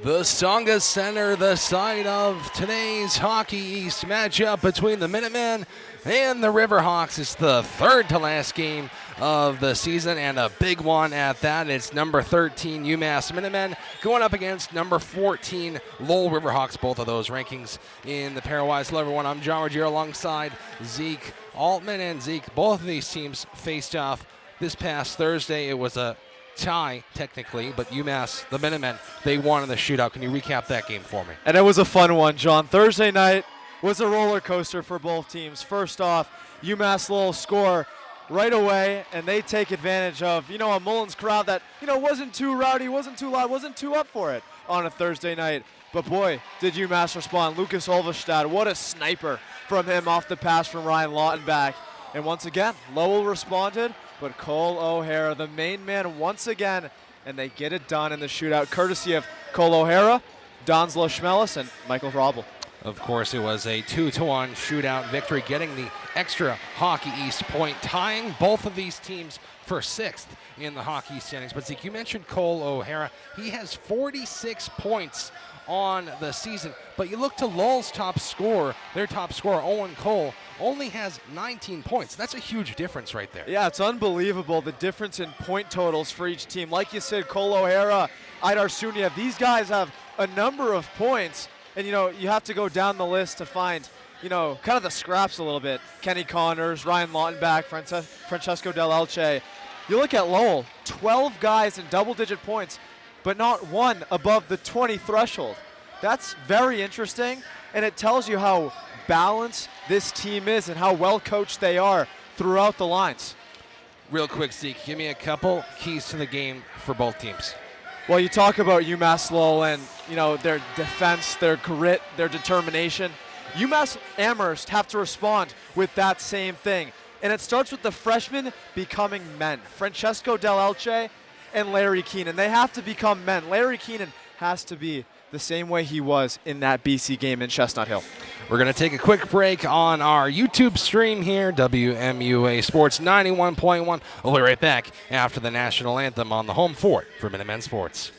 The Songa Center, the site of today's Hockey East matchup between the Minutemen and the Riverhawks. It's the third to last game of the season and a big one at that. It's number 13 UMass Minutemen going up against number 14 Lowell Riverhawks, both of those rankings in the pairwise. Hello everyone, I'm John Ruggiero alongside Zeke. Altman and Zeke, both of these teams faced off this past Thursday. It was a tie, technically, but UMass, the Minutemen, they won in the shootout. Can you recap that game for me? And it was a fun one, John. Thursday night was a roller coaster for both teams. First off, UMass Lowell score right away, and they take advantage of, a Mullins crowd that, wasn't too rowdy, wasn't too loud, wasn't too up for it on a Thursday night. But boy, did UMass respond. Lucas Olvestad, what a sniper from him off the pass from Ryan Lautenbach. And once again, Lowell responded, but Cole O'Hara, the main man once again, and they get it done in the shootout, courtesy of Cole O'Hara, Donzlo Schmelis, and Michael Robel. Of course, it was a 2-1 shootout victory, getting the extra Hockey East point, tying both of these teams for sixth in the Hockey East standings. But Zeke, you mentioned Cole O'Hara. He has 46 points on the season, but you look to Lowell's top scorer, their top scorer, Owen Cole, only has 19 points. That's a huge difference right there. Yeah, it's unbelievable, the difference in point totals for each team. Like you said, Cole O'Hara, Idar Suniev, these guys have a number of points, and you have to go down the list to find kind of the scraps a little bit. Kenny Connors, Ryan Lautenbach, Francesco Del Elche. You look at Lowell, 12 guys in double-digit points, but not one above the 20 threshold. That's very interesting, and it tells you how balanced this team is and how well coached they are throughout the lines. Real quick, Zeke, give me a couple keys to the game for both teams. Well, you talk about UMass Lowell and their defense, their grit, their determination. UMass Amherst have to respond with that same thing, and it starts with the freshmen becoming men. Francesco Del Elche and Larry Keenan. They have to become men. Larry Keenan has to be the same way he was in that BC game in Chestnut Hill. We're going to take a quick break on our YouTube stream here, WMUA Sports 91.1. We'll be right back after the national anthem on the home fort for Minutemen Sports.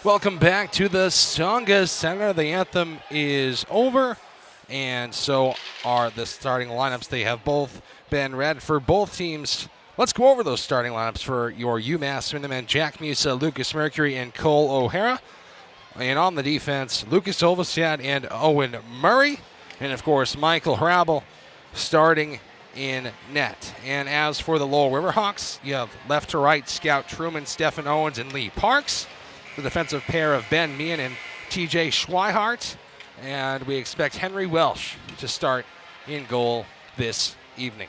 Welcome back to the Songa Center. The anthem is over, and so are the starting lineups. They have both been read for both teams. Let's go over those starting lineups for your UMass Minutemen: Jack Musa, Lucas Mercury, and Cole O'Hara. And on the defense, Lucas Olvestad and Owen Murray. And, of course, Michael Hrabel starting in net. And as for the Lowell Riverhawks, you have left to right Scout Truman, Stephen Owens, and Lee Parks. The defensive pair of Ben Meehan and TJ Schweihart. And we expect Henry Welsh to start in goal this evening.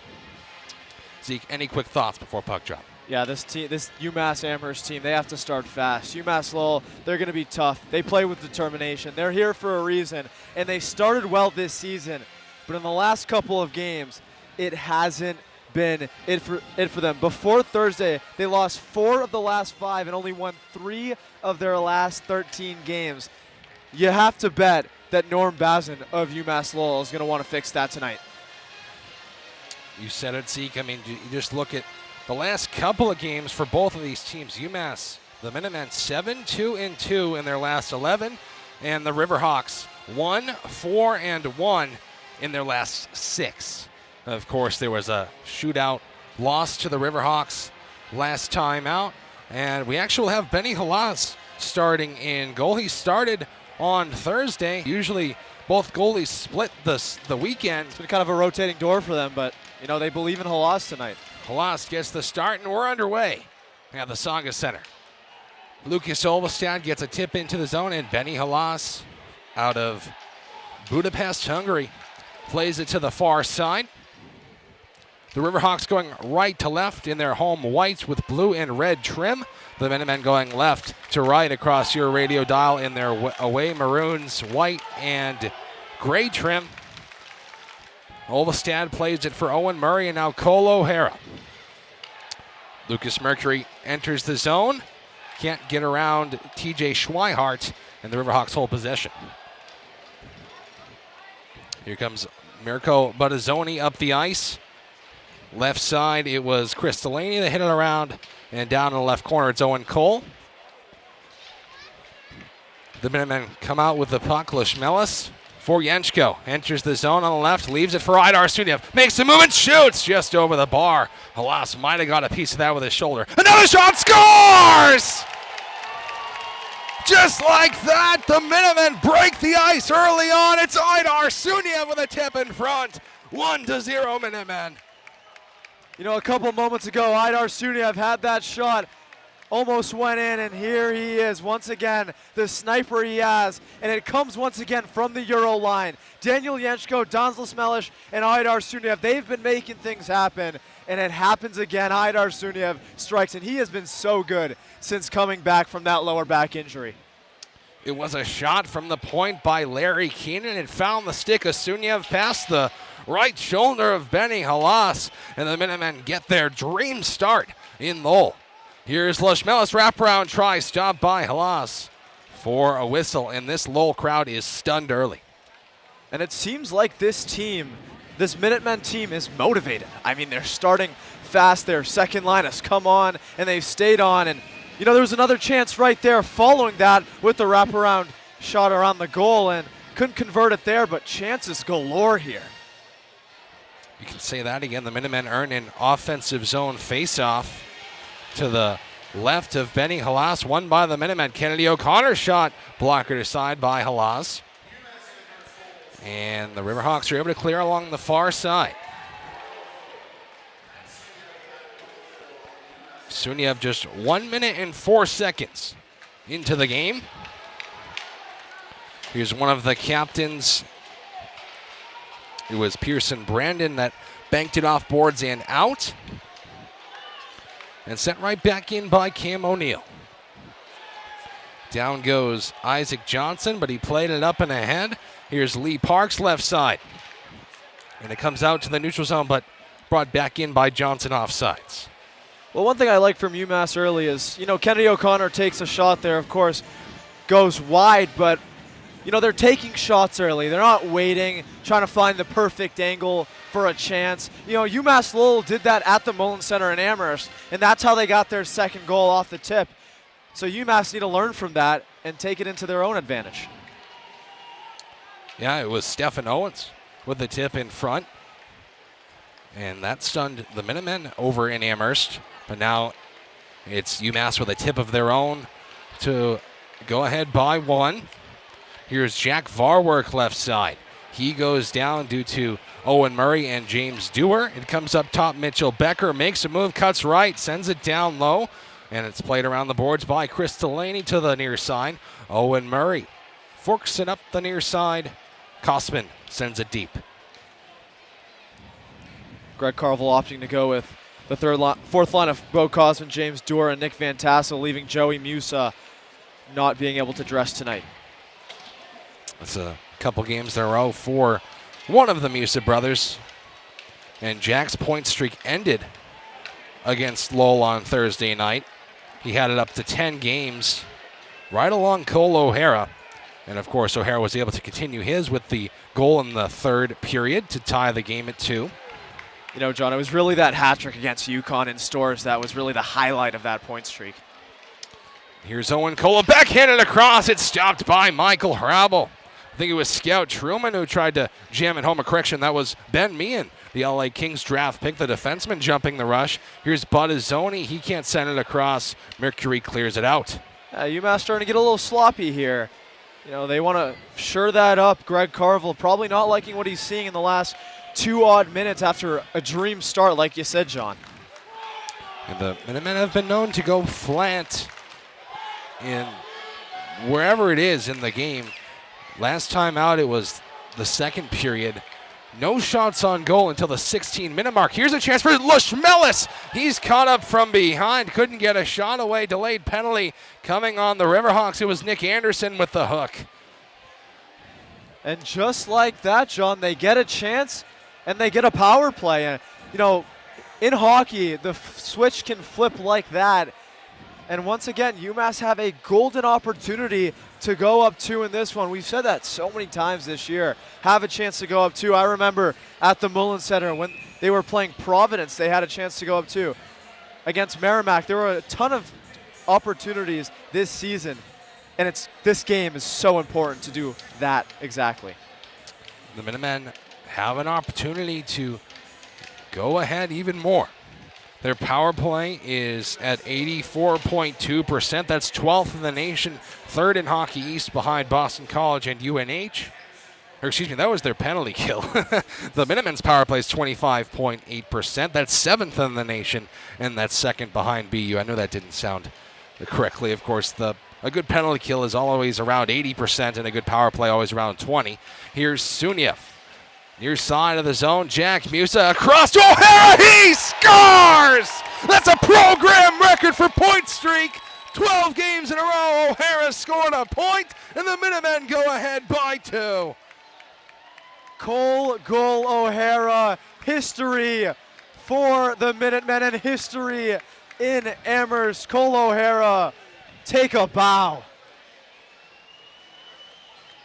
Zeke, any quick thoughts before puck drop? Yeah, this UMass Amherst team, they have to start fast. UMass Lowell, they're going to be tough. They play with determination. They're here for a reason, and they started well this season. But in the last couple of games, it hasn't been it for them. Before Thursday, they lost 4 of the last 5 and only won 3 of their last 13 games. You have to bet that Norm Bazin of UMass Lowell is going to want to fix that tonight. You said it, Zeke. I mean, you just look at the last couple of games for both of these teams. UMass, the Minutemen, 7-2-2 in their last 11, and the Riverhawks 1-4-1 in their last 6. Of course, there was a shootout loss to the Riverhawks last time out, and we actually have Benny Halas starting in goal. He started on Thursday. Usually, both goalies split the weekend. It's been kind of a rotating door for them, but you know they believe in Halas tonight. Halas gets the start, and we're underway at the Songa Center. Lucas Olvestad gets a tip into the zone, and Benny Halas out of Budapest, Hungary, plays it to the far side. The Riverhawks going right to left in their home whites with blue and red trim. The Minutemen going left to right across your radio dial in their away maroons, white and gray trim. Olvestad plays it for Owen Murray, and now Cole O'Hara. Lucas Mercury enters the zone. Can't get around TJ Schweihart, and the Riverhawks hold possession. Here comes Mirko Buttazzoni up the ice. Left side, it was Chris Delaney that hit it around, and down in the left corner, it's Owen Cole. The Minutemen come out with the puck. Lishmelis for Yenchko. Enters the zone on the left, leaves it for Idar Suniev. Makes the move and shoots just over the bar. Halas might have got a piece of that with his shoulder. Another shot, scores! Just like that, the Minutemen break the ice early on. It's Idar Suniev with a tip in front. 1-0 Minutemen. You know, a couple moments ago, Idar Suniev had that shot, almost went in, and here he is once again, the sniper he has, and it comes once again from the Euro line. Daniel Yenchko, Donzel Smelish, and Idar Suniev, they've been making things happen, and it happens again. Idar Suniev strikes, and he has been so good since coming back from that lower back injury. It was a shot from the point by Larry Keenan. It found the stick of Suniev past the right shoulder of Benny Halas, and the Minutemen get their dream start in Lowell. Here's Lishmelis wraparound try, stopped by Halas for a whistle, and this Lowell crowd is stunned early. And it seems like this team, this Minutemen team, is motivated. I mean, they're starting fast. Their second line has come on, and they've stayed on. And, you know, there was another chance right there following that with the wraparound shot around the goal, and couldn't convert it there, but chances galore here. You can say that again. The Minutemen earn an offensive zone faceoff to the left of Benny Halas, won by the Minutemen. Kennedy O'Connor shot blocker aside by Halas. And the Riverhawks are able to clear along the far side. Suniev just 1 minute and 4 seconds into the game. Here's one of the captains. It was Pearson Brandon that banked it off boards and out. And sent right back in by Cam O'Neill. Down goes Isaac Johnson, but he played it up and ahead. Here's Lee Parks left side. And it comes out to the neutral zone, but brought back in by Johnson offsides. Well, one thing I like from UMass early is, you know, Kennedy O'Connor takes a shot there, of course, goes wide, but you know, they're taking shots early. They're not waiting, trying to find the perfect angle for a chance. You know, UMass Lowell did that at the Mullen Center in Amherst, and that's how they got their second goal off the tip. So UMass need to learn from that and take it into their own advantage. Yeah, it was Stephen Owens with the tip in front. And that stunned the Minutemen over in Amherst. But now it's UMass with a tip of their own to go ahead by 1. Here's Jack Varwerk left side. He goes down due to Owen Murray and James Dewar. It comes up top. Mitchell Becker makes a move, cuts right, sends it down low. And it's played around the boards by Chris Delaney to the near side. Owen Murray forks it up the near side. Kosman sends it deep. Greg Carvel opting to go with the fourth line of Bo Kosman, James Dewar, and Nick Van Tassel, leaving Joey Musa not being able to dress tonight. That's a couple games in a row for one of the Musa brothers. And Jack's point streak ended against Lowell on Thursday night. He had it up to 10 games right along Cole O'Hara. And, of course, O'Hara was able to continue his with the goal in the third period to tie the game at 2. You know, John, it was really that hat trick against UConn in Stores that was really the highlight of that point streak. Here's Owen Kola, backhanded across. It's stopped by Michael Hrabel. I think it was Scout Truman who tried to jam it home. A correction, that was Ben Meehan, the LA Kings draft pick, the defenseman jumping the rush. Here's Buttazzoni. He can't send it across. Mercury clears it out. UMass starting to get a little sloppy here. You know, they want to shore that up. Greg Carvel probably not liking what he's seeing in the last 2 odd minutes after a dream start, like you said, John. And the Minutemen have been known to go flat in wherever it is in the game. Last time out, it was the second period. No shots on goal until the 16-minute mark. Here's a chance for Lushmelis. He's caught up from behind. Couldn't get a shot away. Delayed penalty coming on the Riverhawks. It was Nick Anderson with the hook. And just like that, John, they get a chance and they get a power play. And, you know, in hockey, the switch can flip like that. And once again, UMass have a golden opportunity to go up 2 in this one. We've said that so many times this year. Have a chance to go up 2. I remember at the Mullen Center when they were playing Providence, they had a chance to go up 2. Against Merrimack, there were a ton of opportunities this season. And this game is so important to do that exactly. The Minutemen have an opportunity to go ahead even more. Their power play is at 84.2%. That's 12th in the nation, 3rd in Hockey East behind Boston College and UNH. Or excuse me, that was their penalty kill. The Minutemen's power play is 25.8%. That's 7th in the nation, and that's 2nd behind BU. I know that didn't sound correctly. Of course, a good penalty kill is always around 80%, and a good power play always around 20. Here's Suniev. Near side of the zone, Jack Musa across to O'Hara. He scores! That's a program record for point streak. 12 games in a row, O'Hara scored a point, and the Minutemen go ahead by 2. Cole Goal O'Hara, history for the Minutemen and history in Amherst. Cole O'Hara, take a bow.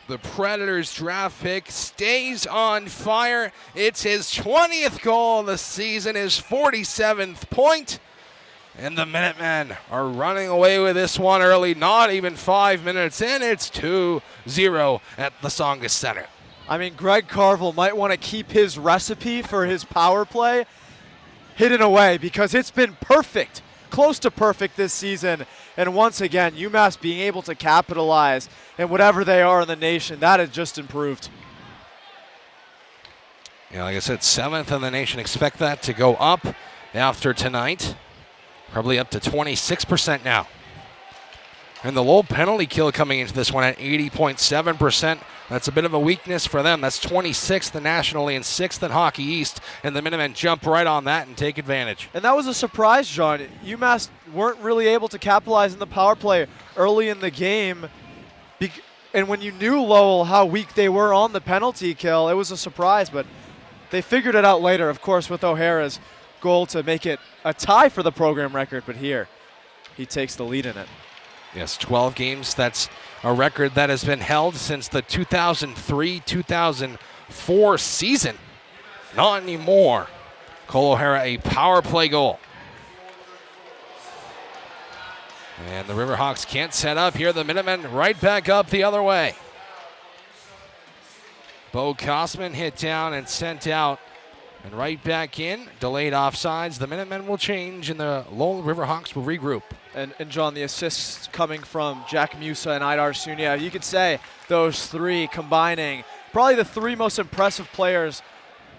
The Predators draft pick stays on fire. It's his 20th goal of the season, his 47th point. And the Minutemen are running away with this one early, not even 5 minutes in. It's 2-0 at the Tsongas Center. I mean, Greg Carvel might want to keep his recipe for his power play hidden away because it's been perfect, close to perfect this season. And once again, UMass being able to capitalize and whatever they are in the nation, that has just improved. Yeah, like I said, 7th in the nation. Expect that to go up after tonight. Probably up to 26% now. And the low penalty kill coming into this one at 80.7%. That's a bit of a weakness for them. That's 26th nationally and 6th in Hockey East. And the Minutemen jump right on that and take advantage. And that was a surprise, John. UMass weren't really able to capitalize in the power play early in the game. And when you knew Lowell how weak they were on the penalty kill, it was a surprise. But they figured it out later, of course, with O'Hara's goal to make it a tie for the program record. But here, he takes the lead in it. Yes, 12 games. That's a record that has been held since the 2003-2004 season. Not anymore. Cole O'Hara, a power play goal. And the Riverhawks can't set up here. The Minutemen right back up the other way. Bo Kosman hit down and sent out. And right back in. Delayed offsides. The Minutemen will change and the Lowell Riverhawks will regroup. And John, the assists coming from Jack Musa and Idar Sunia. You could say those three combining probably the three most impressive players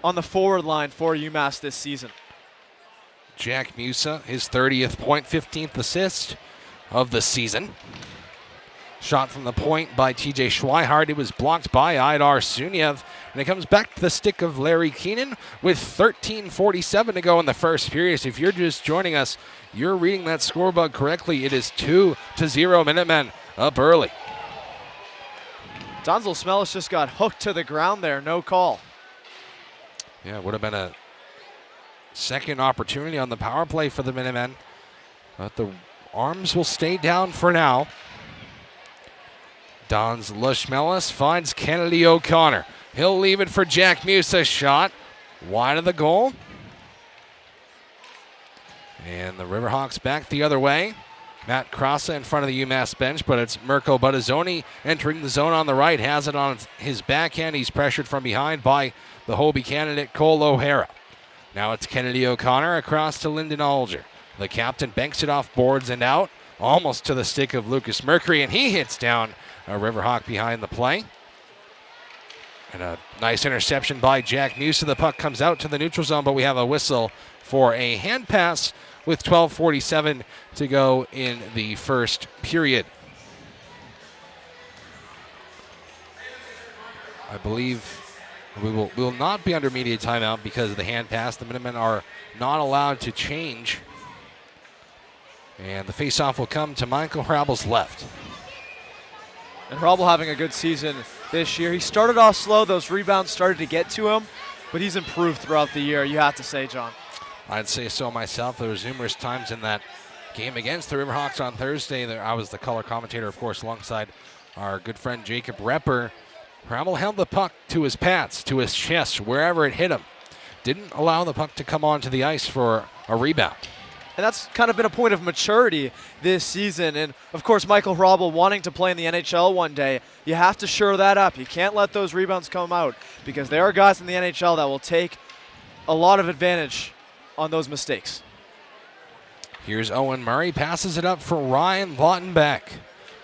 on the forward line for UMass this season. Jack Musa, his 30th point, 15th assist of the season. Shot from the point by TJ Schweihart. It was blocked by Idar Suniev. And it comes back to the stick of Larry Keenan with 13:47 to go in the first period. So if you're just joining us, you're reading that scoreboard correctly. It is 2-0 Minutemen up early. Donzel Smellis just got hooked to the ground there. No call. Yeah, it would have been a second opportunity on the power play for the Minutemen. But the arms will stay down for now. Don's Lushmelis finds Kennedy O'Connor. He'll leave it for Jack Musa. Shot wide of the goal. And the Riverhawks back the other way. Matt Crossa in front of the UMass bench, but it's Mirko Buttazzoni entering the zone on the right. Has it on his backhand. He's pressured from behind by the Hobie candidate Cole O'Hara. Now it's Kennedy O'Connor across to Lyndon Alger. The captain banks it off boards and out, almost to the stick of Lucas Mercury, and he hits down a Riverhawk behind the play. And a nice interception by Jack Musa. The puck comes out to the neutral zone, but we have a whistle for a hand pass with 12:47 to go in the first period. I believe we will not be under immediate timeout because of the hand pass. The Minutemen are not allowed to change. And the faceoff will come to Michael Hrabel's left. And Hrabel having a good season this year. He started off slow. Those rebounds started to get to him, but he's improved throughout the year, you have to say, John. I'd say so myself. There was numerous times in that game against the Riverhawks on Thursday that I was the color commentator, of course, alongside our good friend Jacob Repper. Hrabel held the puck to his pads, to his chest, wherever it hit him. Didn't allow the puck to come onto the ice for a rebound. And that's kind of been a point of maturity this season. And, of course, Michael Hrabel wanting to play in the NHL one day, you have to shore that up. You can't let those rebounds come out because there are guys in the NHL that will take a lot of advantage on those mistakes. Here's Owen Murray, passes it up for Ryan Lottenbeck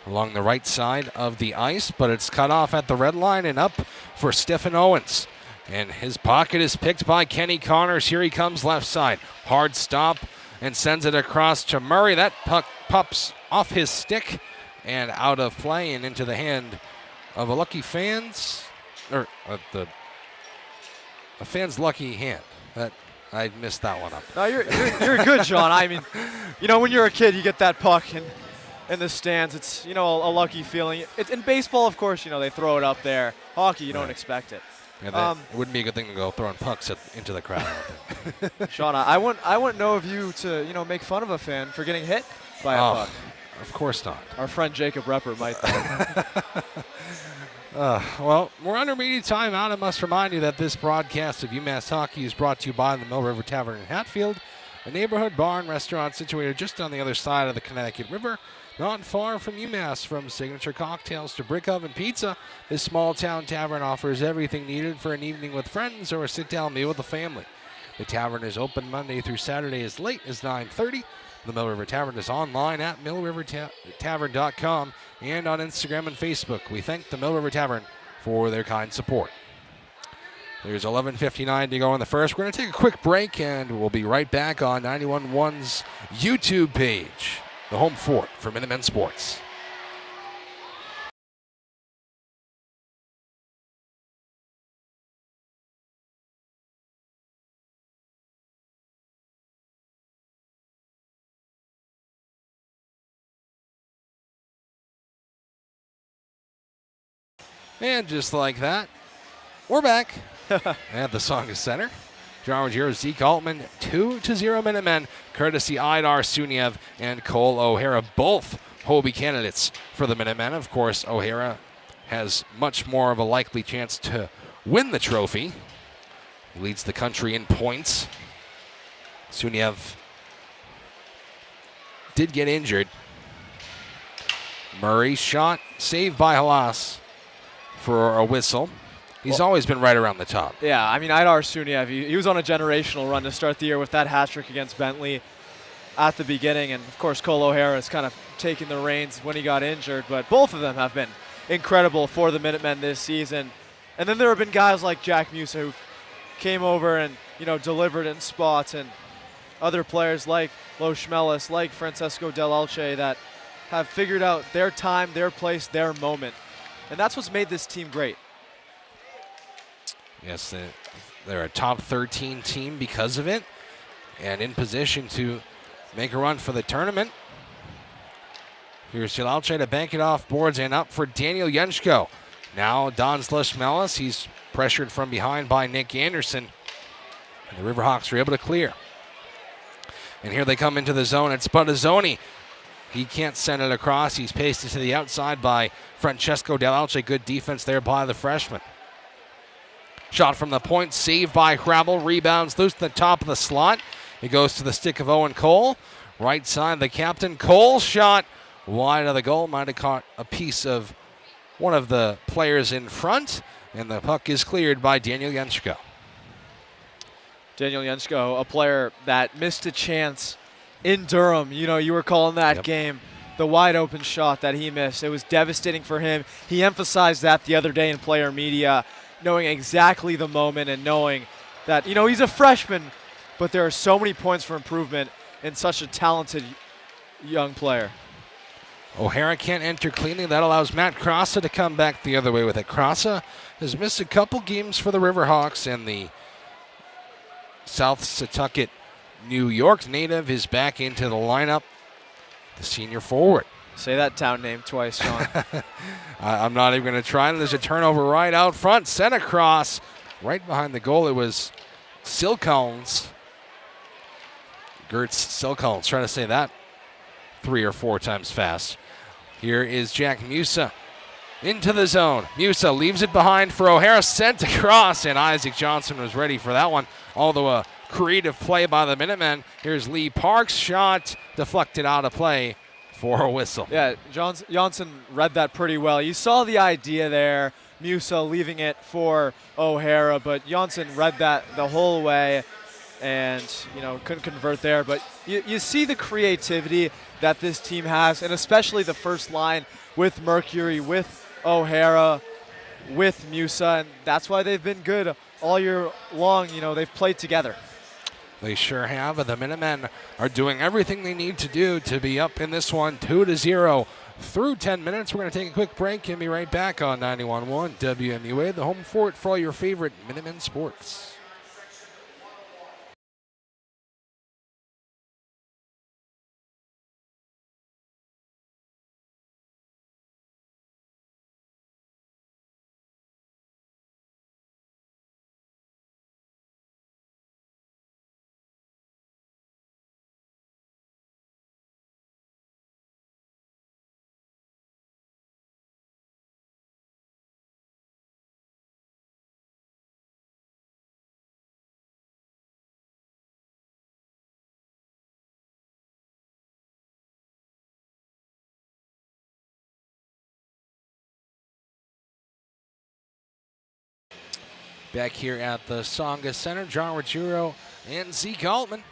along the right side of the ice, but it's cut off at the red line and up for Stephen Owens. And his pocket is picked by Kenny Connors. Here he comes left side. Hard stop and sends it across to Murray. That puck pops off his stick and out of play and into the hand of a lucky fan's, or a fan's lucky hand. That I missed that one up. No, you're good, John. I mean, when you're a kid, you get that puck in the stands. It's, a lucky feeling. In baseball, of course, they throw it up there. Hockey, you don't expect it. Yeah, it wouldn't be a good thing to go throwing pucks into the crowd. Sean, I wouldn't know of you to make fun of a fan for getting hit by a puck. Of course not. Our friend Jacob Repper might. Well, we're under immediate timeout. I must remind you that this broadcast of UMass Hockey is brought to you by the Mill River Tavern in Hatfield, a neighborhood bar and restaurant situated just on the other side of the Connecticut River, not far from UMass. From signature cocktails to brick oven pizza, this small-town tavern offers everything needed for an evening with friends or a sit-down meal with the family. The tavern is open Monday through Saturday as late as 9:30. The Mill River Tavern is online at millrivertavern.com and on Instagram and Facebook. We thank the Mill River Tavern for their kind support. There's 11:59 to go in the first. We're going to take a quick break, and we'll be right back on 91.1's YouTube page, the home fort for Minutemen Sports. And just like that, we're back at the Songa Center. John Ruggiero, Zeke Altman, 2-0 Minutemen, courtesy Idar Suniev and Cole O'Hara, both Hobie candidates for the Minutemen. Of course, O'Hara has much more of a likely chance to win the trophy. He leads the country in points. Suniev did get injured Murray's shot saved by Halas for a whistle. He's always been right around the top. Yeah, I mean, Idar Suniev, he was on a generational run to start the year with that hat trick against Bentley at the beginning. And, of course, Cole O'Hara has kind of taken the reins when he got injured. But both of them have been incredible for the Minutemen this season. And then there have been guys like Jack Musa who came over and, delivered in spots, and other players like Lo Schmelis, like Francesco Del Alce that have figured out their time, their place, their moment. And that's what's made this team great. Yes, they're a top 13 team because of it, and in position to make a run for the tournament. Here's Jalalche to bank it off boards and up for Daniel Yenchko. Now Don Schmelis, he's pressured from behind by Nick Anderson, and the Riverhawks are able to clear. And here they come into the zone. It's Buttazzoni. He can't send it across. He's pasted to the outside by Francesco Del Alce. Good defense there by the freshman. Shot from the point, saved by Hrabel. Rebounds loose to the top of the slot. It goes to the stick of Owen Cole. Right side, the captain. Cole shot wide of the goal. Might have caught a piece of one of the players in front. And the puck is cleared by Daniel Yenchko. Daniel Yenchko, a player that missed a chance in Durham. You were calling that game. The wide open shot that he missed. It was devastating for him. He emphasized that the other day in player media, knowing exactly the moment and knowing that, he's a freshman, but there are so many points for improvement in such a talented young player. O'Hara can't enter cleanly. That allows Matt Crossa to come back the other way with it. Crossa has missed a couple games for the Riverhawks, and the South Setauket, New York native is back into the lineup, the senior forward. Say that town name twice, Sean. I'm not even going to try. There's a turnover right out front. Sent across right behind the goal. It was Silkholms. Gertz Silkholms. Trying to say that 3 or 4 times fast. Here is Jack Musa into the zone. Musa leaves it behind for O'Hara. Sent across, and Isaac Johnson was ready for that one. Although a creative play by the Minutemen. Here's Lee Parks' shot deflected out of play for a whistle. Yeah, Johnson read that pretty well. You saw the idea there, Musa leaving it for O'Hara, but Johnson read that the whole way and, couldn't convert there. But you see the creativity that this team has, and especially the first line with Mercury, with O'Hara, with Musa, and that's why they've been good all year long. They've played together. They sure have, and the Minutemen are doing everything they need to do to be up in this one 2-0 through 10 minutes. We're going to take a quick break and be right back on 91.1 WMUA, the home fort for all your favorite Minutemen sports. Back here at the Songa Center, John Ruggiero and Zeke Altman.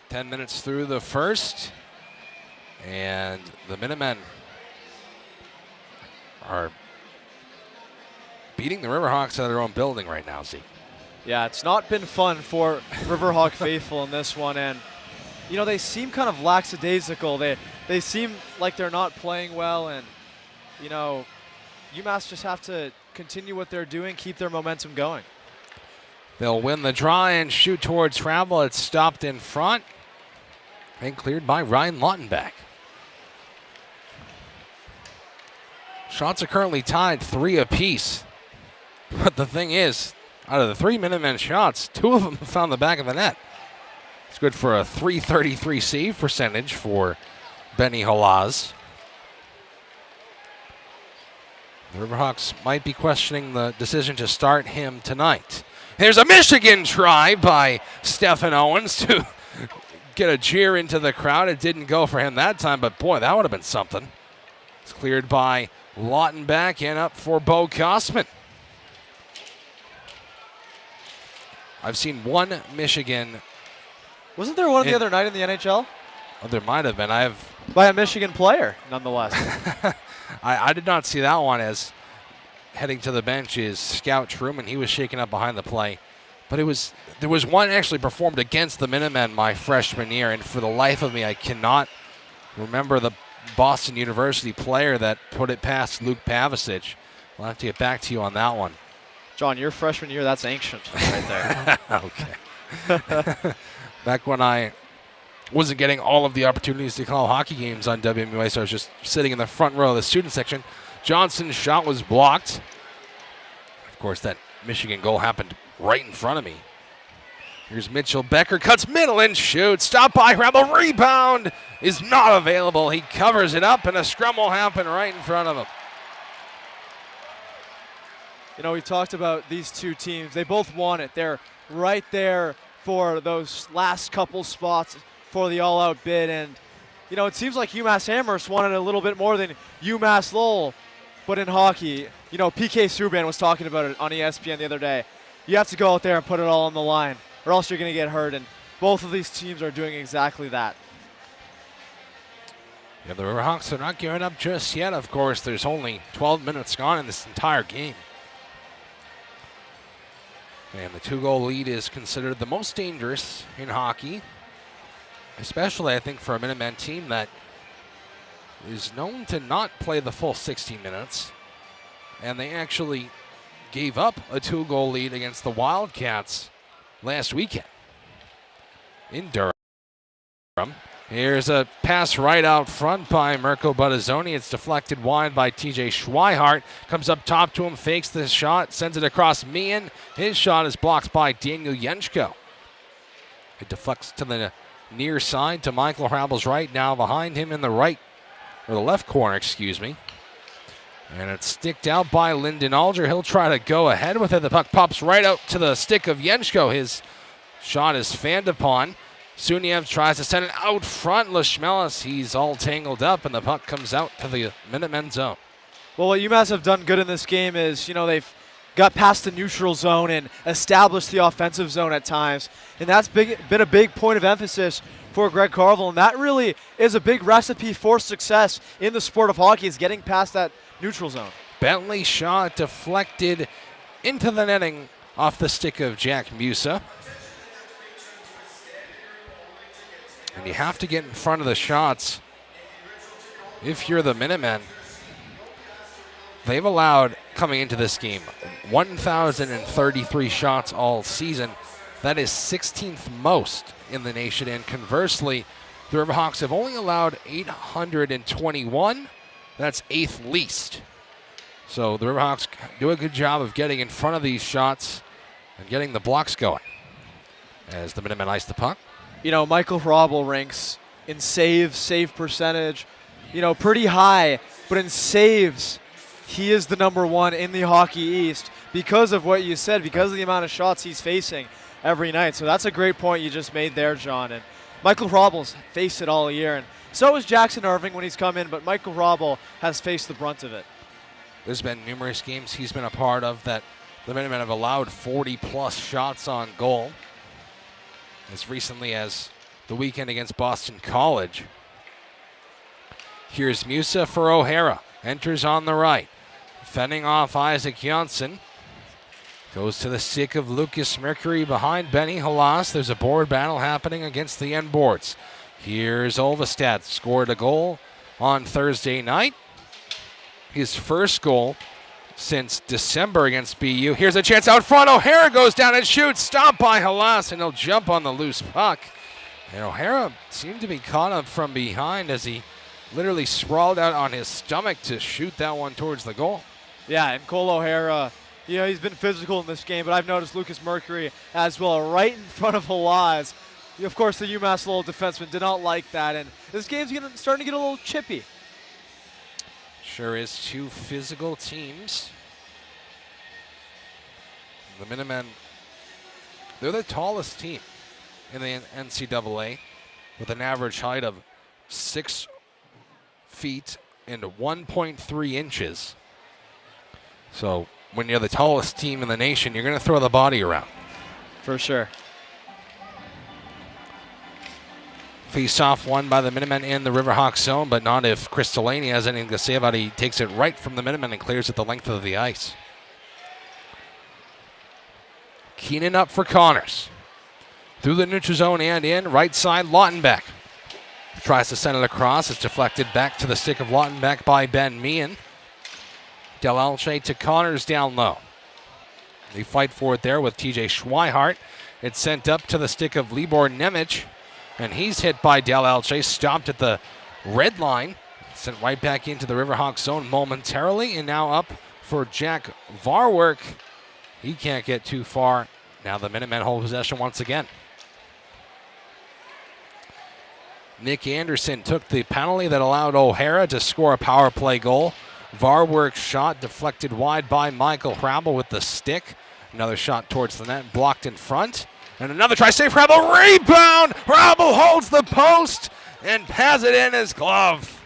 10 minutes through the first, and the Minutemen are beating the Riverhawks out of their own building right now, Zeke. Yeah, it's not been fun for Riverhawk faithful in this one, and they seem kind of lackadaisical. They seem like they're not playing well, and UMass just have to continue what they're doing, keep their momentum going. They'll win the draw and shoot towards travel. It's stopped in front and cleared by Ryan Lautenbach. Shots are currently tied 3 apiece. But the thing is, out of the 3 Minutemen shots, 2 of them found the back of the net. It's good for a .333 save percentage for Benny Holaz. The Riverhawks might be questioning the decision to start him tonight. There's a Michigan try by Stephen Owens to get a jeer into the crowd. It didn't go for him that time, but boy, that would have been something. It's cleared by Lautenbach and up for Bo Kosman. I've seen one Michigan. Wasn't there one the other night in the NHL? Oh, there might have been. By a Michigan player, nonetheless. I did not see that one, as heading to the bench is Scout Truman. He was shaken up behind the play. But there was one actually performed against the Minutemen my freshman year, and for the life of me, I cannot remember the Boston University player that put it past Luke Pavicic. We'll have to get back to you on that one. John, your freshman year, that's ancient right there. Okay. Back when I wasn't getting all of the opportunities to call hockey games on WMUA, so I was just sitting in the front row of the student section. Johnson's shot was blocked. Of course, that Michigan goal happened right in front of me. Here's Mitchell Becker, cuts middle and shoots. Stopped by Rebel. Rebound is not available. He covers it up, and a scrum will happen right in front of him. You know, we talked about these two teams. They both won it. They're right there for those last couple spots for the all-out bid. And, you know, it seems like UMass Amherst wanted a little bit more than UMass Lowell. But in hockey, you know, PK Subban was talking about it on ESPN the other day. You have to go out there and put it all on the line, or else you're going to get hurt. And both of these teams are doing exactly that. Yeah, the Riverhawks are not giving up just yet. Of course, there's only 12 minutes gone in this entire game. And the 2-goal lead is considered the most dangerous in hockey, especially, I think, for a Minutemen team that is known to not play the full 60 minutes. And they actually gave up a 2-goal lead against the Wildcats last weekend in Durham. Here's a pass right out front by Mirko Buttazzoni. It's deflected wide by TJ Schweihart. Comes up top to him, fakes the shot, sends it across Meehan. His shot is blocked by Daniel Jenschko. It deflects to the near side to Michael Hrabel's right, now behind him in the right, or the left corner, excuse me. And it's sticked out by Lyndon Alger. He'll try to go ahead with it. The puck pops right out to the stick of Jenschko. His shot is fanned upon. Suniev tries to send it out front. Leschmelis, he's all tangled up, and the puck comes out to the Minutemen zone. Well, what UMass have done good in this game is, you know, they've got past the neutral zone and established the offensive zone at times. And that's been a big point of emphasis for Greg Carvel. And that really is a big recipe for success in the sport of hockey, is getting past that neutral zone. Bentley shot deflected into the netting off the stick of Jack Musa. And you have to get in front of the shots if you're the Minutemen. They've allowed, coming into this game, 1,033 shots all season. That is 16th most in the nation. And conversely, the Riverhawks have only allowed 821. That's 8th least. So the Riverhawks do a good job of getting in front of these shots and getting the blocks going as the Minutemen ice the puck. You know, Michael Hrabel ranks in save percentage, you know, pretty high. But in saves, he is the #1 in the Hockey East because of what you said, because of the amount of shots he's facing every night. So that's a great point you just made there, John. And Michael Hrabel's faced it all year. And so is Jackson Irving when he's come in, but Michael Hrabel has faced the brunt of it. There's been numerous games he's been a part of that the Minutemen have allowed 40-plus shots on goal. As recently as the weekend against Boston College. Here's Musa for O'Hara. Enters on the right. Fending off Isaac Janssen. Goes to the stick of Lucas Mercury behind Benny Halas. There's a board battle happening against the end boards. Here's Olvestad. Scored a goal on Thursday night. His first goal since December against BU. Here's a chance out front. O'Hara goes down and shoots. Stopped by Halas, and he'll jump on the loose puck. And O'Hara seemed to be caught up from behind as he literally sprawled out on his stomach to shoot that one towards the goal. Yeah, and Cole O'Hara, you know, he's been physical in this game, but I've noticed Lucas Mercury as well right in front of Halas. Of course, the UMass Lowell defenseman did not like that, and this game's starting to get a little chippy. Sure is. Two physical teams. The Minutemen, they're the tallest team in the NCAA with an average height of 6 feet and 1.3 inches. So when you're the tallest team in the nation, you're going to throw the body around. For sure. Face-off won by the Minutemen in the Riverhawks zone, but not if Chris Delaney has anything to say about it. He takes it right from the Minutemen and clears it the length of the ice. Keenan up for Connors. Through the neutral zone and in, right side, Lautenbeck. Tries to send it across. It's deflected back to the stick of Lautenbeck by Ben Meehan. Del Alce to Connors down low. They fight for it there with TJ Schweihart. It's sent up to the stick of Libor Nemec, and he's hit by Del Alce, stopped at the red line. Sent right back into the Riverhawks zone momentarily, and now up for Jack Varwerk. He can't get too far. Now the Minutemen hold possession once again. Nick Anderson took the penalty that allowed O'Hara to score a power play goal. Varwerk's shot deflected wide by Michael Hrabel with the stick. Another shot towards the net, blocked in front. And another try, save Hrabel, rebound! Hrabel holds the post and has it in his glove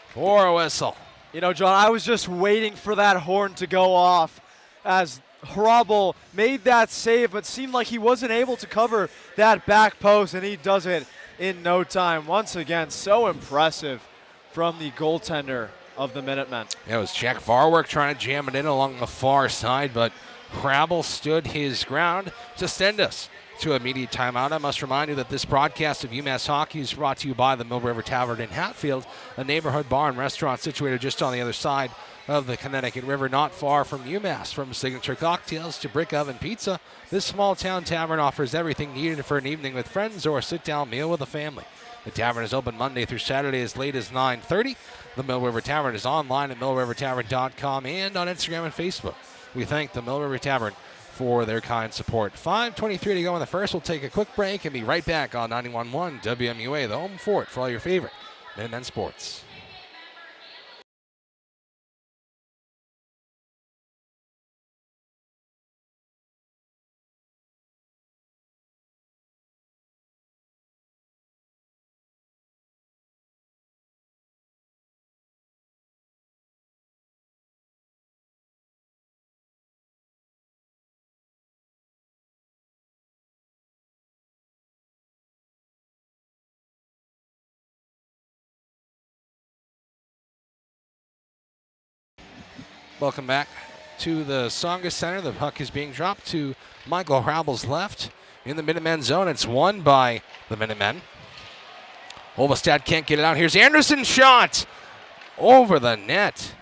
for a whistle. You know, John, I was just waiting for that horn to go off as Hrabel made that save, but seemed like he wasn't able to cover that back post, and he does it in no time. Once again, so impressive from the goaltender of the Minutemen. Yeah, it was Jack Varwerk trying to jam it in along the far side, but Hrabel stood his ground to send us to immediate timeout. I must remind you that this broadcast of UMass Hockey is brought to you by the Mill River Tavern in Hatfield, a neighborhood bar and restaurant situated just on the other side of the Connecticut River, not far from UMass. From signature cocktails to brick oven pizza, this small town tavern offers everything needed for an evening with friends or a sit-down meal with a family. The tavern is open Monday through Saturday as late as 9:30. The Mill River Tavern is online at millrivertavern.com and on Instagram and Facebook. We thank the Mill River Tavern for their kind support. 5:23 to go in the first. We'll take a quick break and be right back on 91.1 WMUA, the home fort for all your favorite Minutemen sports. Welcome back to the Tsongas Center. The puck is being dropped to Michael Hrabel's left in the Minutemen zone. It's won by the Minutemen. Olvestad can't get it out. Here's Anderson's shot over the net.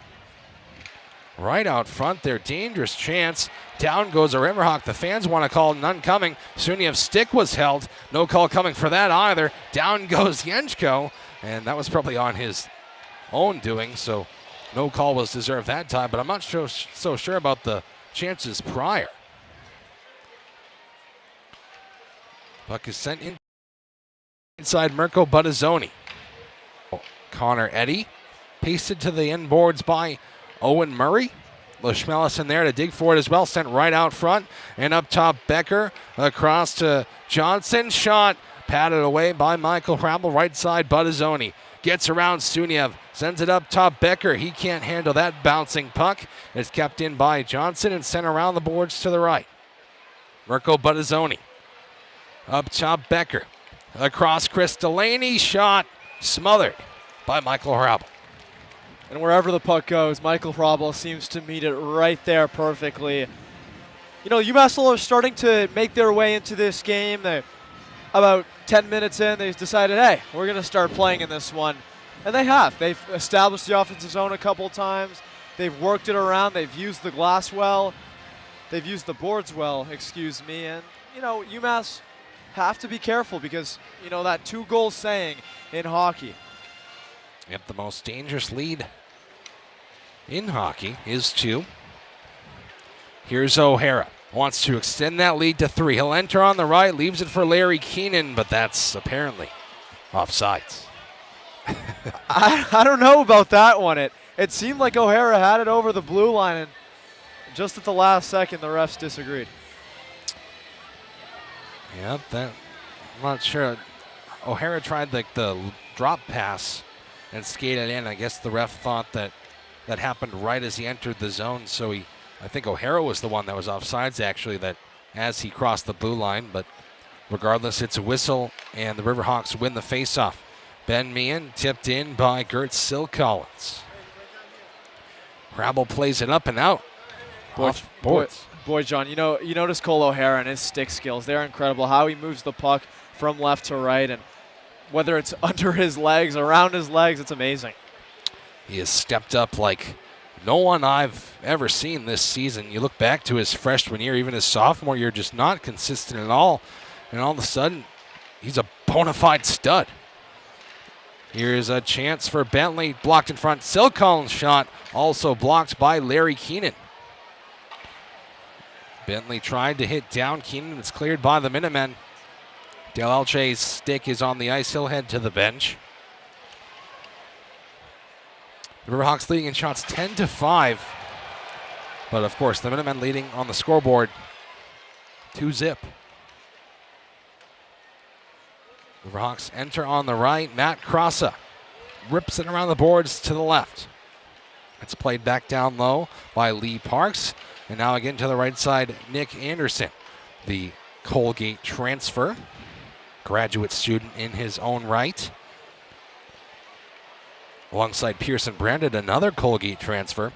Right out front there. Dangerous chance. Down goes a Riverhawk. The fans want to call, none coming. Suniev's stick was held. No call coming for that either. Down goes Yenchko, and that was probably on his own doing, so no call was deserved that time, but I'm not so sure about the chances prior. Puck is sent in inside Mirko Buttazzoni. Connor Eddy pasted to the end boards by Owen Murray. Leschmelis in there to dig for it as well. Sent right out front and up top Becker across to Johnson. Shot patted away by Michael Hrabel. Right side Buttazzoni. Gets around Suniev, sends it up top Becker. He can't handle that bouncing puck. It's kept in by Johnson and sent around the boards to the right. Mirko Buttazzoni. Up top Becker. Across Chris Delaney. Shot smothered by Michael Hrabel. And wherever the puck goes, Michael Hrabel seems to meet it right there perfectly. You know, UMass Lowell are starting to make their way into this game. About 10 minutes in, they decided, hey, we're going to start playing in this one. And they have. They've established the offensive zone a couple times. They've worked it around. They've used the glass well. They've used the boards well, excuse me. And, you know, UMass have to be careful because, you know, that 2-goal saying in hockey. Yep, the most dangerous lead in hockey is 2. Here's O'Hara. Wants to extend that lead to 3. He'll enter on the right, leaves it for Larry Keenan, but that's apparently offsides. I don't know about that one. It seemed like O'Hara had it over the blue line, and just at the last second, the refs disagreed. Yep, I'm not sure. O'Hara tried the drop pass and skated in. I guess the ref thought that happened right as he entered the zone, so I think O'Hara was the one that was offsides actually, that as he crossed the blue line, but regardless, it's a whistle, and the Riverhawks win the faceoff. Ben Meehan tipped in by Gert Silcollins. Hrabel plays it up and out. Off boards. Boy, John, you notice Cole O'Hara and his stick skills. They're incredible. How he moves the puck from left to right, and whether it's under his legs, around his legs, it's amazing. He has stepped up like no one I've ever seen this season. You look back to his freshman year, even his sophomore year, just not consistent at all. And all of a sudden, he's a bona fide stud. Here's a chance for Bentley, blocked in front. Silcollins' shot also blocked by Larry Keenan. Bentley tried to hit down Keenan. It's cleared by the Minutemen. Del Elche's stick is on the ice. He'll head to the bench. The Riverhawks leading in shots 10-5. But of course, the Minutemen leading on the scoreboard 2-0. Riverhawks enter on the right. Matt Crossa rips it around the boards to the left. It's played back down low by Lee Parks. And now again to the right side, Nick Anderson, the Colgate transfer, graduate student in his own right. Alongside Pearson Brandon, another Colgate transfer.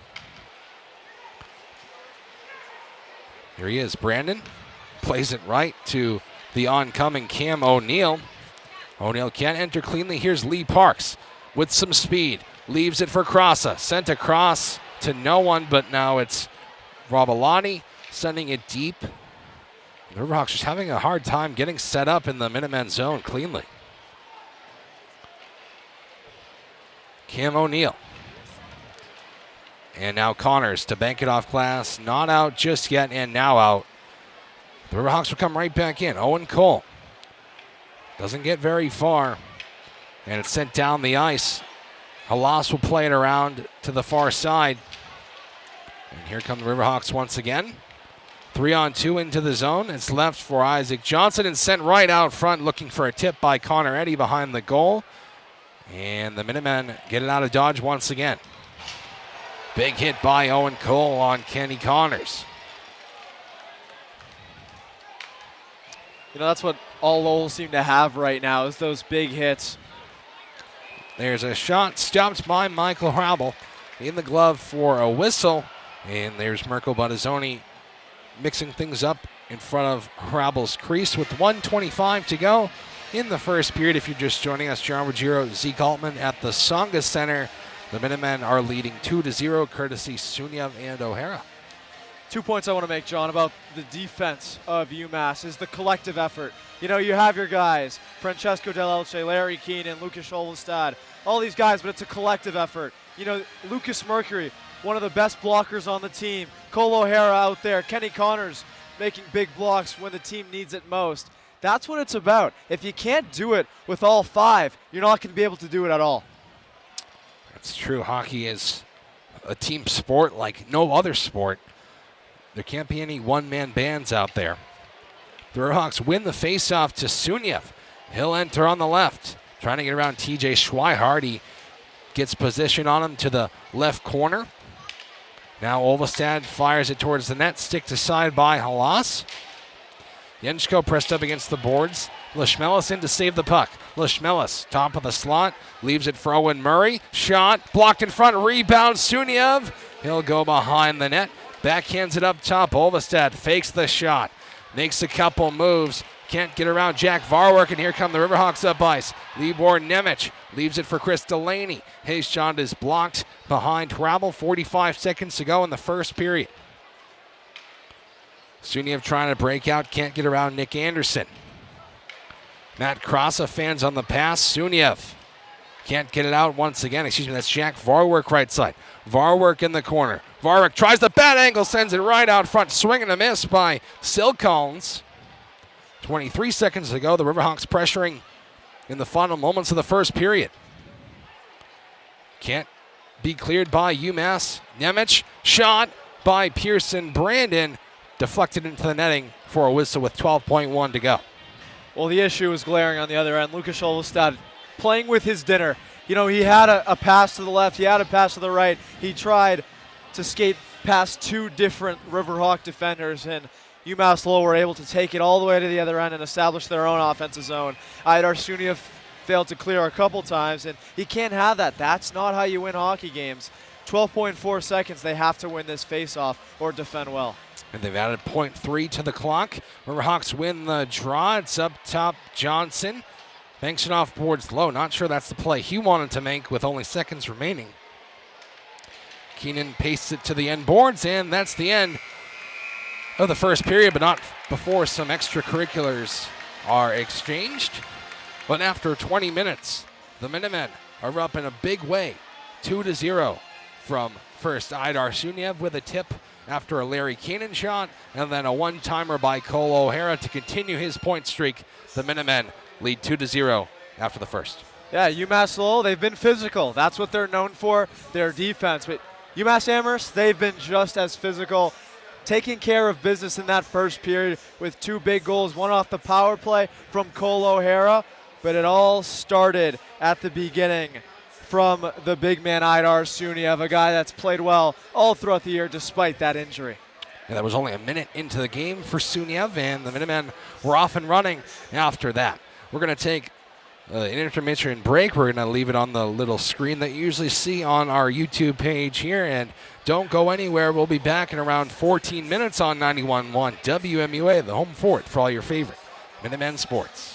Here he is, Brandon. Plays it right to the oncoming Cam O'Neill. O'Neill can't enter cleanly. Here's Lee Parks with some speed. Leaves it for Crossa. Sent across to no one, but now it's Robalani sending it deep. The Riverhawks just having a hard time getting set up in the Minutemen zone cleanly. Cam O'Neill. And now Connors to bank it off glass. Not out just yet, and now out. The Riverhawks will come right back in. Owen Cole doesn't get very far, and it's sent down the ice. Halas will play it around to the far side. And here come the Riverhawks once again. 3-on-2 into the zone. It's left for Isaac Johnson and sent right out front, looking for a tip by Connor Eddy behind the goal. And the Minutemen get it out of dodge once again. Big hit by Owen Cole on Kenny Connors. That's what all Lowell seem to have right now, is those big hits. There's a shot stopped by Michael Hrabel in the glove for a whistle. And there's Mirko Buttazzoni mixing things up in front of Hrabel's crease with 1:25 to go in the first period. If you're just joining us, John Ruggiero, Zeke Altman at the Songa Center. The Minutemen are leading 2-0, courtesy Suniev and O'Hara. 2 points I want to make, John, about the defense of UMass is the collective effort. You have your guys, Francesco Del Elche, Larry Keenan, Lucas Olstad, all these guys, but it's a collective effort. Lucas Mercury, one of the best blockers on the team. Cole O'Hara out there, Kenny Connors making big blocks when the team needs it most. That's what it's about. If you can't do it with all five, you're not going to be able to do it at all. That's true. Hockey is a team sport like no other sport. There can't be any one-man bands out there. The Riverhawks win the faceoff to Suniev. He'll enter on the left, trying to get around TJ Schweihart. He gets position on him to the left corner. Now Olvestad fires it towards the net, stick to side by Halas. Jenshko pressed up against the boards. Lishmelis in to save the puck. Lishmelis, top of the slot, leaves it for Owen Murray. Shot, blocked in front, rebound Suniev. He'll go behind the net. Backhands it up top. Olvestad fakes the shot. Makes a couple moves. Can't get around Jack Varwerk, and here come the Riverhawks up ice. Libor Nemec leaves it for Chris Delaney. His shot is blocked behind Hrabel. 45 seconds to go in the first period. Suniev trying to break out. Can't get around Nick Anderson. Matt Crossa fans on the pass. Suniev can't get it out once again. That's Jack Varwerk right side. Varwerk in the corner. Varwerk tries the bad angle, sends it right out front. Swing and a miss by Silcollins. 23 seconds to go. The Riverhawks pressuring in the final moments of the first period. Can't be cleared by UMass. Nemec, shot by Pearson Brandon. Deflected into the netting for a whistle with 12.1 to go. Well, the issue is glaring on the other end. Lucas Olvestad playing with his dinner. He had a pass to the left, he had a pass to the right. He tried to skate past two different Riverhawk defenders, and UMass Lowell were able to take it all the way to the other end and establish their own offensive zone. Aidar Sunia failed to clear a couple times, and he can't have that. That's not how you win hockey games. 12.4 seconds, they have to win this face-off or defend well. And they've added 0.3 to the clock. Riverhawks win the draw. It's up top, Johnson. Banks it off boards low. Not sure that's the play he wanted to make with only seconds remaining. Keenan pastes it to the end boards, and that's the end of the first period, but not before some extracurriculars are exchanged. But after 20 minutes, the Minutemen are up in a big way, 2-0 from first Aidar Suniev with a tip after a Larry Keenan shot, and then a one-timer by Cole O'Hara to continue his point streak. The Minutemen lead 2-0 after the first. Yeah, UMass Lowell, they've been physical. That's what they're known for, their defense. But UMass Amherst, they've been just as physical, taking care of business in that first period with two big goals, one off the power play from Cole O'Hara, but it all started at the beginning from the big man Aidar Suniev, a guy that's played well all throughout the year despite that injury. Yeah, that was only a minute into the game for Suniev, and the Minutemen were off and running after that. We're going to take an intermission break. We're going to leave it on the little screen that you usually see on our YouTube page here, and don't go anywhere. We'll be back in around 14 minutes on 91.1 WMUA, the home fort for all your favorite Minutemen sports.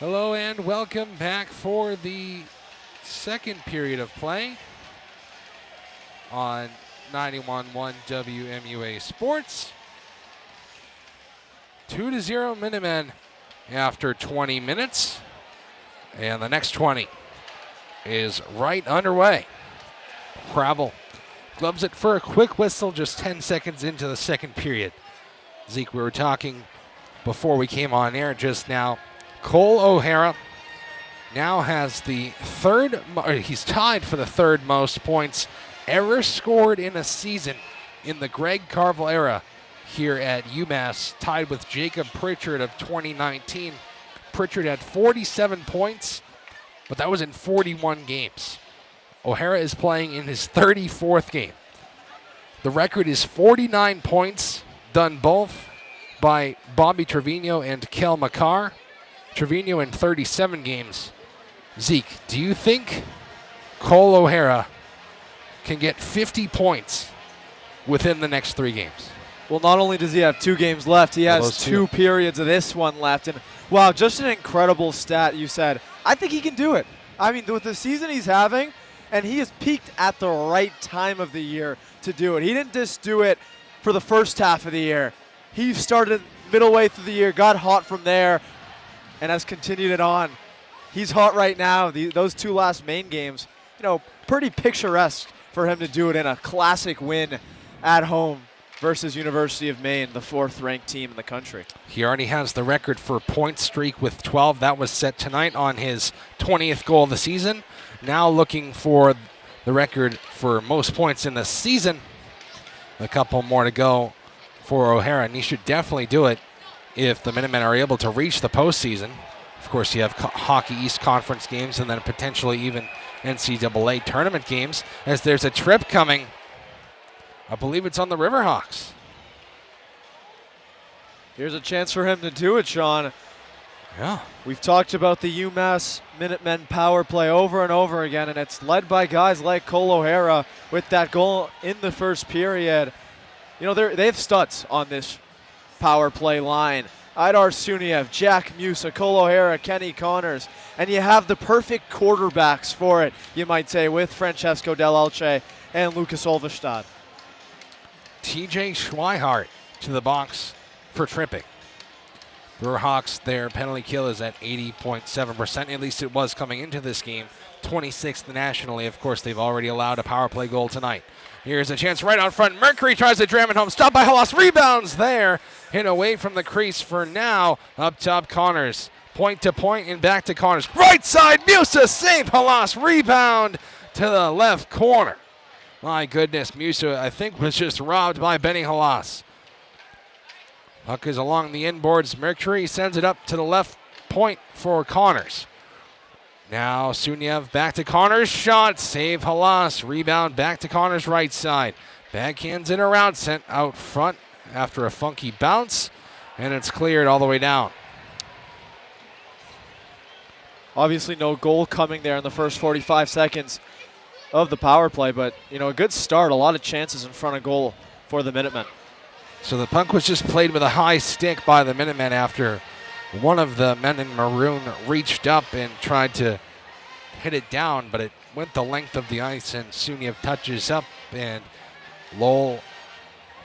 Hello and welcome back for the second period of play on 91.1 WMUA Sports. 2-0 Minutemen after 20 minutes. And the next 20 is right underway. Crabble glubs it for a quick whistle just 10 seconds into the second period. Zeke, we were talking before we came on air just now. Cole O'Hara now has he's tied for the third most points ever scored in a season in the Greg Carville era here at UMass, tied with Jacob Pritchard of 2019. Pritchard had 47 points, but that was in 41 games. O'Hara is playing in his 34th game. The record is 49 points, done both by Bobby Trevino and Kel McCarr. Trevino in 37 games. Zeke, do you think Cole O'Hara can get 50 points within the next 3 games? Well, not only does he have 2 games left, he has 2 periods of this one left. And wow, just an incredible stat you said. I think he can do it. I mean, with the season he's having, and he has peaked at the right time of the year to do it. He didn't just do it for the first half of the year. He started middle way through the year, got hot from there, and has continued it on. He's hot right now. Those 2 last main games, pretty picturesque for him to do it in a classic win at home versus University of Maine, the 4th-ranked team in the country. He already has the record for point streak with 12. That was set tonight on his 20th goal of the season. Now looking for the record for most points in the season. A couple more to go for O'Hara, and he should definitely do it if the Minutemen are able to reach the postseason. Of course, you have Hockey East Conference games and then potentially even NCAA tournament games, as there's a trip coming. I believe it's on the Riverhawks. Here's a chance for him to do it, Sean. Yeah. We've talked about the UMass Minutemen power play over and over again, and it's led by guys like Cole O'Hara with that goal in the first period. They have studs on this power play line. Idar Suniev, Jack Musa, Cole O'Hara, Kenny Connors. And you have the perfect quarterbacks for it, you might say, with Francesco Del Alce and Lucas Olvestad. TJ Schweihart to the box for tripping. Riverhawks, their penalty kill is at 80.7%. At least it was coming into this game. 26th nationally. Of course, they've already allowed a power play goal tonight. Here's a chance right out front. Mercury tries to jam it home. Stopped by Halas. Rebounds there. Hit away from the crease for now. Up top, Connors. Point to point and back to Connors. Right side, Musa save. Halas rebound to the left corner. My goodness, Musa, I think, was just robbed by Benny Halas. Puck is along the inboards. Mercury sends it up to the left point for Connors. Now Suniev back to Connors. Shot, save Halas. Rebound back to Connors' right side. Backhands it around, sent out front after a funky bounce, and it's cleared all the way down. Obviously no goal coming there in the first 45 seconds of the power play, but a good start, a lot of chances in front of goal for the Minutemen. So the puck was just played with a high stick by the Minutemen after one of the men in maroon reached up and tried to hit it down, but it went the length of the ice, and Suniev touches up, and Lowell,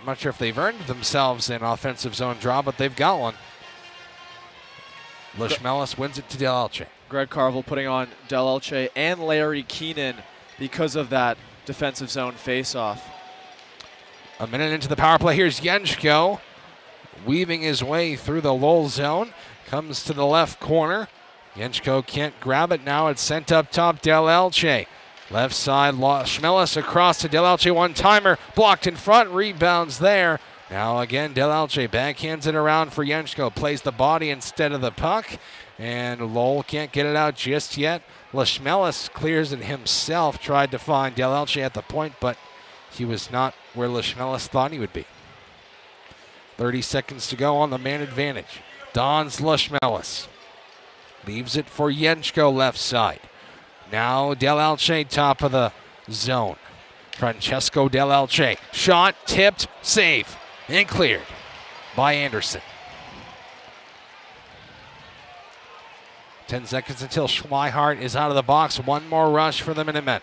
I'm not sure if they've earned themselves an offensive zone draw, but they've got one. Lishmelis wins it to Del Alce. Greg Carville putting on Del Alce and Larry Keenan because of that defensive zone faceoff. A minute into the power play. Here's Jenshko weaving his way through the Lowell zone. Comes to the left corner. Jenshko can't grab it. Now it's sent up top. Del Alce. Left side. Schmelis across to Del Alce. One-timer. Blocked in front. Rebounds there. Now again, Del Alce backhands it around for Jenshko. Plays the body instead of the puck. And Lowell can't get it out just yet. Lishmelis clears it himself. Tried to find Del Alce at the point, but he was not where Lishmelis thought he would be. 30 seconds to go on the man advantage. Dons Lishmelis. Leaves it for Jenshko left side. Now Del Alce top of the zone. Francesco Del Alce. Shot, tipped, save, and cleared by Anderson. 10 seconds until Schweihart is out of the box. One more rush for the Minutemen.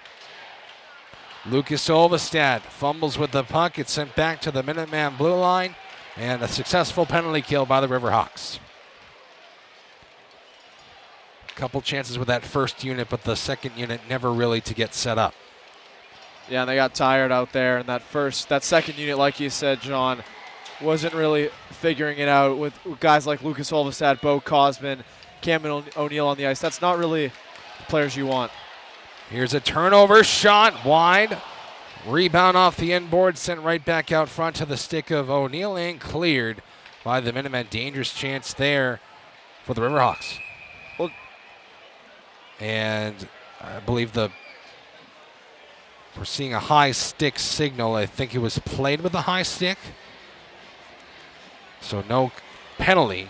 Lucas Olvestad fumbles with the puck. It's sent back to the Minuteman blue line, and a successful penalty kill by the Riverhawks. Couple chances with that first unit, but the second unit never really to get set up. Yeah, and they got tired out there, and that second unit, like you said, John, wasn't really figuring it out with guys like Lucas Olvestad, Bo Cosman, Cameron O'Neill on the ice. That's not really the players you want. Here's a turnover shot wide. Rebound off the inboard, sent right back out front to the stick of O'Neill and cleared by the Minutemen. Dangerous chance there for the Riverhawks. Well, and I believe we're seeing a high stick signal. I think it was played with a high stick. So no penalty.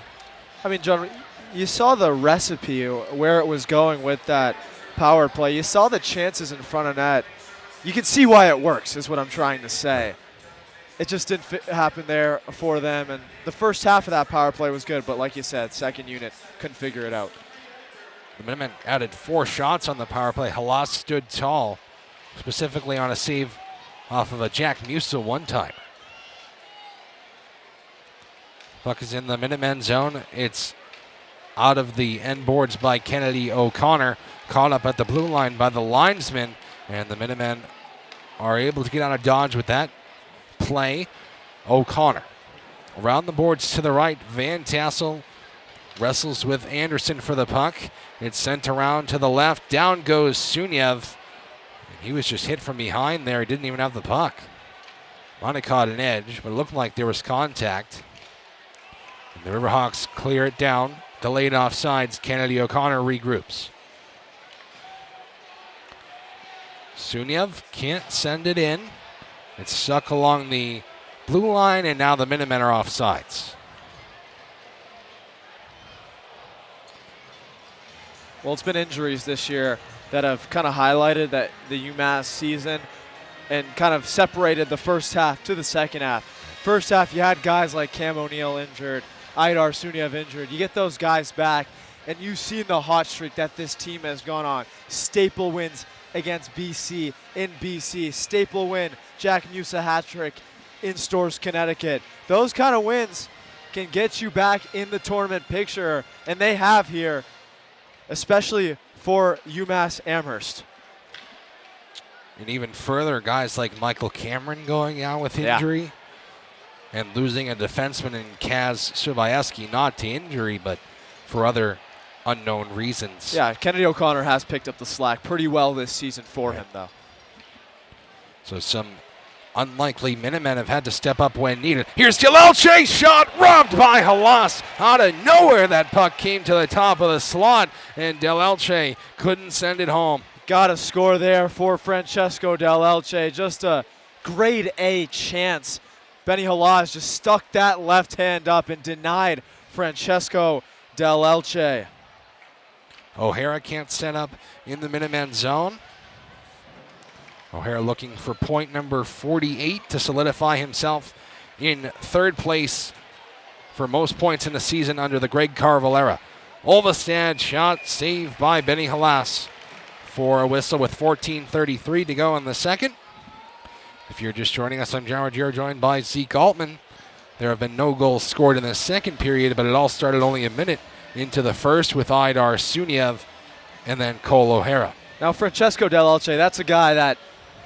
I mean, John, you saw the recipe where it was going with that power play. You saw the chances in front of net. You can see why it works, is what I'm trying to say. It just didn't happen there for them. And the first half of that power play was good, but like you said, second unit couldn't figure it out. The Minutemen added 4 shots on the power play. Halas stood tall, specifically on a save off of a Jack Musa one-timer. Puck is in the Minutemen zone. It's out of the end boards by Kennedy O'Connor, caught up at the blue line by the linesman, and the Minutemen are able to get out of dodge with that play. O'Connor around the boards to the right. Van Tassel wrestles with Anderson for the puck. It's sent around to the left. Down goes Suniev. He was just hit from behind there. He didn't even have the puck. Might have caught an edge, but it looked like there was contact. And the Riverhawks clear it down. Delayed offsides. Kennedy O'Connor regroups. Suniev can't send it in. It's stuck along the blue line, and now the Minutemen are offsides. Well, it's been injuries this year that have kind of highlighted that the UMass season and kind of separated the first half to the second half. First half, you had guys like Cam O'Neill injured, Aidar Suniev injured. You get those guys back, and you've seen the hot streak that this team has gone on. Staple wins against BC in BC. Staple win, Jack Musa hat trick in Stores, Connecticut. Those kind of wins can get you back in the tournament picture, and they have here, especially for UMass Amherst. And even further, guys like Michael Cameron going out with injury and losing a defenseman in Kaz Subayeski, not to injury, but for other unknown reasons. Yeah, Kennedy O'Connor has picked up the slack pretty well this season for him, though. So some unlikely Minutemen have had to step up when needed. Here's Delelche, shot robbed by Halas. Out of nowhere, that puck came to the top of the slot, and Delelche couldn't send it home. Got a score there for Francesco Delelche. Just a grade A chance. Benny Halas just stuck that left hand up and denied Francesco Delelche. O'Hara can't set up in the Minutemen zone. O'Hara looking for point number 48 to solidify himself in third place for most points in the season under the Greg Carvel era. Olvestad shot saved by Benny Halas for a whistle with 14:33 to go in the second. If you're just joining us, I'm John Ruggiero, joined by Zeke Altman. There have been no goals scored in the second period, but it all started only a minute into the first with Aidar Suniev and then Cole O'Hara. Now Francesco Delelche, that's a guy that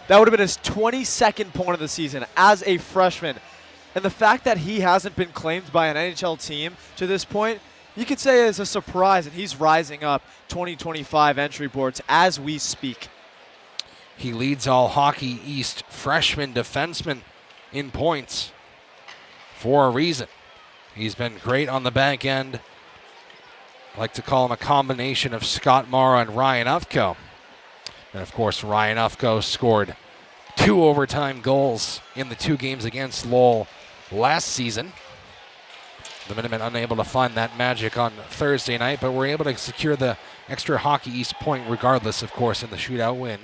would have been his 22nd point of the season as a freshman. And the fact that he hasn't been claimed by an NHL team to this point, you could say is a surprise, and he's rising up 2025 entry boards as we speak. He leads all Hockey East freshman defensemen in points for a reason. He's been great on the back end. I like to call him a combination of Scott Morrow and Ryan Ufko. And of course, Ryan Ufko scored 2 overtime goals in the 2 games against Lowell last season. The Minutemen unable to find that magic on Thursday night, but were able to secure the extra Hockey East point regardless, of course, in the shootout win.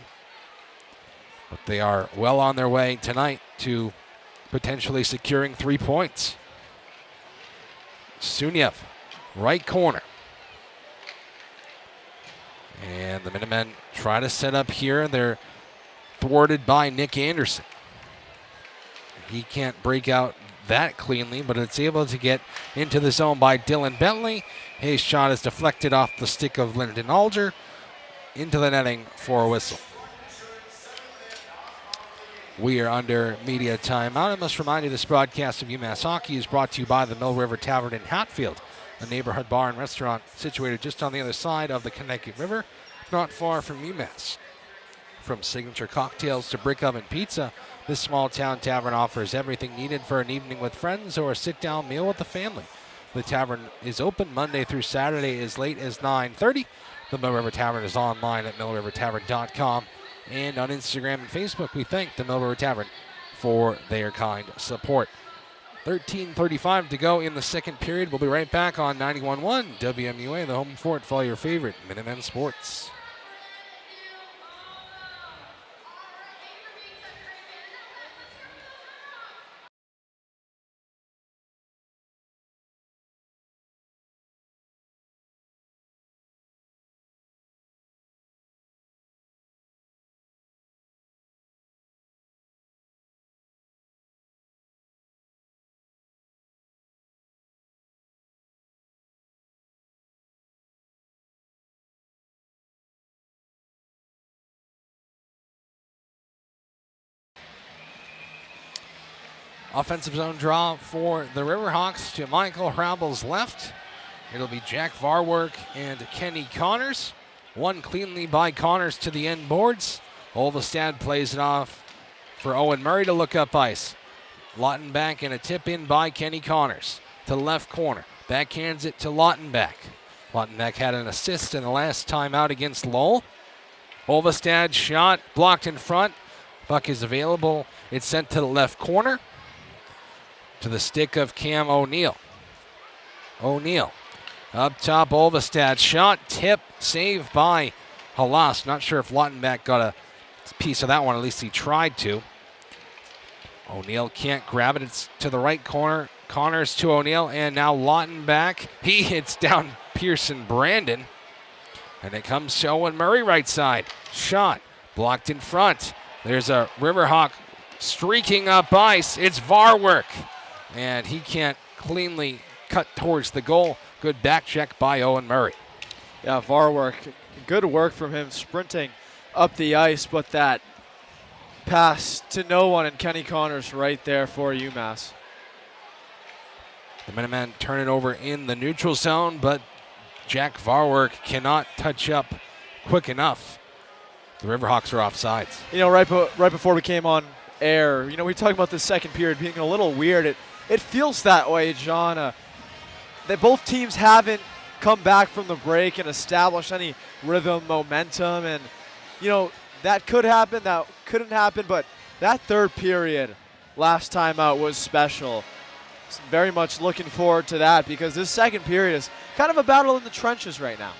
But they are well on their way tonight to potentially securing 3 points. Suniev, right corner. And the Minutemen try to set up here. They're thwarted by Nick Anderson. He can't break out that cleanly, but it's able to get into the zone by Dylan Bentley. His shot is deflected off the stick of Lyndon Alger into the netting for a whistle. We are under media timeout. I must remind you this broadcast of UMass Hockey is brought to you by the Mill River Tavern in Hatfield, a neighborhood bar and restaurant situated just on the other side of the Connecticut River, not far from UMass. From signature cocktails to brick oven pizza, this small town tavern offers everything needed for an evening with friends or a sit-down meal with the family. The tavern is open Monday through Saturday as late as 9:30. The Mill River Tavern is online at millrivertavern.com. And on Instagram and Facebook, we thank the Mill River Tavern for their kind support. 13:35 to go in the second period. We'll be right back on 91.1 WMUA, the home fort for all your favorite Minutemen sports. Offensive zone draw for the Riverhawks to Michael Hrabel's left. It'll be Jack Varwerk and Kenny Connors. One cleanly by Connors to the end boards. Olvestad plays it off for Owen Murray to look up ice. Lautenbach and a tip in by Kenny Connors to the left corner. Backhands it to Lautenbach. Lautenbach had an assist in the last time out against Lowell. Olvestad shot blocked in front. Puck is available. It's sent to the left corner, to the stick of Cam O'Neill. O'Neill up top, Olvestad shot, tip, save by Halas. Not sure if Lautenbach got a piece of that one, at least he tried to. O'Neill can't grab it, it's to the right corner. Connors to O'Neill, and now Lautenbach. He hits down Pearson Brandon, and it comes to Owen Murray right side. Shot, blocked in front. There's a Riverhawk streaking up ice. It's Varwerk. And he can't cleanly cut towards the goal. Good back check by Owen Murray. Yeah, Varwerk, good work from him sprinting up the ice, but that pass to no one, and Kenny Connors right there for UMass. The Minutemen turn it over in the neutral zone, but Jack Varwerk cannot touch up quick enough. The Riverhawks are offsides. You know, right before we came on air, we were talking about the second period being a little weird. It feels that way, John. That both teams haven't come back from the break and established any rhythm, momentum, and that could happen, that couldn't happen, but that third period last time out was special. Very much looking forward to that, because this second period is kind of a battle in the trenches right now.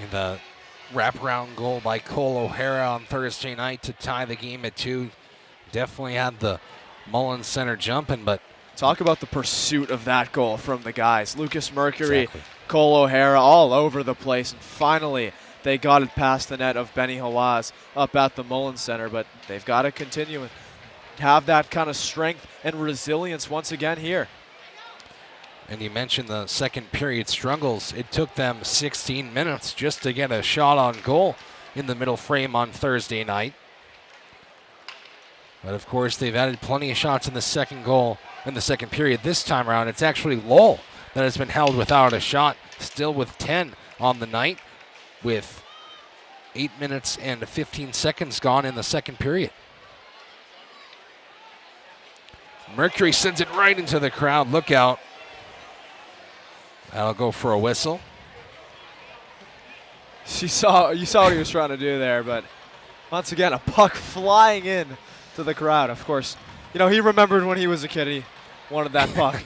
And the wraparound goal by Cole O'Hara on Thursday night to tie the game at 2 definitely had the Mullins Center jumping, but talk about the pursuit of that goal from the guys. Lucas Mercury, exactly. Cole O'Hara, all over the place, and finally they got it past the net of Benny Hawaz up at the Mullins Center, but they've got to continue and have that kind of strength and resilience once again here. And you mentioned the second period struggles. It took them 16 minutes just to get a shot on goal in the middle frame on Thursday night. But of course, they've added plenty of shots in the second period. This time around, it's actually Lowell that has been held without a shot, still with 10 on the night, with 8 minutes and 15 seconds gone in the second period. Mercury sends it right into the crowd. Look out. That'll go for a whistle. You saw what he was trying to do there, but once again, a puck flying in to the crowd. Of course, he remembered when he was a kid, he wanted that puck.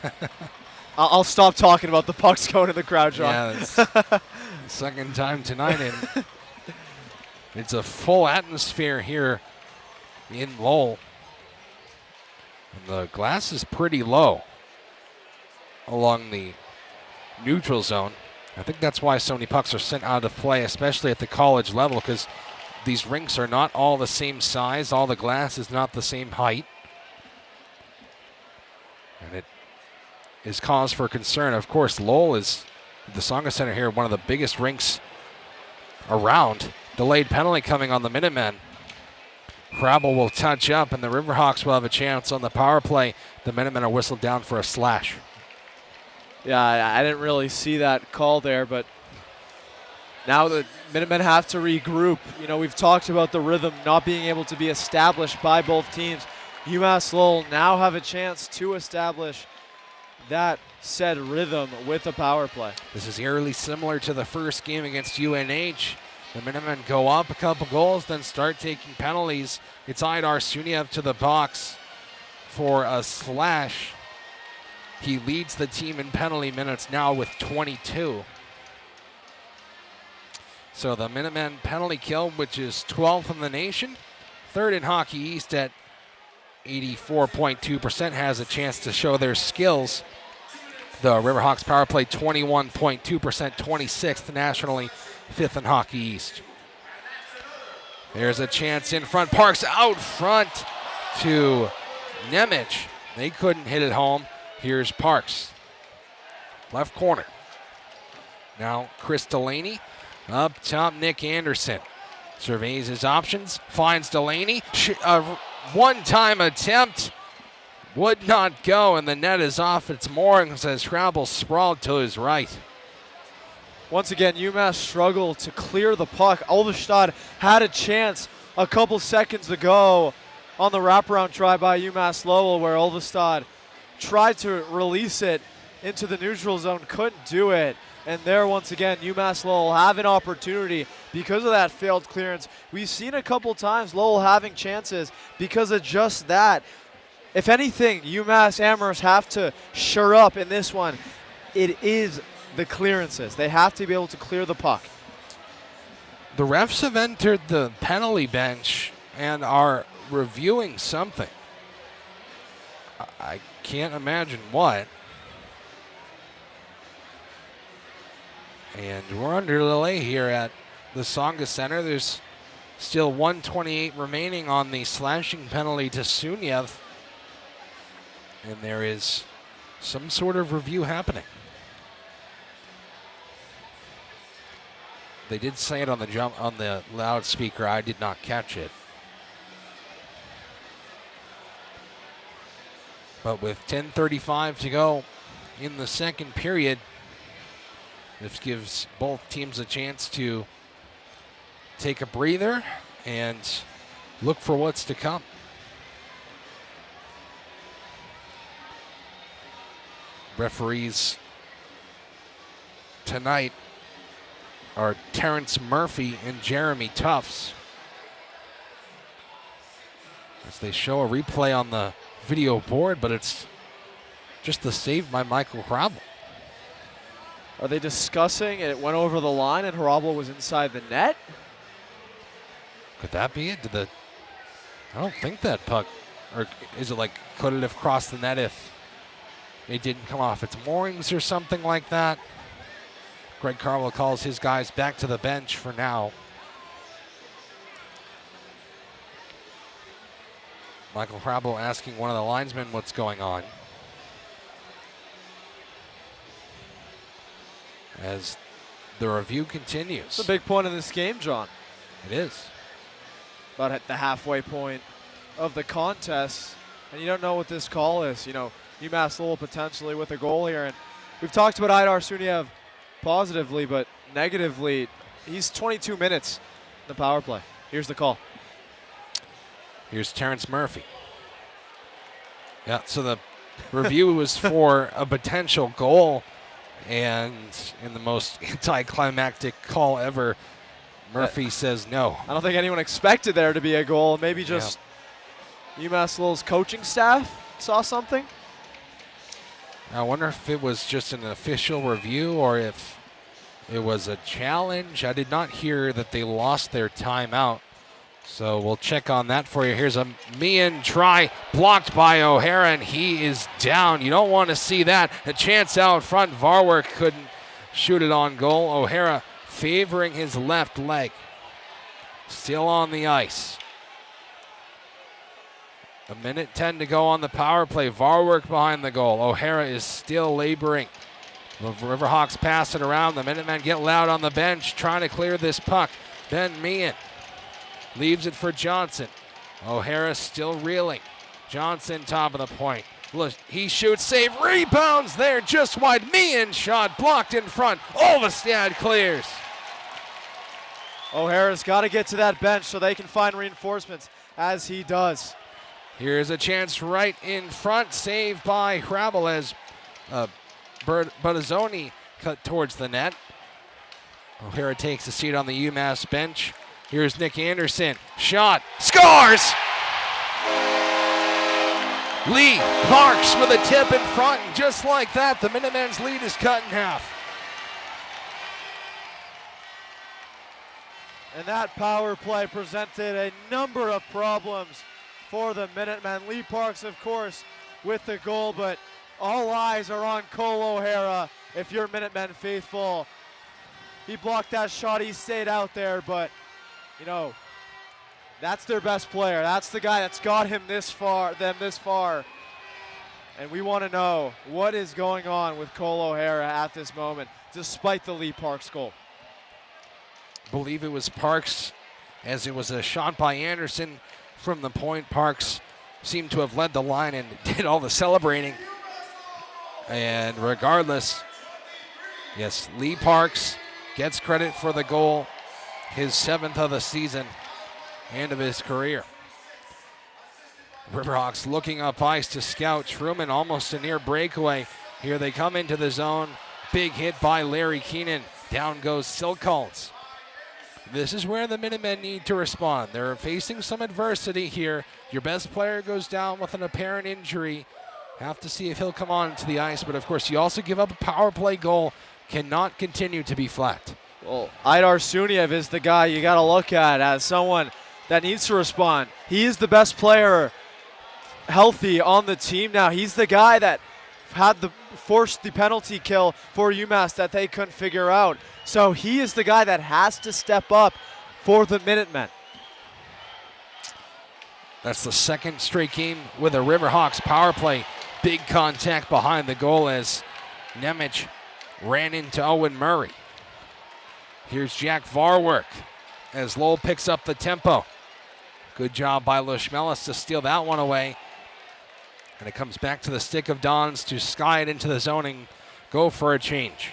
I'll stop talking about the pucks going to the crowd, John. Yeah, it's the second time tonight, and it's a full atmosphere here in Lowell. And the glass is pretty low along the neutral zone. I think that's why so many pucks are sent out of play, especially at the college level, because these rinks are not all the same size. All the glass is not the same height. And it is cause for concern. Of course, Lowell is the Tsonga Center here, one of the biggest rinks around. Delayed penalty coming on the Minutemen. Hrabel will touch up, and the Riverhawks will have a chance on the power play. The Minutemen are whistled down for a slash. Yeah, I didn't really see that call there, but now the Minutemen have to regroup. You know, we've talked about the rhythm not being able to be established by both teams. UMass Lowell now have a chance to establish that said rhythm with a power play. This is eerily similar to the first game against UNH. The Minutemen go up a couple goals, then start taking penalties. It's Idar Suniev to the box for a slash. He leads the team in penalty minutes now with 22. So the Minutemen penalty kill, which is 12th in the nation, third in Hockey East at 84.2%, has a chance to show their skills. The Riverhawks power play 21.2%, 26th nationally, 5th in Hockey East. There's a chance in front. Parks out front to Nemec. They couldn't hit it home. Here's Parks. Left corner. Now Chris Delaney. Up top, Nick Anderson. Surveys his options. Finds Delaney. One-time attempt. Would not go, and the net is off its moorings as Hrabel sprawled to his right. Once again, UMass struggled to clear the puck. Ulverstad had a chance a couple seconds ago on the wraparound try by UMass Lowell, where Ulverstad tried to release it into the neutral zone, couldn't do it. And there, once again, UMass Lowell have an opportunity because of that failed clearance. We've seen a couple times Lowell having chances because of just that. If anything, UMass Amherst have to shore up in this one. It is the clearances. They have to be able to clear the puck. The refs have entered the penalty bench and are reviewing something. I can't imagine what. And we're under delay here at the Tsonga Center. There's still 1:28 remaining on the slashing penalty to Suniev. And there is some sort of review happening. They did say it on the loudspeaker. I did not catch it. But with 10:35 to go in the second period, this gives both teams a chance to take a breather and look for what's to come. Referees tonight are Terrence Murphy and Jeremy Tufts. As they show a replay on the video board, but it's just the save by Michael Hrabel. Are they discussing it went over the line and Hrabel was inside the net? Could that be it? I don't think that puck, or is it like, could it have crossed the net if it didn't come off its moorings or something like that? Greg Carwell calls his guys back to the bench for now. Michael Hrabel asking one of the linesmen what's going on. As the review continues. It's a big point in this game, John. It is. About at the halfway point of the contest, and you don't know what this call is. You know, UMass Lowell potentially with a goal here, and we've talked about Idar Suniev positively, but negatively, he's 22 minutes in the power play. Here's the call. Here's Terrence Murphy. Yeah, so the review was for a potential goal, and in the most anticlimactic call ever, Murphy says no. I don't think anyone expected there to be a goal. Maybe just UMass Lowell's coaching staff saw something. I wonder if it was just an official review or if it was a challenge. I did not hear that they lost their timeout, so we'll check on that for you. Here's a Meehan try, blocked by O'Hara, and he is down. You don't want to see that. A chance out front. Varwerk couldn't shoot it on goal. O'Hara favoring his left leg. Still on the ice. 1:10 to go on the power play. Varwerk behind the goal. O'Hara is still laboring. The Riverhawks pass it around. The Minutemen get loud on the bench, trying to clear this puck. Ben Meehan leaves it for Johnson. O'Hara still reeling. Johnson top of the point. Look, he shoots, save, rebounds there just wide. Meehan shot blocked in front. Olvestad clears. O'Hara's got to get to that bench so they can find reinforcements, as he does. Here's a chance right in front. Saved by Hrabel as Buttazzoni cut towards the net. O'Hara takes a seat on the UMass bench. Here's Nick Anderson. Shot. Scores! Lee Parks with a tip in front. And just like that, the Minutemen's lead is cut in half. And that power play presented a number of problems for the Minutemen. Lee Parks, of course, with the goal, but all eyes are on Cole O'Hara if you're Minutemen faithful. He blocked that shot, he stayed out there, but, you know, that's their best player. That's the guy that's got them this far. And we want to know what is going on with Cole O'Hara at this moment, despite the Lee Parks goal. I believe it was Parks, as it was a shot by Anderson from the point. Parks seemed to have led the line and did all the celebrating. And regardless, yes, Lee Parks gets credit for the goal, his 7th of the season and of his career. Riverhawks looking up ice to scout. Truman almost a near breakaway. Here they come into the zone. Big hit by Larry Keenan. Down goes Silkholtz. This is where the Minutemen need to respond. They're facing some adversity here. Your best player goes down with an apparent injury. Have to see if he'll come on to the ice, but of course you also give up a power play goal. Cannot continue to be flat. Well, Aidar Suniev is the guy you got to look at as someone that needs to respond. He is the best player healthy on the team now. He's the guy that forced the penalty kill for UMass that they couldn't figure out. So he is the guy that has to step up for the Minutemen. That's the second straight game with a Riverhawks power play. Big contact behind the goal as Nemec ran into Owen Murray. Here's Jack Varwerk as Lowell picks up the tempo. Good job by Lushmelis to steal that one away. And it comes back to the stick of Dons to sky it into the zone and go for a change.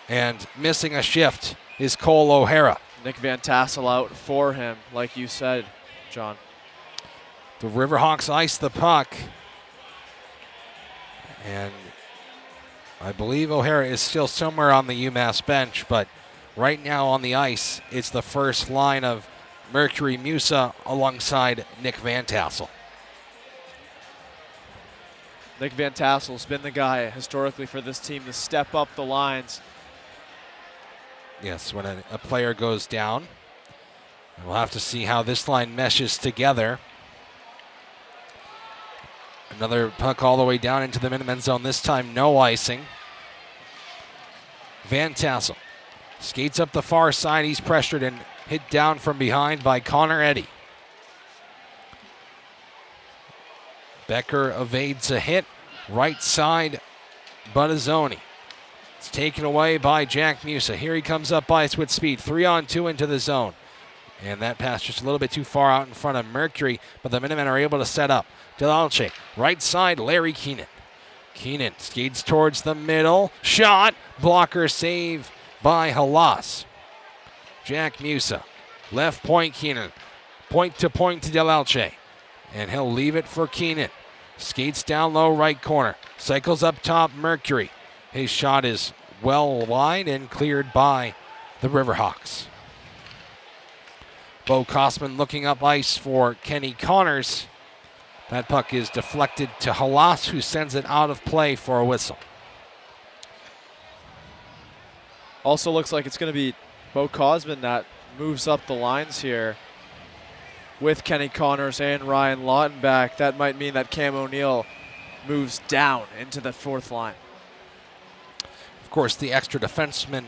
And missing a shift is Cole O'Hara. Nick Van Tassel out for him, like you said, John. The Riverhawks ice the puck. And I believe O'Hara is still somewhere on the UMass bench, but right now on the ice, it's the first line of Mercury Musa alongside Nick Van Tassel. Nick Van Tassel's been the guy historically for this team to step up the lines. Yes, when a player goes down. We'll have to see how this line meshes together. Another puck all the way down into the Minutemen zone, this time no icing. Van Tassel skates up the far side. He's pressured and hit down from behind by Connor Eddy. Becker evades a hit. Right side, Buttazzoni. It's taken away by Jack Musa. Here he comes up ice with speed. 3-on-2 into the zone. And that pass just a little bit too far out in front of Mercury, but the Minutemen are able to set up. Delalche, right side, Larry Keenan. Keenan skates towards the middle. Shot, blocker save by Halas. Jack Musa, left point Keenan. Point to Delalche. And he'll leave it for Keenan. Skates down low right corner. Cycles up top, Mercury. His shot is well wide and cleared by the Riverhawks. Bo Kosman looking up ice for Kenny Connors. That puck is deflected to Halas, who sends it out of play for a whistle. Also looks like it's going to be Bo Kosman that moves up the lines here. with Kenny Connors and Ryan Lawton back, that might mean that Cam O'Neill moves down into the fourth line. Of course, the extra defenseman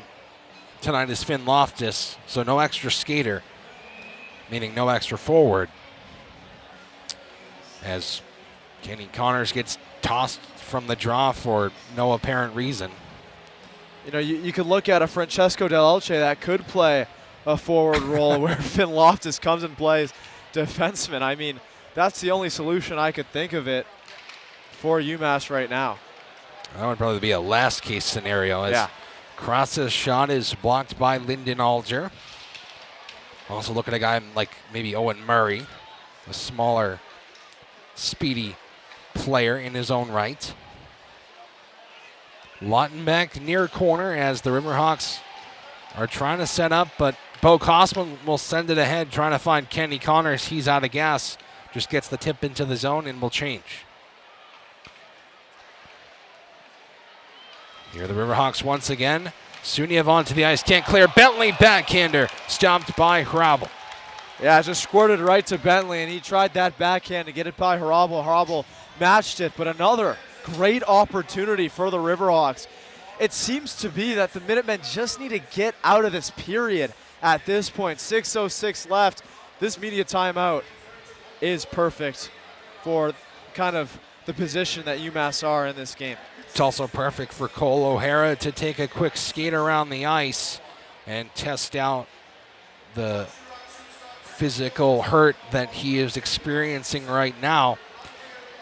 tonight is Finn Loftus, so no extra skater, meaning no extra forward, as Kenny Connors gets tossed from the draw for no apparent reason. You know, you could look at a Francesco Del Elche that could play a forward role where Finn Loftus comes and plays defenseman. I mean, that's the only solution I could think of it for UMass right now. That would probably be a last case scenario. As Cross's shot is blocked by Lyndon Alger. Also look at a guy like maybe Owen Murray, a smaller, speedy player in his own right. Lawton back near corner as the Riverhawks are trying to set up, but Bo Kosman will send it ahead, trying to find Kenny Connors. He's out of gas. Just gets the tip into the zone and will change. Here are the Riverhawks once again. Suniev onto the ice, can't clear. Bentley backhander, stopped by Hrabel. Yeah, just squirted right to Bentley, and he tried that backhand to get it by Hrabel. Hrabel matched it, but another great opportunity for the Riverhawks. It seems to be that the Minutemen just need to get out of this period at this point. 6:06 left. This media timeout is perfect for kind of the position that UMass are in this game. It's also perfect for Cole O'Hara to take a quick skate around the ice and test out the physical hurt that he is experiencing right now.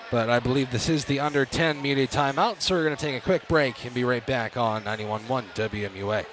But I believe this is the under 10 media timeout, so we're going to take a quick break and be right back on 91.1 WMUA.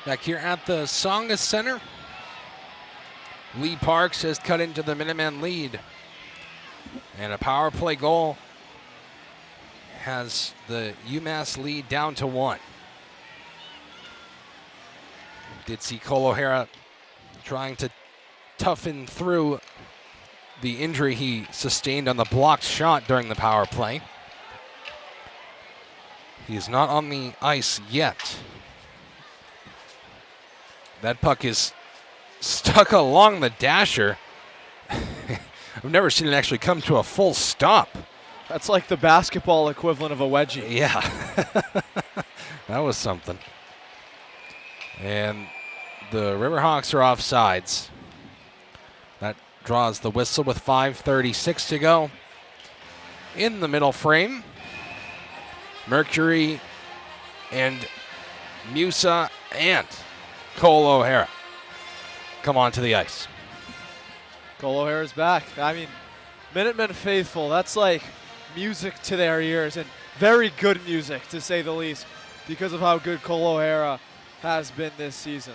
Back here at the Tsonga Center, Lee Parks has cut into the Minuteman lead. And a power play goal has the UMass lead down to 1. Did see Cole O'Hara trying to toughen through the injury he sustained on the blocked shot during the power play. He is not on the ice yet. That puck is stuck along the dasher. I've never seen it actually come to a full stop. That's like the basketball equivalent of a wedgie. Yeah, that was something. And the Riverhawks are off sides. That draws the whistle with 5:36 to go. In the middle frame, Mercury and Musa and Cole O'Hara come onto the ice. Cole O'Hara's back. I mean, Minutemen faithful, that's like music to their ears, and very good music, to say the least, because of how good Cole O'Hara has been this season.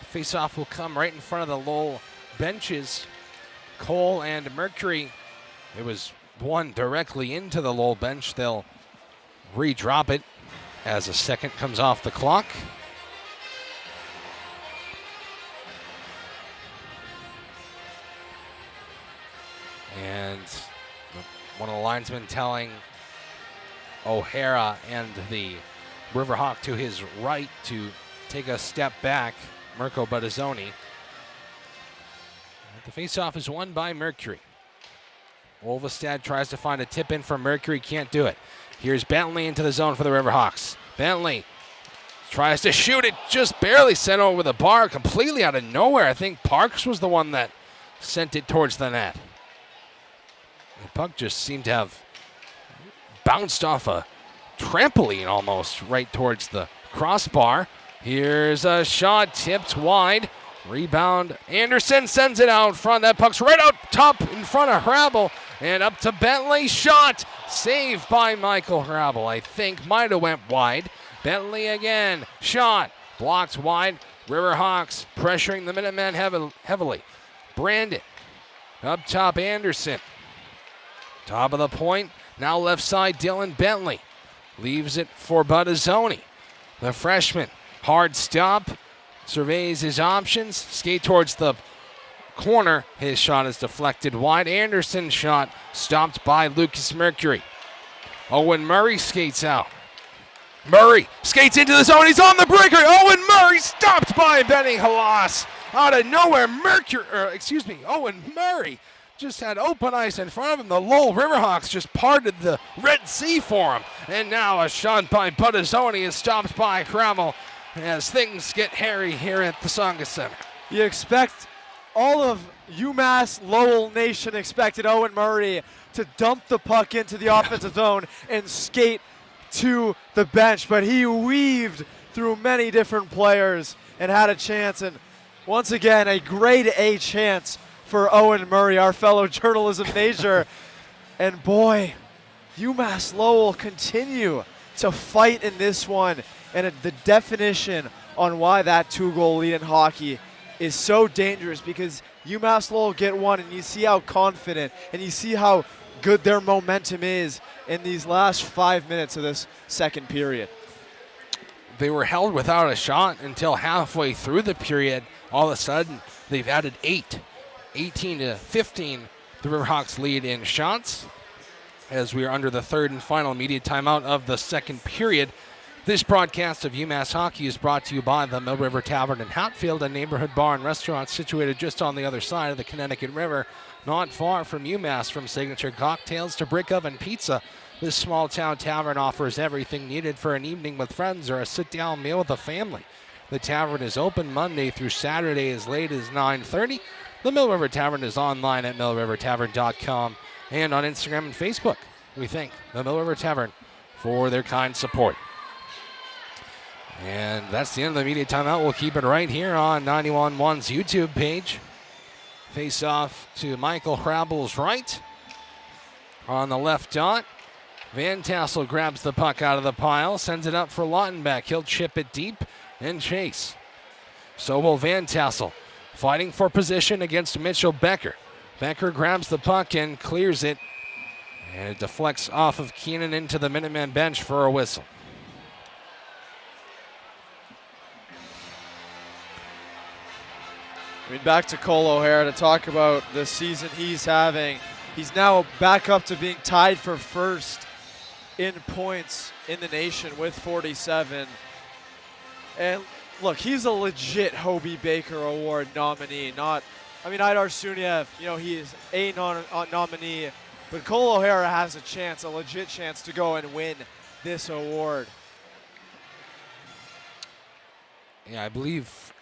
Face-off will come right in front of the Lowell benches. Cole and Mercury, it was one directly into the Lowell bench. They'll re-drop it as a second comes off the clock. And one of the linesmen telling O'Hara and the Riverhawk to his right to take a step back, Mirko Buttazzoni. The faceoff is won by Mercury. Wolvestad tries to find a tip in from Mercury, can't do it. Here's Bentley into the zone for the Riverhawks. Bentley tries to shoot it, just barely sent over the bar, completely out of nowhere. I think Parks was the one that sent it towards the net. The puck just seemed to have bounced off a trampoline almost right towards the crossbar. Here's a shot tipped wide. Rebound. Anderson sends it out front. That puck's right out top in front of Hrabel. And up to Bentley. Shot. Saved by Michael Hrabel. I think might have went wide. Bentley again. Shot. Blocked wide. Riverhawks pressuring the Minutemen heavily. Brandon. Up top, Anderson. Top of the point. Now left side, Dylan Bentley. Leaves it for Buttazzoni. The freshman. Hard stop. Surveys his options. Skate towards the corner. His shot is deflected wide. Anderson's shot stopped by Lucas Mercury. Owen Murray skates out. Murray skates into the zone. He's on the breaker. Owen Murray stopped by Benny Halas. Out of nowhere, Owen Murray just had open ice in front of him. The Lowell Riverhawks just parted the Red Sea for him. And now a shot by Buttazzoni is stopped by Hrabel as things get hairy here at the Tsongas Center. You expect all of UMass Lowell Nation expected Owen Murray to dump the puck into the offensive zone and skate to the bench, but he weaved through many different players and had a chance. And once again, a grade A chance for Owen Murray, our fellow journalism major. And boy, UMass Lowell continue to fight in this one. And the definition on why that 2-goal lead in hockey is so dangerous, because UMass Lowell get one and you see how confident and you see how good their momentum is in these last 5 minutes of this second period. They were held without a shot until halfway through the period. All of a sudden, they've added 8. 18-15, the Riverhawks lead in shots as we are under the third and final immediate timeout of the second period. This broadcast of UMass Hockey is brought to you by the Mill River Tavern in Hatfield, a neighborhood bar and restaurant situated just on the other side of the Connecticut River, not far from UMass. From signature cocktails to brick oven pizza, this small town tavern offers everything needed for an evening with friends or a sit-down meal with a family. The tavern is open Monday through Saturday as late as 9:30. The Mill River Tavern is online at millrivertavern.com and on Instagram and Facebook. We thank the Mill River Tavern for their kind support. And that's the end of the immediate timeout. We'll keep it right here on 91.1's YouTube page. Face off to Michael Hrabel's right. On the left dot, Van Tassel grabs the puck out of the pile, sends it up for Lautenbach. He'll chip it deep and chase. So will Van Tassel, fighting for position against Mitchell Becker. Becker grabs the puck and clears it, and it deflects off of Keenan into the Minuteman bench for a whistle. I mean, back to Cole O'Hara to talk about the season he's having. He's now back up to being tied for first in points in the nation with 47. And look, he's a legit Hobie Baker Award nominee. Idar Suniev, he is a nominee. But Cole O'Hara has a chance, a legit chance to go and win this award. Yeah, I believe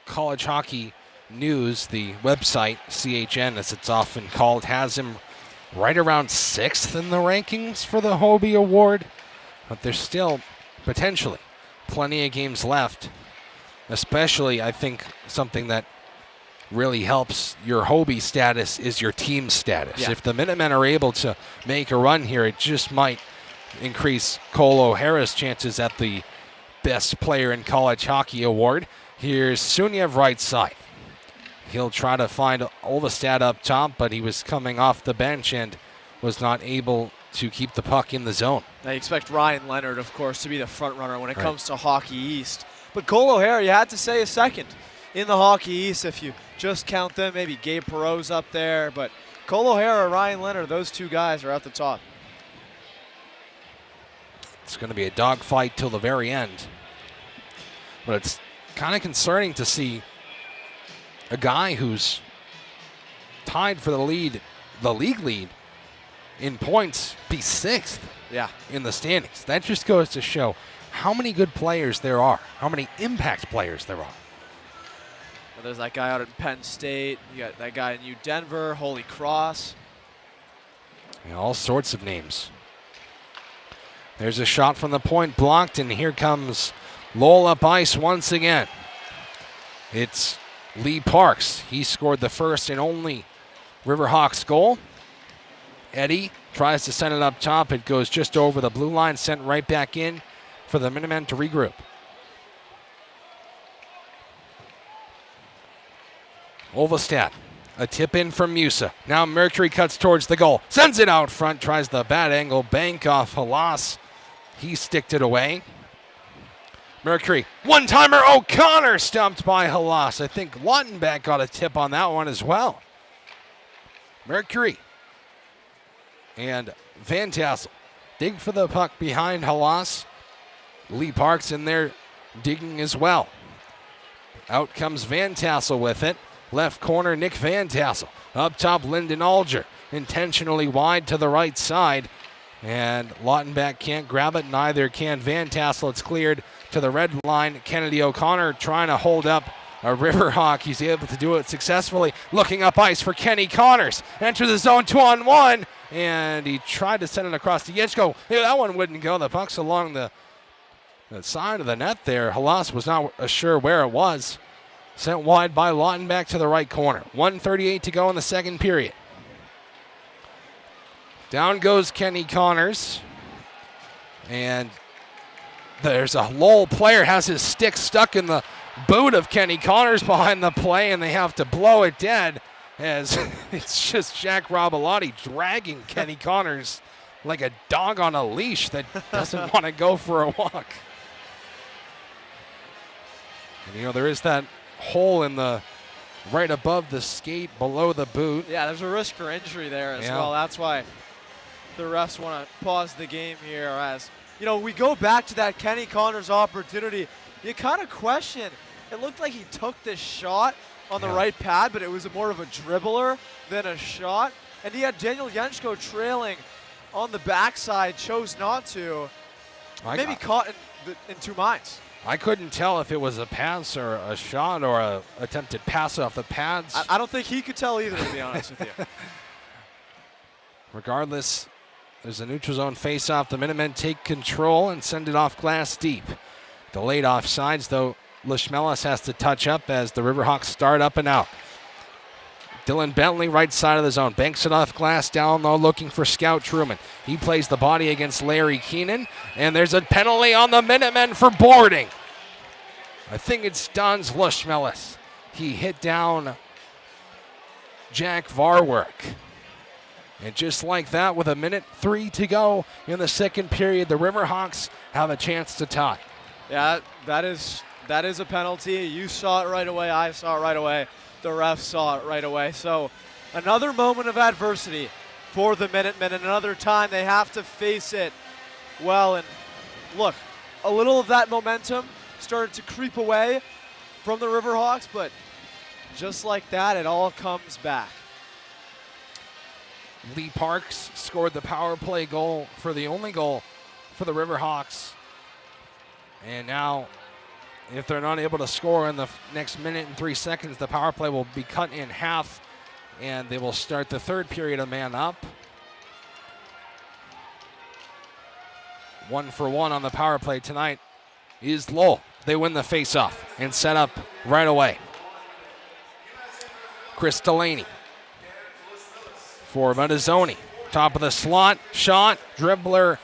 College Hockey News, the website, CHN as it's often called, has him right around 6th in the rankings for the Hobie Award. But there's still potentially plenty of games left. Especially, I think, something that really helps your Hobie status is your team status. Yeah. If the Minutemen are able to make a run here, it just might increase Cole O'Hara's chances at the Best Player in College Hockey Award. Here's Suniev right side. He'll try to find Olvestad up top, but he was coming off the bench and was not able to keep the puck in the zone. I expect Ryan Leonard, of course, to be the front runner when it comes to Hockey East. But Cole O'Hara, you had to say, a second in the Hockey East if you just count them. Maybe Gabe Perreault's up there, but Cole O'Hara, Ryan Leonard, those two guys are at the top. It's going to be a dogfight till the very end. But it's kind of concerning to see a guy who's tied for the league lead in points be 6th in the standings. That just goes to show how many good players there are, how many impact players there are. Well, there's that guy out at Penn State. You got that guy in U Denver, Holy Cross. All sorts of names. There's a shot from the point blocked, and here comes Lowell up ice once again. It's Lee Parks. He scored the first and only Riverhawks goal. Eddie tries to send it up top. It goes just over the blue line, sent right back in for the Minutemen to regroup. Olvestad, a tip in from Musa. Now Mercury cuts towards the goal. Sends it out front, tries the bad angle bank off Halas. He sticked it away. Mercury, one-timer, O'Connor stumped by Halas. I think Lautenbach got a tip on that one as well. Mercury and Van Tassel dig for the puck behind Halas. Lee Parks in there digging as well. Out comes Van Tassel with it. Left corner, Nick Van Tassel. Up top, Lyndon Alger. Intentionally wide to the right side. And Lautenbach can't grab it. Neither can Van Tassel. It's cleared to the red line. Kennedy O'Connor trying to hold up a Riverhawk. He's able to do it successfully. Looking up ice for Kenny Connors. Enter the zone 2-on-1. And he tried to send it across the edge. That one wouldn't go. The puck's along the side of the net there. Halas was not sure where it was. Sent wide by Lautenbach to the right corner. 1:38 to go in the second period. Down goes Kenny Connors. And there's a Lowell player has his stick stuck in the boot of Kenny Connors behind the play, and they have to blow it dead as it's just Jack Robalotti dragging Kenny Connors like a dog on a leash that doesn't want to go for a walk. And, there is that hole in the right above the skate below the boot. Yeah, there's a risk for injury there as well. That's why the refs want to pause the game here. As we go back to that Kenny Connors opportunity, you kind of question. It looked like he took this shot on the right pad, but it was more of a dribbler than a shot. And he had Daniel Jenshko trailing on the backside, chose not to. Maybe caught in two minds. I couldn't tell if it was a pass or a shot or a attempted pass off the pads. I don't think he could tell either, to be honest with you. Regardless, there's a neutral zone face-off. The Minutemen take control and send it off glass deep. Delayed offsides, though Leschmelis has to touch up as the Riverhawks start up and out. Dylan Bentley, right side of the zone, banks it off glass down low, looking for Scout Truman. He plays the body against Larry Keenan, and there's a penalty on the Minutemen for boarding. I think it's Don's Leschmelis. He hit down Jack Varwerk. And just like that, with 1:03 to go in the second period, the Riverhawks have a chance to tie. Yeah, that is a penalty. You saw it right away. I saw it right away. The refs saw it right away. So another moment of adversity for the Minutemen, and another time they have to face it well. And look, a little of that momentum started to creep away from the Riverhawks, but just like that, it all comes back. Lee Parks scored the power play goal for the only goal for the Riverhawks. And now, if they're not able to score in the next minute and 3 seconds, the power play will be cut in half, and they will start the third period a man up. 1-for-1 on the power play tonight is Lowell. They win the face-off and set up right away. Chris Delaney for Matazzoni. Top of the slot, shot, dribbler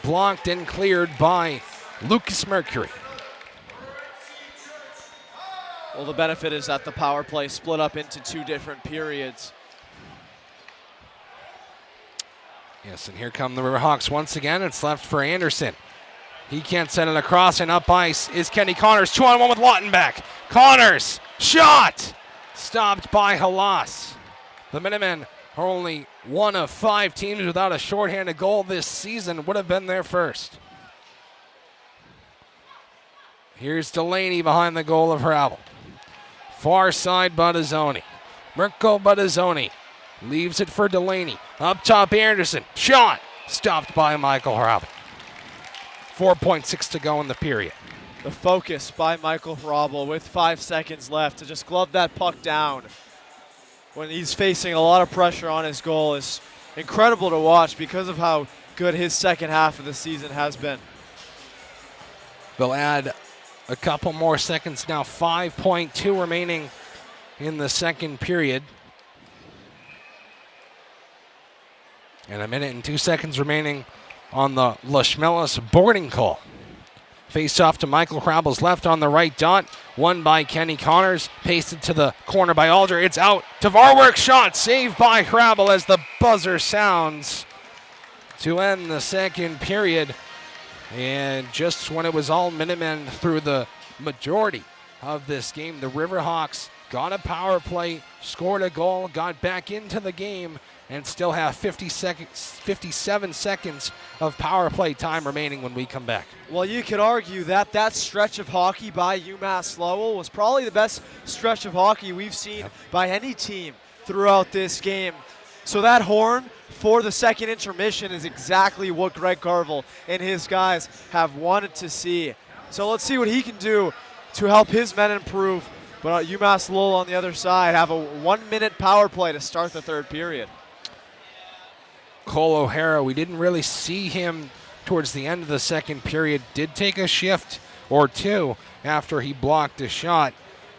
blocked and cleared by Lucas Mercury. Well, the benefit is that the power play split up into two different periods. Yes, and here come the Riverhawks once again. It's left for Anderson. He can't send it across, and up ice is Kenny Connors. 2-on-1 with Lautenbach. Connors, shot! Stopped by Halas. The Minutemen are only one of 5 teams without a shorthanded goal this season. Would have been their first. Here's Delaney behind the goal of Ravel. Far side, Badazzoni. Mirko Badazzoni leaves it for Delaney. Up top, Anderson. Shot! Stopped by Michael Ravel. 4.6 to go in the period. The focus by Michael Ravel with 5 seconds left to just glove that puck down when he's facing a lot of pressure on his goal is incredible to watch because of how good his second half of the season has been. They'll add a couple more seconds now. 5.2 remaining in the second period. And 1:02 remaining on the Leschmelis boarding call. Face off to Michael Crabel's left on the right dot. Won by Kenny Connors. Pasted to the corner by Alder. It's out to Varwerk. Shot saved by Crabel as the buzzer sounds to end the second period. And just when it was all Minutemen through the majority of this game, the Riverhawks got a power play, scored a goal, got back into the game, and still have 57 seconds of power play time remaining when we come back. Well, you could argue that that stretch of hockey by UMass Lowell was probably the best stretch of hockey we've seen by any team throughout this game. So that horn for the second intermission is exactly what Greg Carville and his guys have wanted to see. So let's see what he can do to help his men improve. But UMass Lowell on the other side have a 1-minute power play to start the third period. Cole O'Hara, we didn't really see him towards the end of the second period. Did take a shift or two after he blocked a shot,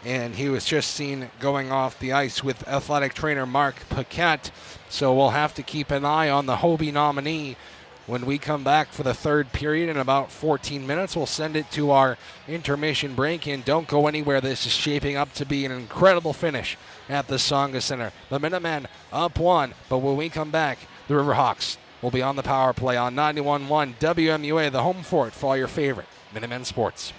and he was just seen going off the ice with athletic trainer Mark Paquette. So we'll have to keep an eye on the Hobie nominee when we come back for the third period in about 14 minutes. We'll send it to our intermission break, and don't go anywhere. This is shaping up to be an incredible finish at the Tsonga Center. The Minutemen up 1, but when we come back, the Riverhawks will be on the power play on 91.1 WMUA, the home fort for all your favorite Minutemen sports.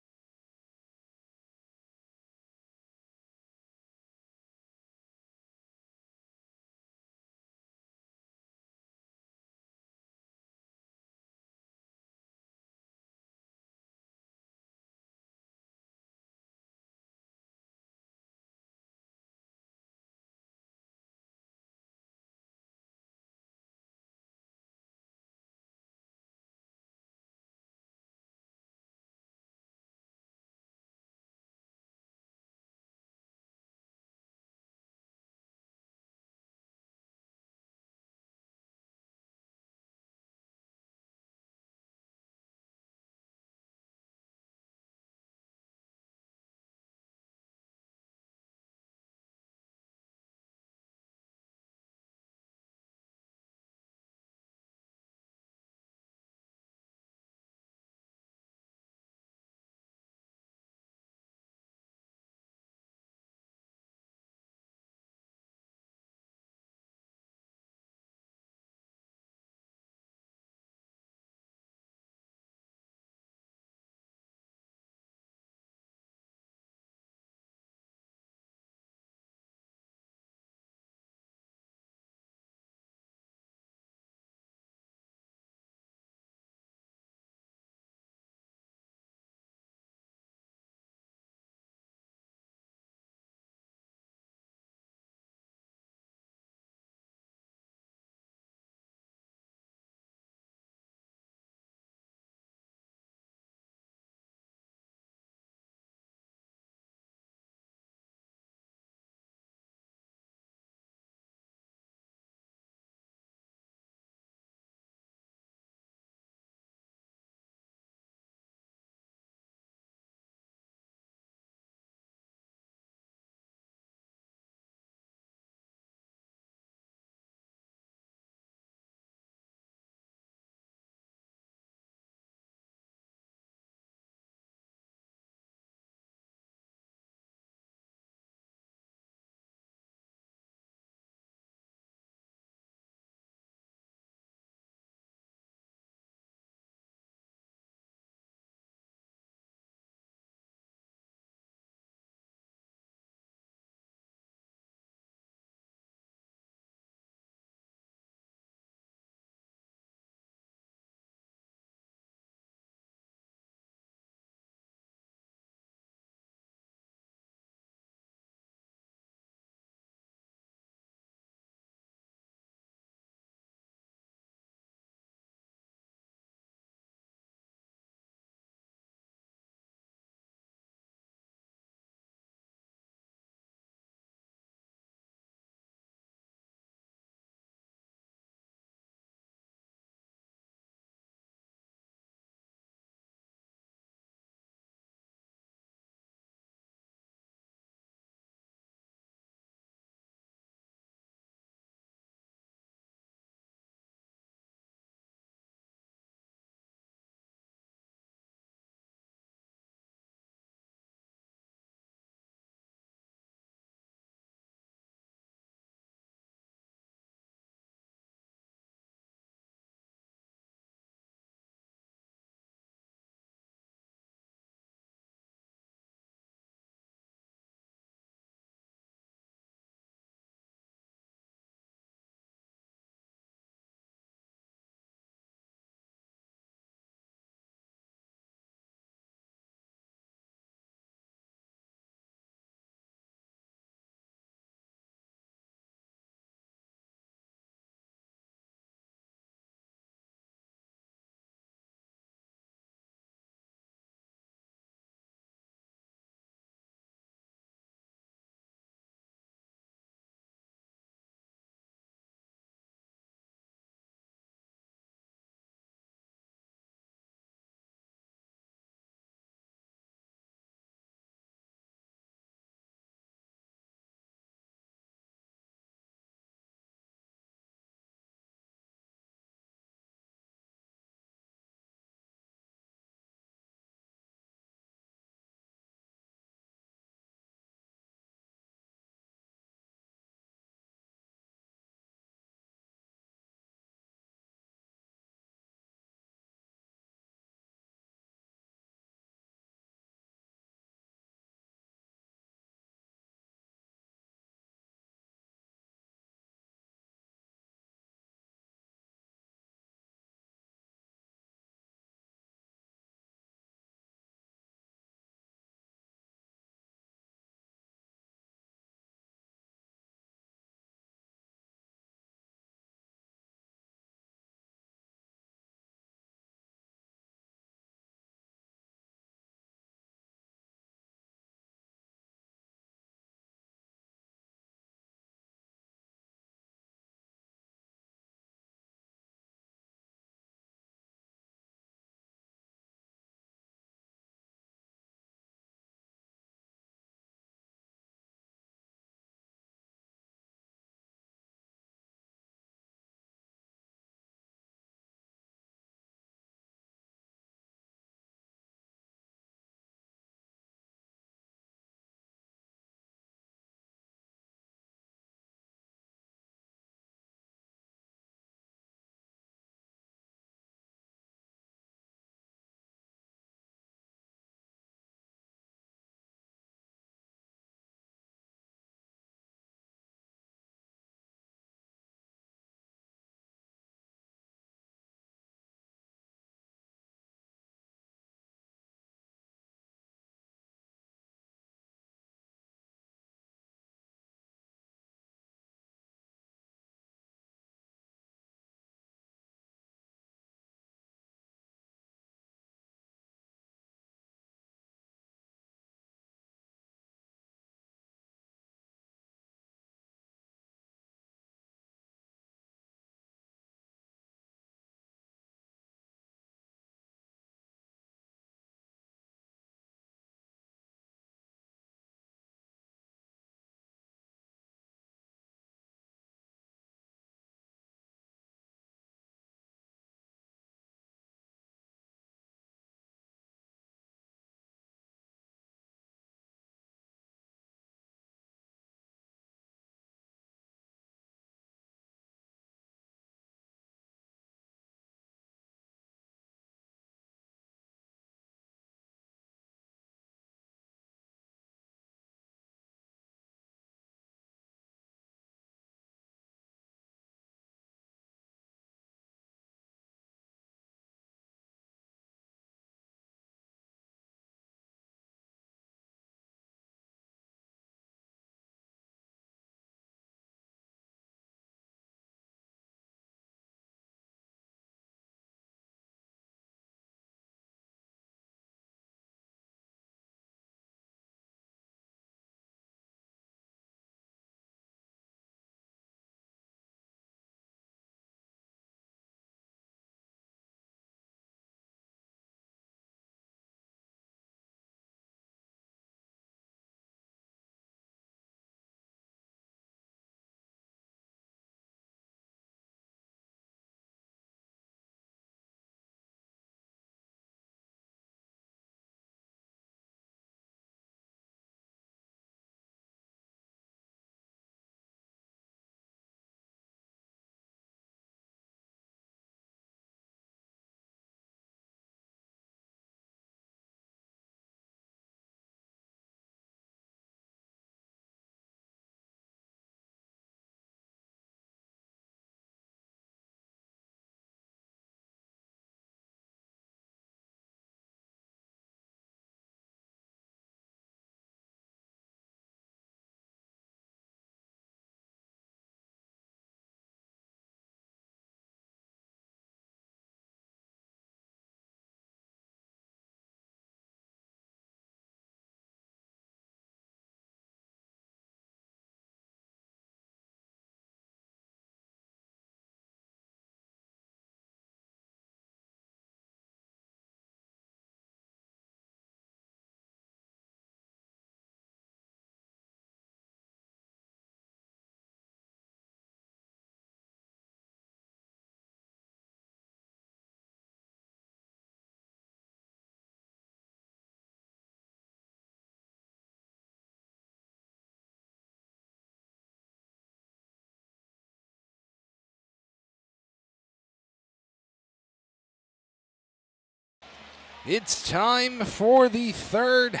It's time for the third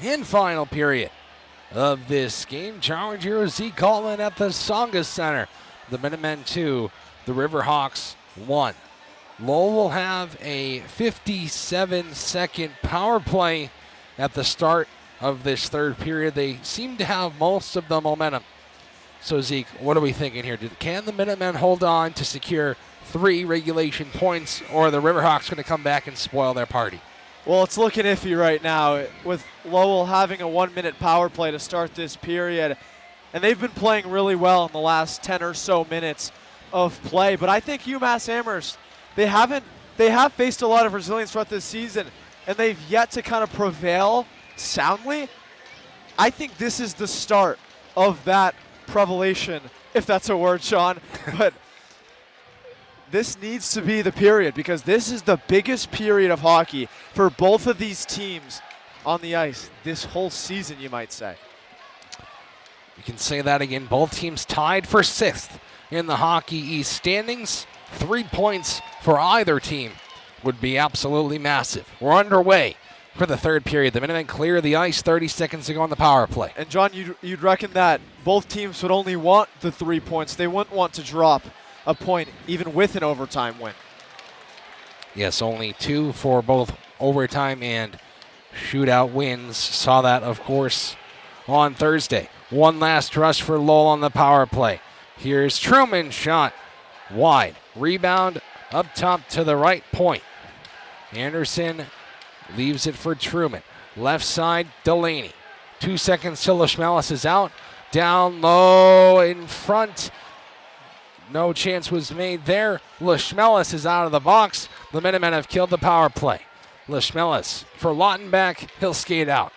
and final period of this game. Ruggiero Zeke Altman at the Songa Center. The Minutemen 2, the Riverhawks 1. Lowell will have a 57-second power play at the start of this third period. They seem to have most of the momentum. So Zeke, what are we thinking here? Can the Minutemen hold on to secure 3 regulation points, or are the Riverhawks going to come back and spoil their party? Well, it's looking iffy right now with Lowell having a 1-minute power play to start this period. And they've been playing really well in the last 10 or so minutes of play. But I think UMass Amherst, they have faced a lot of resilience throughout this season, and they've yet to kind of prevail soundly. I think this is the start of that prevalation, if that's a word, Sean. But this needs to be the period, because this is the biggest period of hockey for both of these teams on the ice this whole season, you might say. You can say that again. Both teams tied for 6th in the Hockey East standings. 3 points for either team would be absolutely massive. We're underway for the third period. The Minutemen clear the ice 30 seconds to go on the power play. And John, you'd reckon that both teams would only want the 3 points. They wouldn't want to drop a point even with an overtime win. Yes, only 2 for both overtime and shootout wins. Saw that, of course, on Thursday. One last rush for Lowell on the power play. Here's Truman's shot. Wide. Rebound up top to the right point. Anderson leaves it for Truman. Left side, Delaney. 2 seconds till Leschmelis is out. Down low in front. No chance was made there. Leschmelis is out of the box. The Minutemen have killed the power play. Leschmelis for Lautenbach. He'll skate out.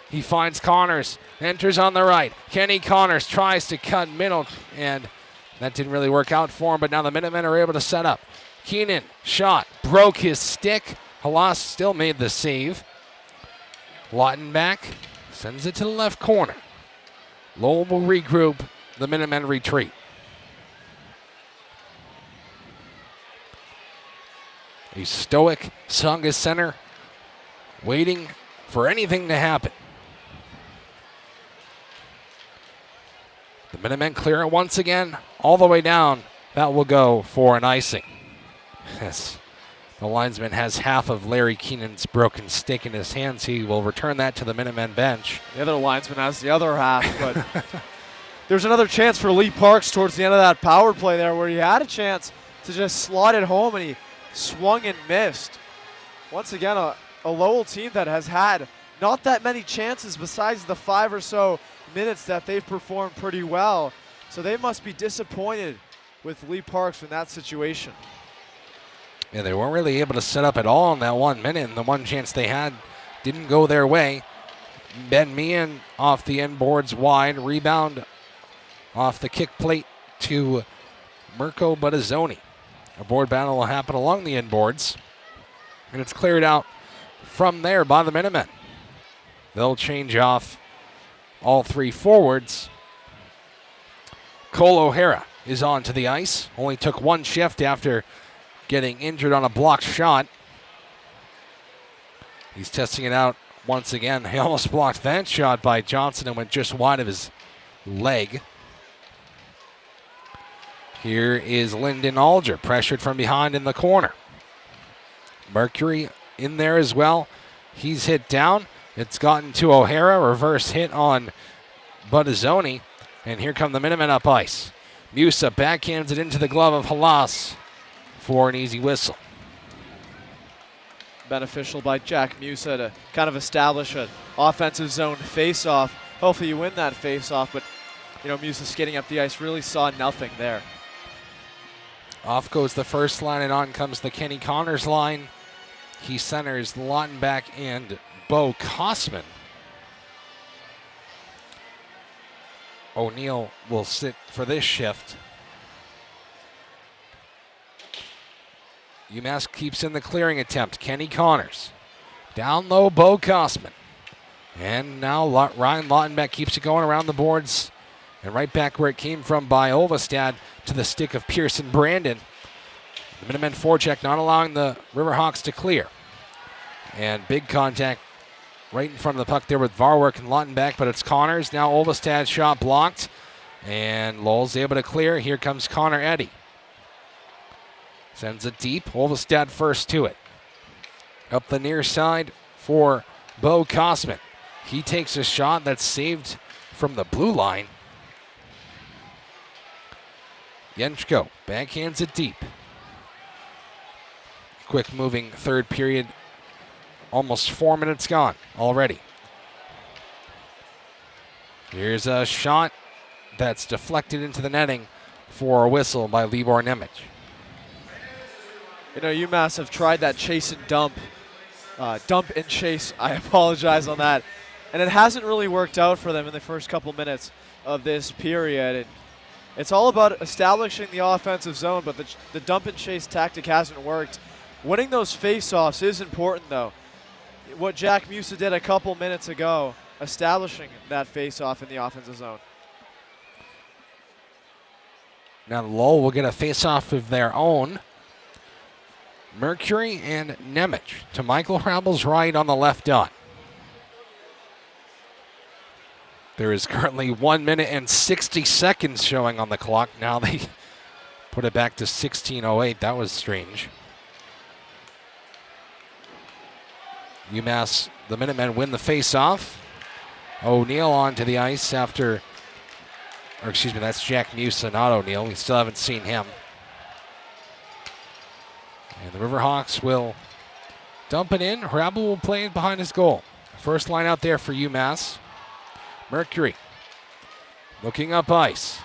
He finds Connors. Enters on the right. Kenny Connors tries to cut middle, and that didn't really work out for him, but now the Minutemen are able to set up. Keenan, shot, broke his stick. Halas still made the save. Lautenbach sends it to the left corner. Lowell will regroup. The Minutemen retreat. A stoic Songa center waiting for anything to happen. The Minutemen clear it once again, all the way down. That will go for an icing. Yes. The linesman has half of Larry Keenan's broken stick in his hands. He will return that to the Minutemen bench. The other linesman has the other half, but there's another chance for Lee Parks towards the end of that power play there, where he had a chance to just slot it home, and he swung and missed. Once again, a Lowell team that has had not that many chances besides the 5 or so minutes that they've performed pretty well. So they must be disappointed with Lee Parks in that situation. Yeah, they weren't really able to set up at all in that 1 minute, and the one chance they had didn't go their way. Ben Meehan off the end boards wide. Rebound off the kick plate to Mirko Buttazzoni. A board battle will happen along the end boards, and it's cleared out from there by the Minutemen. They'll change off all 3 forwards. Cole O'Hara is on to the ice. Only took 1 shift after getting injured on a blocked shot. He's testing it out once again. He almost blocked that shot by Johnson and went just wide of his leg. Here is Lyndon Alger, pressured from behind in the corner. Mercury in there as well. He's hit down. It's gotten to O'Hara. Reverse hit on Buttazzoni. And here come the Minutemen up ice. Musa backhands it into the glove of Halas for an easy whistle. Beneficial by Jack Musa to kind of establish an offensive zone face-off. Hopefully you win that face-off, but Musa skating up the ice really saw nothing there. Off goes the first line, and on comes the Kenny Connors line. He centers Lautenbach and Bo Kosman. O'Neill will sit for this shift. UMass keeps in the clearing attempt. Kenny Connors. Down low, Bo Kosman. And now Ryan Lautenbach keeps it going around the boards. And right back where it came from by Olvestad to the stick of Pearson Brandon. The Minutemen forecheck not allowing the Riverhawks to clear. And big contact right in front of the puck there with Varwerk and Lottenbeck, but it's Connors. Now Olvestad's shot blocked, and Lowell's able to clear. Here comes Connor Eddy. Sends it deep. Olvestad first to it. Up the near side for Bo Kosman. He takes a shot that's saved from the blue line. Jenchko backhands it deep. Quick moving third period. Almost 4 minutes gone already. Here's a shot that's deflected into the netting for a whistle by Libor Nemec. You know, UMass have tried that chase and dump and chase. I apologize on that. And it hasn't really worked out for them in the first couple minutes of this period. And it's all about establishing the offensive zone, but the dump and chase tactic hasn't worked. Winning those face-offs is important, though. What Jack Musa did a couple minutes ago, establishing that face-off in the offensive zone. Now Lowell will get a face-off of their own. Mercury and Nemec to Michael Hrabel's right on the left dot. There is currently 1 minute and 60 seconds showing on the clock. Now they put it back to 16:08. That was strange. UMass, the Minutemen win the face-off. O'Neill onto the ice after, or excuse me, that's Jack Musa, not O'Neill. We still haven't seen him. And the Riverhawks will dump it in. Hrabel will play it behind his goal. First line out there for UMass. Mercury looking up ice.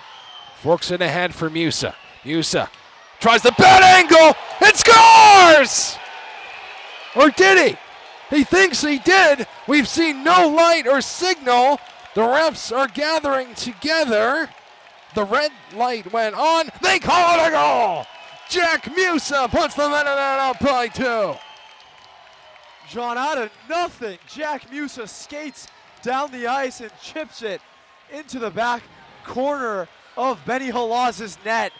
Forks it ahead for Musa. Musa tries the bad angle and scores! Or did he? He thinks he did. We've seen no light or signal. The refs are gathering together. The red light went on. They call it a goal! Jack Musa puts the Minutemen up by 2. John, out of nothing, Jack Musa skates down the ice and chips it into the back corner of Benny Halaz's net.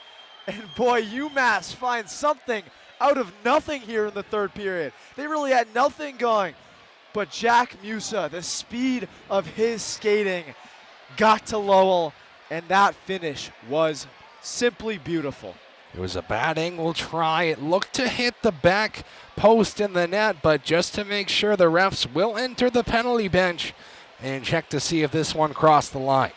And boy, UMass finds something out of nothing here in the third period. They really had nothing going. But Jack Musa, the speed of his skating, got to Lowell, and that finish was simply beautiful. It was a bad angle try. It looked to hit the back post in the net, but just to make sure, the refs will enter the penalty bench and check to see if this one crossed the line.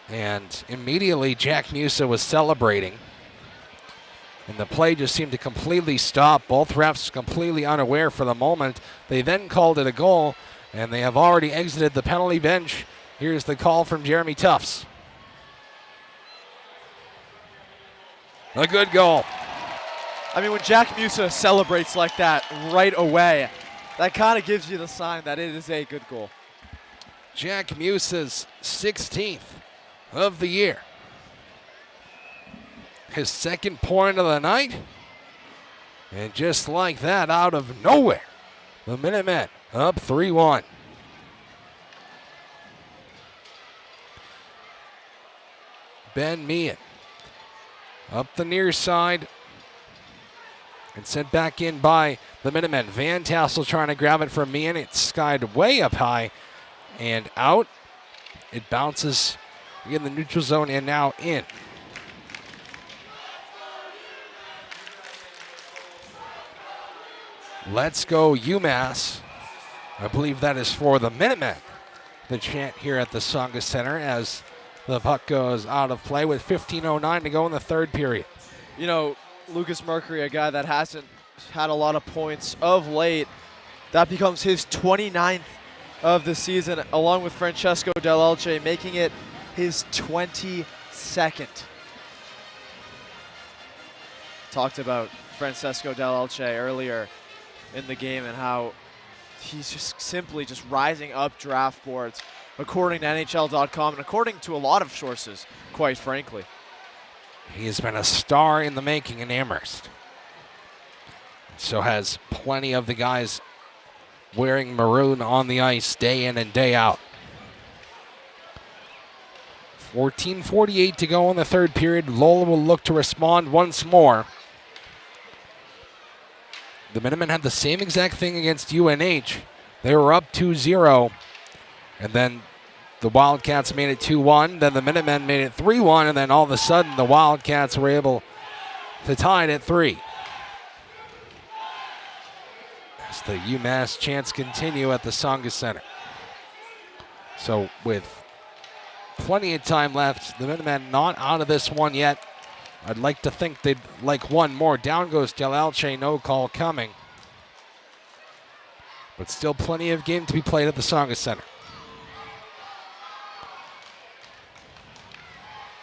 And immediately Jack Musa was celebrating, and the play just seemed to completely stop. Both refs completely unaware for the moment. They then called it a goal, and they have already exited the penalty bench. Here's the call from Jeremy Tufts. A good goal. I mean, when Jack Musa celebrates like that right away, that kind of gives you the sign that it is a good goal. Jack Musa's 16th of the year. His second point of the night. And just like that, out of nowhere, the Minutemen up 3-1. Ben Meehan up the near side and sent back in by the Minutemen. Van Tassel trying to grab it from Meehan. It's skied way up high and out. It bounces in the neutral zone and now in. Let's go UMass. I believe that is for the Minutemen. The chant here at the Songa Center as the puck goes out of play with 15:09 to go in the third period. You know, Lucas Mercury, a guy that hasn't had a lot of points of late, that becomes his 29th of the season, along with Francesco Dell'Elce, making it his 22nd. Talked about Francesco Dell'Elce earlier in the game and how he's just simply just rising up draft boards, according to NHL.com and according to a lot of sources, quite frankly. He has been a star in the making in Amherst. So has plenty of the guys wearing maroon on the ice day in and day out. 14:48 to go in the third period. Lowell will look to respond once more. The Minutemen had the same exact thing against UNH. They were up 2-0, and then the Wildcats made it 2-1. Then the Minutemen made it 3-1, and then all of a sudden the Wildcats were able to tie it at 3. As the UMass chants continue at the Tsongas Center. So with plenty of time left, the Minutemen not out of this one yet. I'd like to think they'd like one more. Down goes Del Alce, no call coming. But still plenty of game to be played at the Tsongas Center.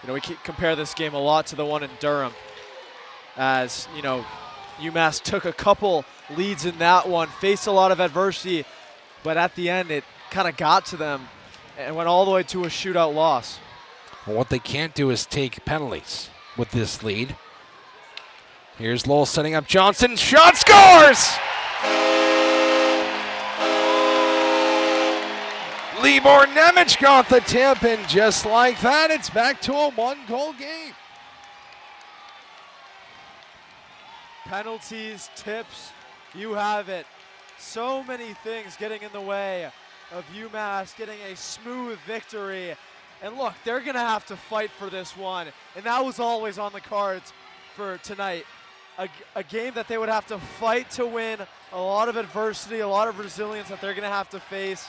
You know, we compare this game a lot to the one in Durham. As, you know, UMass took a couple leads in that one, faced a lot of adversity, but at the end it kind of got to them and went all the way to a shootout loss. Well, what they can't do is take penalties with this lead. Here's Lowell setting up Johnson. Shot, scores! Libor Nemec got the tip, and just like that, it's back to a one-goal game. Penalties, tips, you have it. So many things getting in the way of UMass getting a smooth victory. And look, they're going to have to fight for this one. And that was always on the cards for tonight. A game that they would have to fight to win, a lot of adversity, a lot of resilience that they're going to have to face.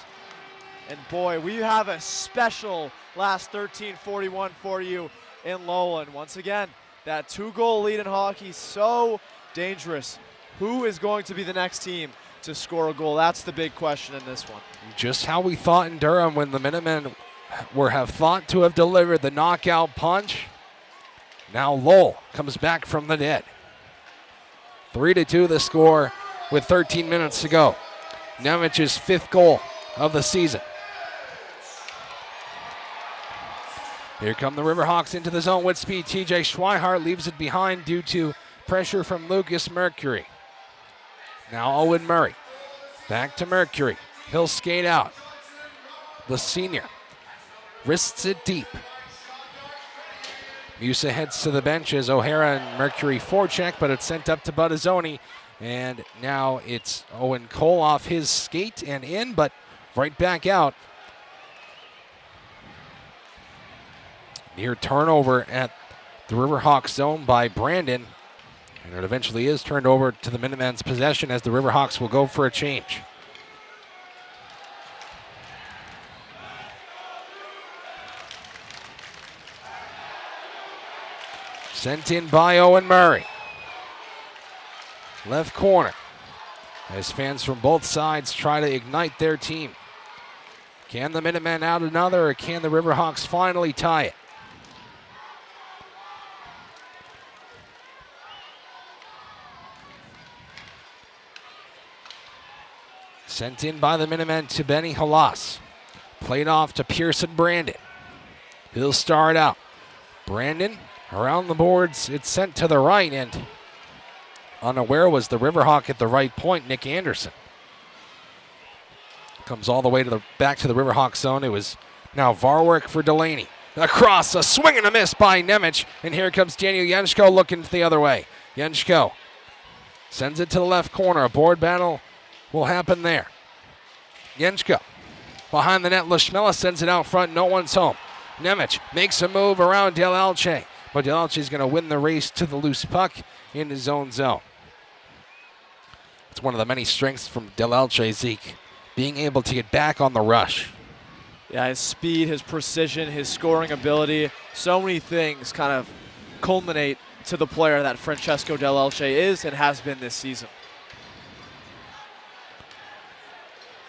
And boy, we have a special last 13:41 for you in Lowell. And once again, that 2-goal lead in hockey, so dangerous. Who is going to be the next team to score a goal? That's the big question in this one. Just how we thought in Durham when the Minutemen have thought to have delivered the knockout punch. Now Lowell comes back from the dead. 3-2 the score with 13 minutes to go. Nemec's 5th goal of the season. Here come the Riverhawks into the zone with speed. TJ Schweihart leaves it behind due to pressure from Lucas Mercury. Now Owen Murray. Back to Mercury. He'll skate out. The senior wrists it deep. Musa heads to the bench as O'Hara and Mercury forecheck, but it's sent up to Buttazzoni. And now it's Owen Cole off his skate and in, but right back out. Near turnover at the Riverhawks zone by Brandon. And it eventually is turned over to the Minutemen's possession as the Riverhawks will go for a change. Sent in by Owen Murray. Left corner. As fans from both sides try to ignite their team. Can the Minutemen out another, or can the Riverhawks finally tie it? Sent in by the Minutemen to Benny Halas. Played off to Pearson Brandon. He'll start out. Brandon around the boards. It's sent to the right, and unaware was the Riverhawk at the right point, Nick Anderson. Comes all the way to back to the Riverhawk zone. It was now Varwerk for Delaney. Across, a swing and a miss by Nemec, and here comes Daniel Jenshko looking the other way. Jenshko sends it to the left corner. A board battle will happen there. Jenshko behind the net. Lashmela sends it out front. No one's home. Nemec makes a move around Del Alce, but Del Alce is going to win the race to the loose puck in his own zone. It's one of the many strengths from Del Alce, Zeke, being able to get back on the rush. Yeah, his speed, his precision, his scoring ability, so many things kind of culminate to the player that Francesco Del Alce is and has been this season.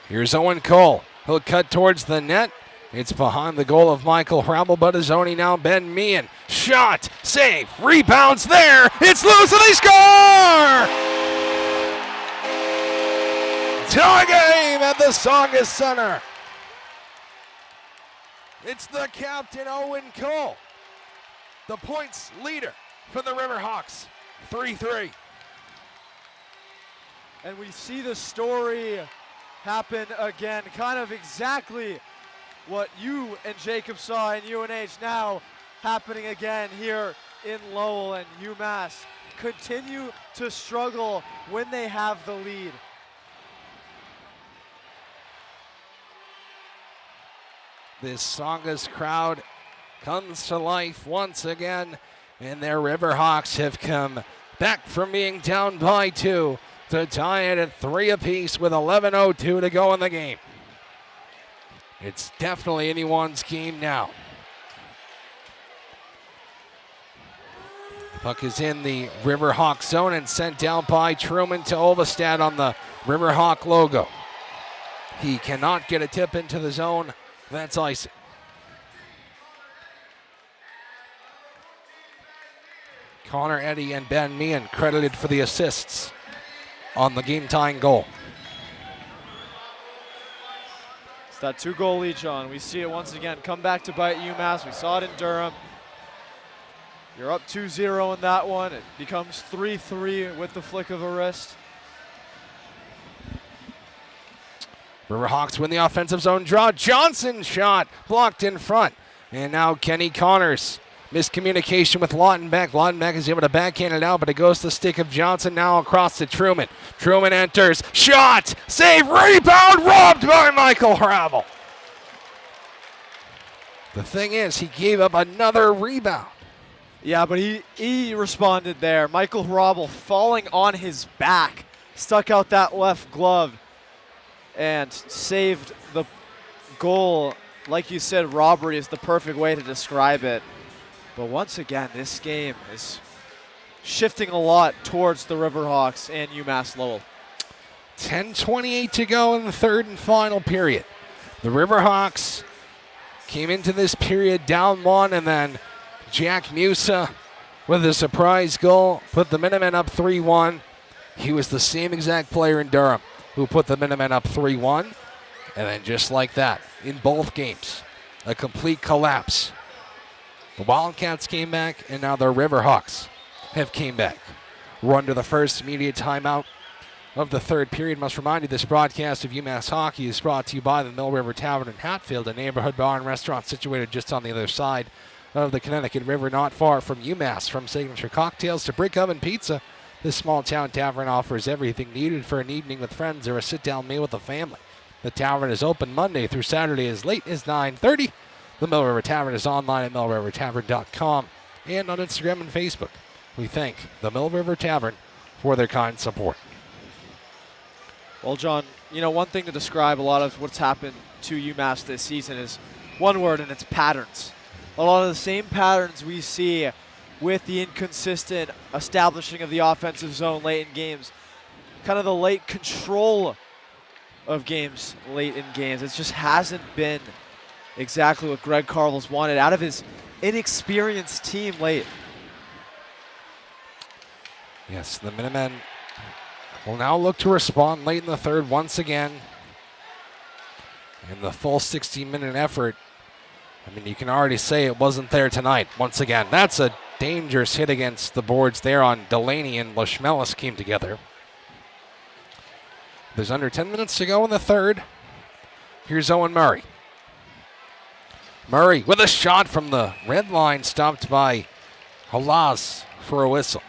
Here's Owen Cole. He'll cut towards the net. It's behind the goal of Michael Hrabel. Buttazzoni now Ben Meehan. Shot, save, rebounds there. It's loose and they score! Tie game at the Tsongas Center. It's the captain, Owen Cole, the points leader for the Riverhawks, 3-3. And we see the story happen again, kind of exactly what you and Jacob saw in UNH, now happening again here in Lowell, and UMass continue to struggle when they have the lead. This Saugus crowd comes to life once again, and their Riverhawks have come back from being down by 2 to tie it at 3 apiece with 11:02 to go in the game. It's definitely anyone's game now. The puck is in the Riverhawk zone and sent down by Truman to Ovestad on the Riverhawk logo. He cannot get a tip into the zone. That's icing. Connor Eddy and Ben Meehan credited for the assists on the game-tying goal. It's that 2-goal lead, John. We see it once again come back to bite UMass. We saw it in Durham. You're up 2-0 in that one. It becomes 3-3 with the flick of a wrist. Riverhawks win the offensive zone draw. Johnson shot blocked in front. And now Kenny Connors. Miscommunication with Lautenbeck. Lautenbeck is able to backhand it out, but it goes to the stick of Johnson now across to Truman. Truman enters. Shot! Save! Rebound! Robbed by Michael Hrabel. The thing is, he gave up another rebound. Yeah, but he responded there. Michael Hrabel falling on his back. Stuck out that left glove and saved the goal. Like you said, robbery is the perfect way to describe it. But once again, this game is shifting a lot towards the Riverhawks and UMass Lowell. 10:28 to go in the third and final period. The Riverhawks came into this period down 1, and then Jack Musa with a surprise goal put the Minutemen up 3-1. He was the same exact player in Durham who put the Minutemen up 3-1. And then just like that, in both games, a complete collapse. The Wildcats came back, and now the Riverhawks have came back. We're under the first immediate timeout of the third period. Must remind you, this broadcast of UMass Hockey is brought to you by the Mill River Tavern in Hatfield, a neighborhood bar and restaurant situated just on the other side of the Connecticut River, not far from UMass. From signature cocktails to brick oven pizza, this small-town tavern offers everything needed for an evening with friends or a sit-down meal with the family. The tavern is open Monday through Saturday as late as 9:30. The Mill River Tavern is online at millrivertavern.com and on Instagram and Facebook. We thank the Mill River Tavern for their kind support. Well, John, you know, one thing to describe a lot of what's happened to UMass this season is one word, and it's patterns. A lot of the same patterns we see with the inconsistent establishing of the offensive zone late in games, kind of the late control of games late in games. It just hasn't been exactly what Greg Carvel's wanted out of his inexperienced team late. Yes, the Minutemen will now look to respond late in the third once again. In the full 60-minute effort, I mean, you can already say it wasn't there tonight. Once again, that's a dangerous hit against the boards there on Delaney, and Leschmelis came together. There's under 10 minutes to go in the third. Here's Owen Murray. Murray with a shot from the red line, stopped by Halas for a whistle.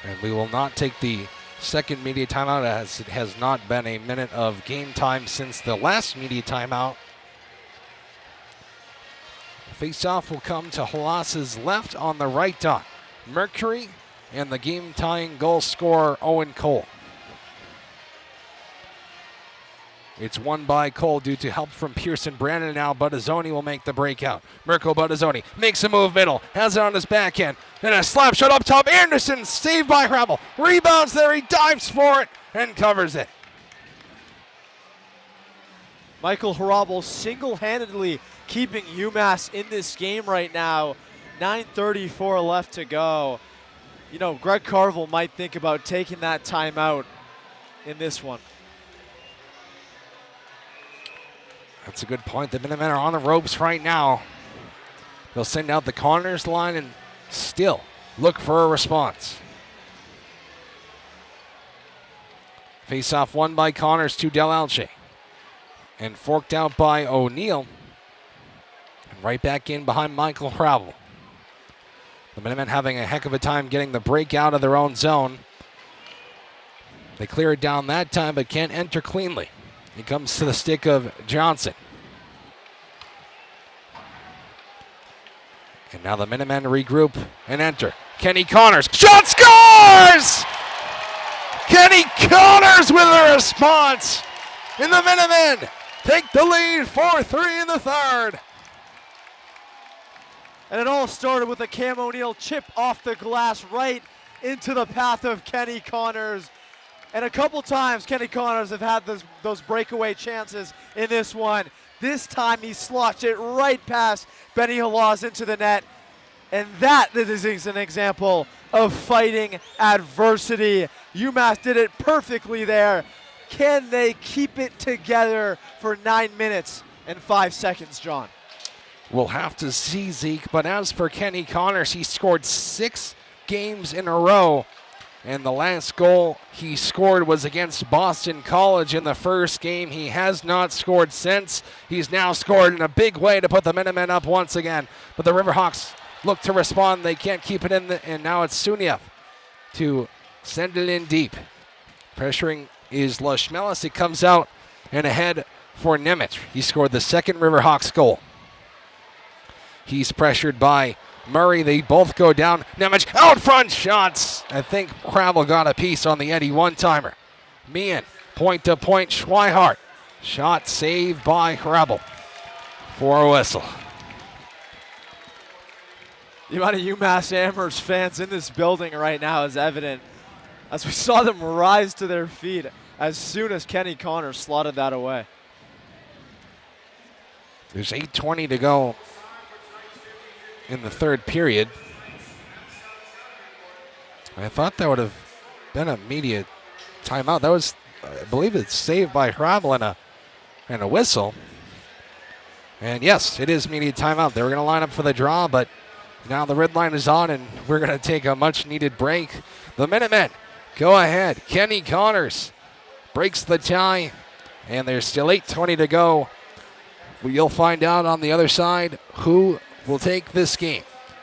And we will not take the second media timeout, as it has not been a minute of game time since the last media timeout. Face-off will come to Halas's left, on the right dot Mercury, and the game-tying goal scorer Owen Cole. It's won by Cole due to help from Pearson Brandon. Now Buttazzoni will make the breakout. Mirko Buttazzoni makes a move middle, has it on his backhand, and a slap shot up top. Anderson saved by Hrabel. Rebounds there, he dives for it and covers it. Michael Hrabel single-handedly keeping UMass in this game right now. 9:34 left to go. You know, Greg Carvel might think about taking that timeout in this one. That's a good point. The Minutemen are on the ropes right now. They'll send out the Connors line and still look for a response. Face-off won by Connors to Del Alce. And forked out by O'Neill. And right back in behind Michael Hrabel. The Minutemen having a heck of a time getting the break out of their own zone. They clear it down that time, but can't enter cleanly. It comes to the stick of Johnson. And now the Minutemen regroup and enter. Kenny Connors, shot scores! Kenny Connors with a response. And the Minutemen take the lead 4-3 in the third. And it all started with a Cam O'Neill chip off the glass right into the path of Kenny Connors. And a couple times Kenny Connors have had those breakaway chances in this one. This time he slots it right past Benny Halaz into the net. And that is an example of fighting adversity. UMass did it perfectly there. Can they keep it together for 9 minutes and 5 seconds, John? We'll have to see, Zeke. But as for Kenny Connors, he scored 6 games in a row. And the last goal he scored was against Boston College in the first game. He has not scored since. He's now scored in a big way to put the Minutemen up once again. But the Riverhawks look to respond. They can't keep it in, and now it's Suniev to send it in deep. Pressuring is Lashmelis. It comes out and ahead for Nemeth. He scored the second Riverhawks goal. He's pressured by Murray. They both go down. Nemeth out front shots. I think Hrabel got a piece on the Eddie one-timer. Meehan, point-to-point, Schweihart. Shot saved by Hrabel for a whistle. The amount of UMass Amherst fans in this building right now is evident as we saw them rise to their feet as soon as Kenny Connors slotted that away. There's 8:20 to go in the third period. I thought that would have been an immediate timeout. That was, I believe it's saved by Hrabel and a whistle. And yes, it is immediate timeout. They were going to line up for the draw, but now the red line is on, and we're going to take a much-needed break. The Minutemen go ahead. Kenny Connors breaks the tie, and there's still 8:20 to go. You'll find out on the other side who will take this game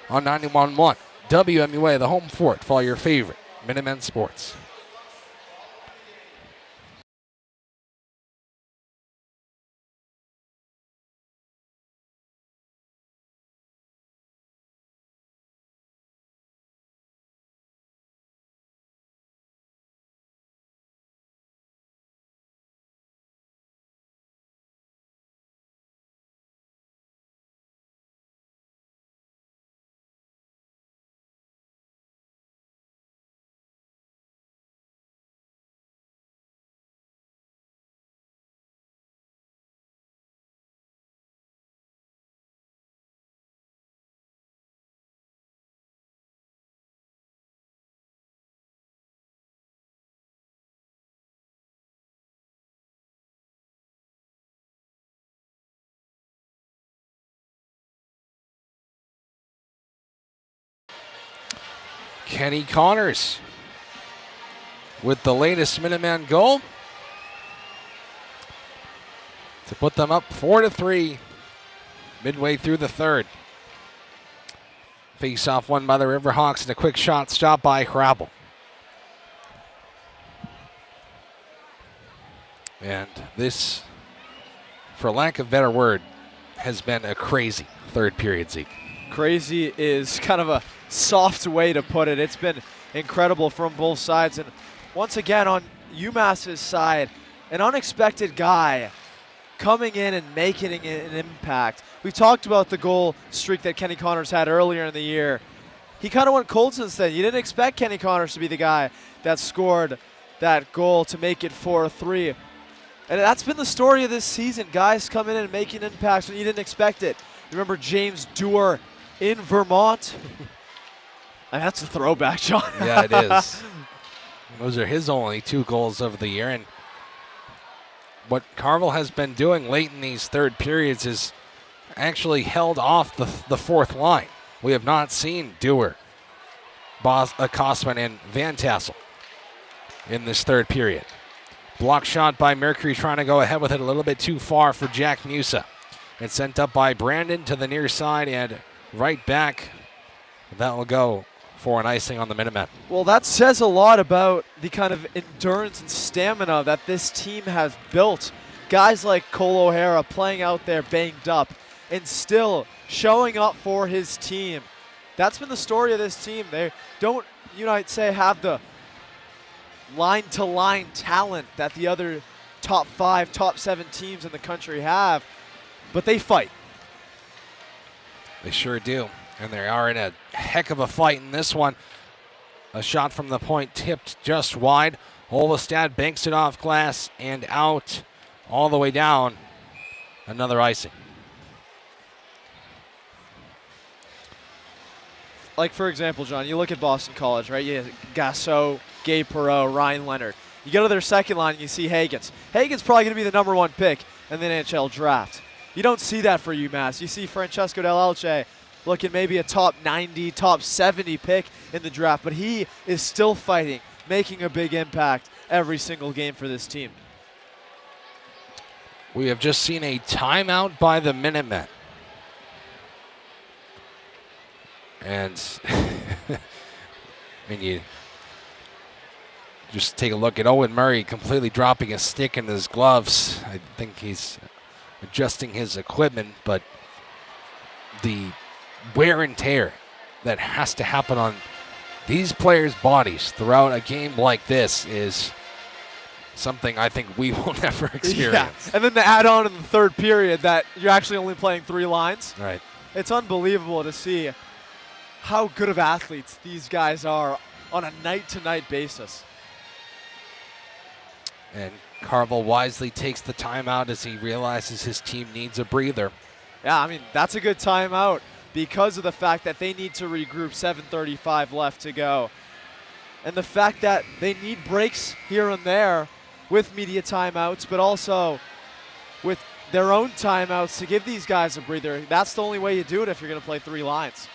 on 91.1 WMUA, the home fort for all your favorite Minutemen sports. Kenny Connors with the latest Minuteman goal to put them up 4-3 midway through the third. Face-off won by the Riverhawks and a quick shot stopped by Hrabel. And this, for lack of a better word, has been a crazy third period, Zeke. Crazy is kind of a soft way to put it. It's been incredible from both sides. And once again, on UMass's side, an unexpected guy coming in and making an impact. We talked about the goal streak that Kenny Connors had earlier in the year. He kind of went cold since then. You didn't expect Kenny Connors to be the guy that scored that goal to make it 4-3. And that's been the story of this season. Guys coming in and making impacts when you didn't expect it. Remember James Dewar in Vermont? And that's a throwback, John. Yeah, it is. Those are his only 2 goals of the year. And what Carvel has been doing late in these third periods is actually held off the fourth line. We have not seen Dewar, Kosman, and Van Tassel in this third period. Block shot by Mercury, trying to go ahead with it a little bit too far for Jack Musa. It's sent up by Brandon to the near side and right back. That will go for an icing on the Minutemen. Well, that says a lot about the kind of endurance and stamina that this team has built. Guys like Cole O'Hara playing out there banged up and still showing up for his team. That's been the story of this team. They don't, I'd say, have the line-to-line talent that the other top 5, top 7 teams in the country have, but they fight. They sure do. And they are in a heck of a fight in this one. A shot from the point tipped just wide. Olvestad banks it off glass and out all the way down. Another icing. Like, for example, John, you look at Boston College, right? You have Gasso, Gabe Perreault, Ryan Leonard. You go to their second line and you see Hagens. Hagens probably going to be the number 1 pick in the NHL draft. You don't see that for UMass. You see Francesco Del Alce looking maybe a top 90, top 70 pick in the draft, but he is still fighting, making a big impact every single game for this team. We have just seen a timeout by the Minutemen. And I mean, you just take a look at Owen Murray completely dropping a stick in his gloves. I think he's adjusting his equipment, but the wear and tear that has to happen on these players' bodies throughout a game like this is something I think we will never experience. Yeah. And then the add-on in the third period that you're actually only playing 3 lines. Right. It's unbelievable to see how good of athletes these guys are on a night-to-night basis. And Carvel wisely takes the timeout as he realizes his team needs a breather. Yeah, I mean, that's a good timeout because of the fact that they need to regroup. 7:35 left to go. And the fact that they need breaks here and there with media timeouts, but also with their own timeouts to give these guys a breather. That's the only way you do it if you're going to play 3 lines.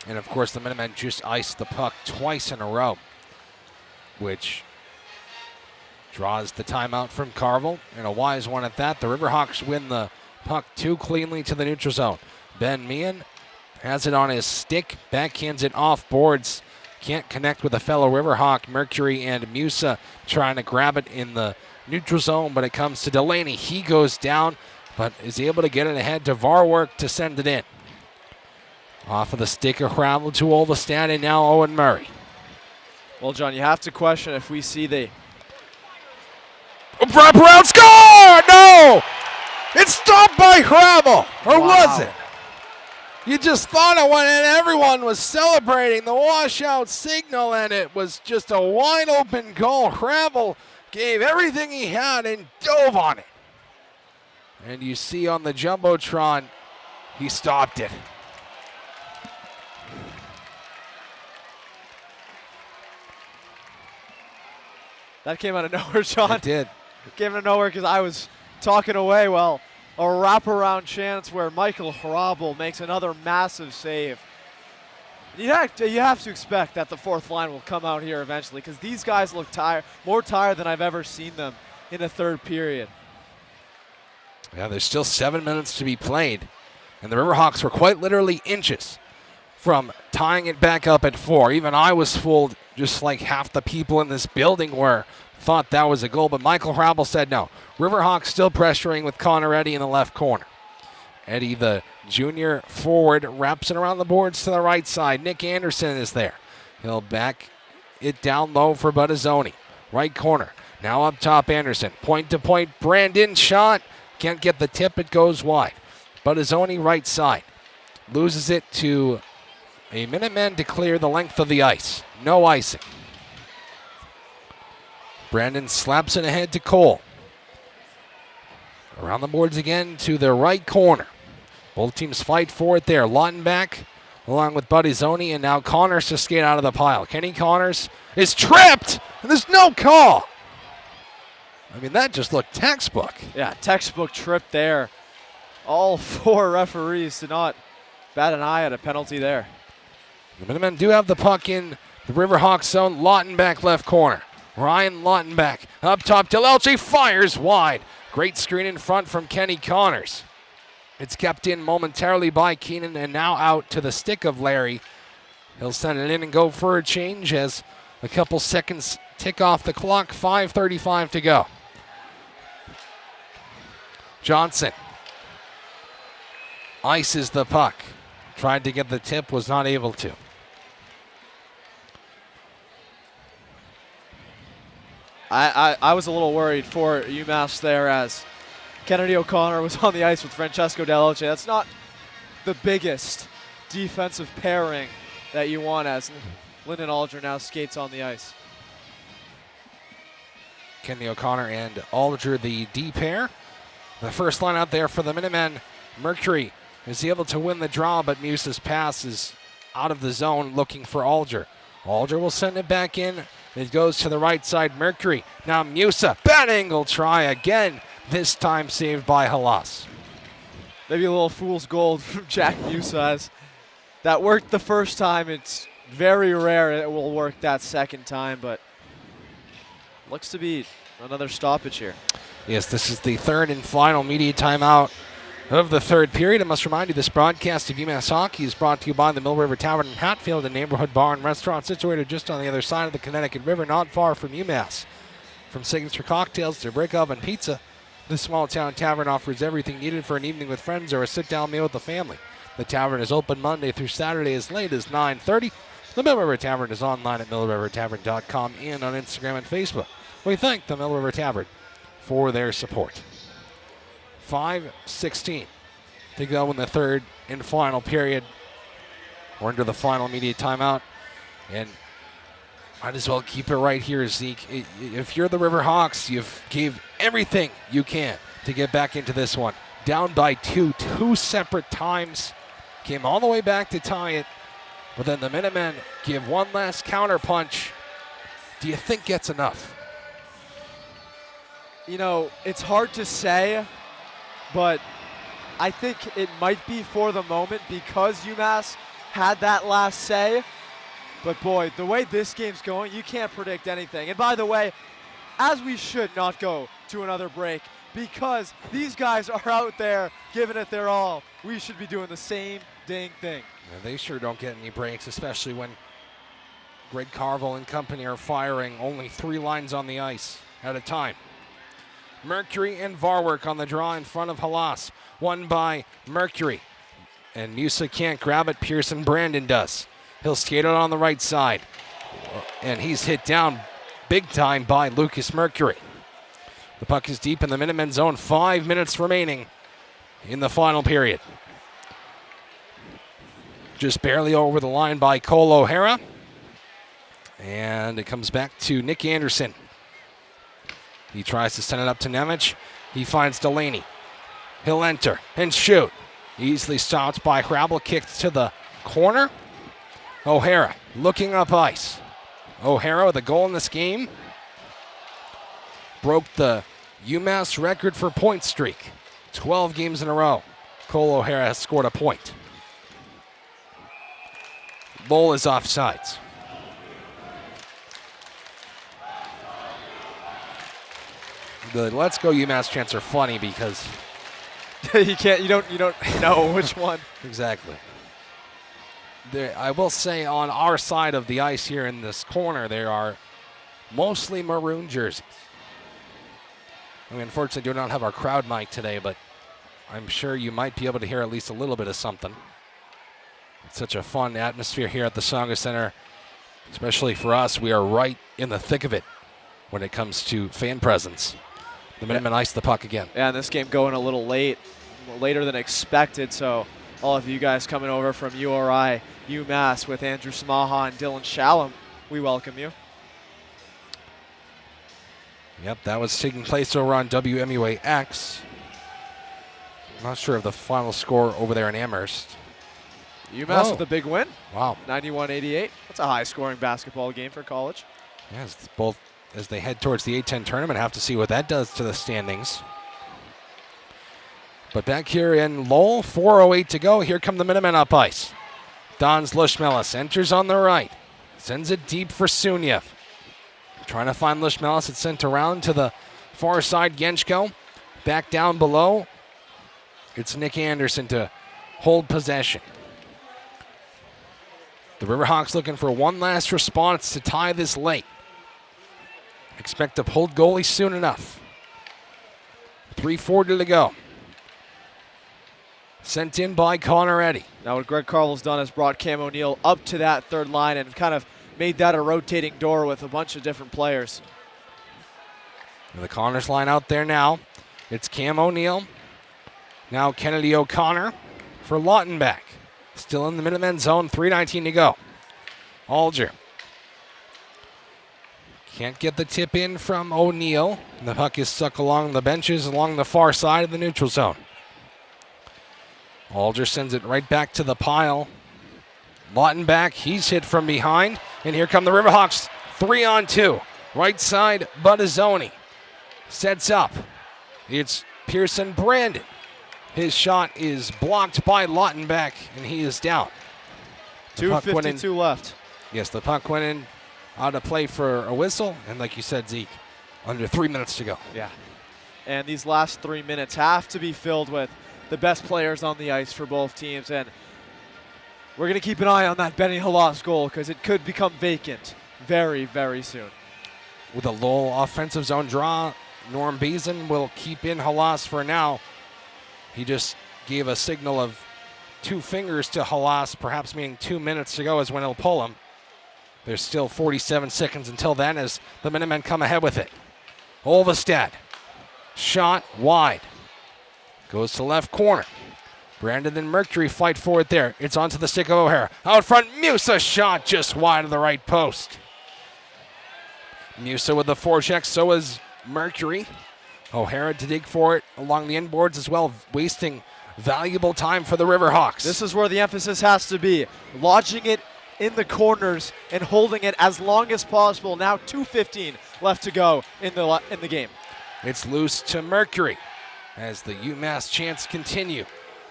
And, of course, the Minutemen just iced the puck twice in a row, which draws the timeout from Carvel, and a wise one at that. The Riverhawks win the puck too cleanly to the neutral zone. Ben Meehan has it on his stick, backhands it off boards. Can't connect with a fellow Riverhawk. Mercury and Musa trying to grab it in the neutral zone, but it comes to Delaney. He goes down, but is able to get it ahead to Varwork to send it in. Off of the stick of Hravel to Olvestad, and now Owen Murray. Well, John, you have to question if we see the... Wraparound score! No! It's stopped by Hravel, or was it? You just thought it went in. Everyone was celebrating the washout signal, and it was just a wide open goal. Hravel gave everything he had and dove on it. And you see on the Jumbotron, he stopped it. That came out of nowhere, Sean. It did. It came out of nowhere because I was talking away. Well, a wraparound chance where Michael Hravel makes another massive save. You have to expect that the fourth line will come out here eventually because these guys look tired, more tired than I've ever seen them in a third period. Yeah, there's still 7 minutes to be played, and the Riverhawks were quite literally inches from tying it back up at 4. Even I was fooled, just like half the people in this building were, thought that was a goal, but Michael Hravel said no. Riverhawks still pressuring with Connor Eddy in the left corner. Eddy, the junior forward, wraps it around the boards to the right side. Nick Anderson is there. He'll back it down low for Buttazzoni. Right corner. Now up top, Anderson. Point-to-point, Brandon shot. Can't get the tip, it goes wide. Buttazzoni right side. Loses it to a Minuteman to clear the length of the ice. No icing. Brandon slaps it ahead to Cole. Around the boards again to the right corner. Both teams fight for it there. Lautenbach along with Buttazzoni, and now Connors to skate out of the pile. Kenny Connors is tripped, and there's no call. I mean, that just looked textbook. Yeah, textbook trip there. All 4 referees did not bat an eye at a penalty there. The Minutemen do have the puck in the Riverhawks zone. Lautenbach left corner. Ryan Lautenbach up top. Delelche fires wide. Great screen in front from Kenny Connors. It's kept in momentarily by Keenan and now out to the stick of Larry. He'll send it in and go for a change as a couple seconds tick off the clock. 5:35 to go. Johnson ices the puck. Tried to get the tip, was not able to. I was a little worried for UMass there as Kennedy O'Connor was on the ice with Francesco Dell'Oce. That's not the biggest defensive pairing that you want as Lyndon Alger now skates on the ice. Kennedy O'Connor and Alger, the D pair. The first line out there for the Minutemen. Mercury is able to win the draw, but Musa's pass is out of the zone looking for Alger. Alger will send it back in. It goes to the right side. Mercury. Now Musa. Bad angle try again. This time saved by Halas. Maybe a little fool's gold from Jack Musa. As that worked the first time. It's very rare it will work that second time, but looks to be another stoppage here. Yes, this is the third and final media timeout of the third period. I must remind you this broadcast of UMass Hockey is brought to you by the Mill River Tavern in Hatfield, a neighborhood bar and restaurant situated just on the other side of the Connecticut River, not far from UMass. From signature cocktails to brick oven pizza, this small town tavern offers everything needed for an evening with friends or a sit-down meal with the family. The tavern is open Monday through Saturday as late as 9:30. The Mill River Tavern is online at millrivertavern.com and on Instagram and Facebook. We thank the Mill River Tavern for their support. 5:16 to go in the third and final period. We're into the final immediate timeout, and might as well keep it right here, Zeke. If you're the River Hawks, you've gave everything you can to get back into this one. Down by two separate times. Came all the way back to tie it, but then the Minutemen give one last counter punch. Do you think gets enough? You know, it's hard to say, but I think it might be for the moment because UMass had that last say. But boy, the way this game's going, you can't predict anything. And by the way, as we should not go to another break because these guys are out there giving it their all. We should be doing the same dang thing. Yeah, they sure don't get any breaks, especially when Greg Carville and company are firing only 3 lines on the ice at a time. Mercury and Varwerk on the draw in front of Halas. Won by Mercury. And Musa can't grab it. Pearson Brandon does. He'll skate it on the right side. And he's hit down big time by Lucas Mercury. The puck is deep in the Minutemen zone. 5 minutes remaining in the final period. Just barely over the line by Cole O'Hara. And it comes back to Nick Anderson. He tries to send it up to Nemec. He finds Delaney. He'll enter and shoot. Easily stopped by Hrabel. Kicked to the corner. O'Hara looking up ice. O'Hara with a goal in this game. Broke the UMass record for point streak. 12 games in a row. Cole O'Hara has scored a point. Lowell is offsides. The Let's Go UMass chants are funny because you don't know which one. Exactly. I will say on our side of the ice here in this corner, there are mostly maroon jerseys. I mean, unfortunately, we do not have our crowd mic today, but I'm sure you might be able to hear at least a little bit of something. It's such a fun atmosphere here at the Tsonga Center, especially for us. We are right in the thick of it when it comes to fan presence. The Minutemen ice the puck again. Yeah, and this game going a little later than expected, so all of you guys coming over from URI, UMass with Andrew Samaha and Dylan Shalom, we welcome you. Yep, that was taking place over on WMUA X. I'm not sure of the final score over there in Amherst. UMass with a big win. Wow. 91-88. That's a high-scoring basketball game for college. Yes, both as they head towards the A-10 tournament. Have to see what that does to the standings. But back here in Lowell, 4:08 to go. Here come the Minutemen up ice. Don's Lushmelis enters on the right. Sends it deep for Suniev. Trying to find Lushmelis. It's sent around to the far side. Yenchko back down below. it's Nick Anderson to hold possession. The Riverhawks looking for one last response to tie this late. Expect to hold goalie soon enough. 3:40 to go. Sent in by Connor Eddy. Now what Greg Carl's done is brought Cam O'Neill up to that third line and kind of made that a rotating door with a bunch of different players. The Connors line out there now. It's Cam O'Neill. Now Kennedy O'Connor for Lautenbach. Still in the Minutemen zone, 3:19 to go. Alger. Can't get the tip in from O'Neill. The puck is stuck along the benches along the far side of the neutral zone. Alger sends it right back to the pile. Lautenbach, he's hit from behind. And here come the Riverhawks, 3-on-2. Right side, Buttazzoni. Sets up. It's Pearson Brandon. His shot is blocked by Lautenbach, and he is down. 2:52 left. Yes, the puck went in out of play for a whistle, and like you said, Zeke, under 3 minutes to go. Yeah. And these last 3 minutes have to be filled with the best players on the ice for both teams, and we're going to keep an eye on that Benny Halas goal because it could become vacant very, very soon. With a Lowell offensive zone draw, Norm Beason will keep in Halas for now. He just gave a signal of 2 fingers to Halas, perhaps meaning 2 minutes to go is when he'll pull him. There's still 47 seconds until then as the Minutemen come ahead with it. Olvestad, shot wide. Goes to left corner. Brandon and Mercury fight for it there. It's onto the stick of O'Hara. Out front, Musa shot just wide of the right post. Musa with the forecheck, so is Mercury. O'Hara to dig for it along the inboards as well, wasting valuable time for the Riverhawks. This is where the emphasis has to be. Lodging it in the corners and holding it as long as possible. Now 2:15 left to go in the game. It's loose to Mercury as the UMass chants continue.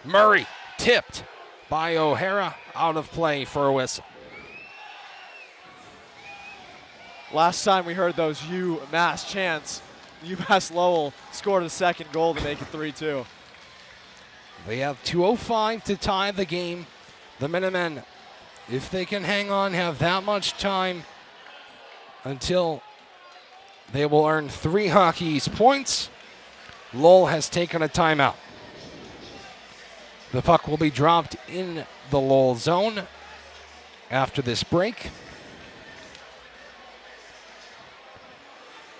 Murray tipped by O'Hara, out of play for a whistle. Last time we heard those UMass chants, UMass Lowell scored a second goal to make it 3-2. They have 2:05 to tie the game. The Minutemen, if they can hang on, have that much time until they will earn 3 Hockey East points. Lowell has taken a timeout. The puck will be dropped in the Lowell zone after this break.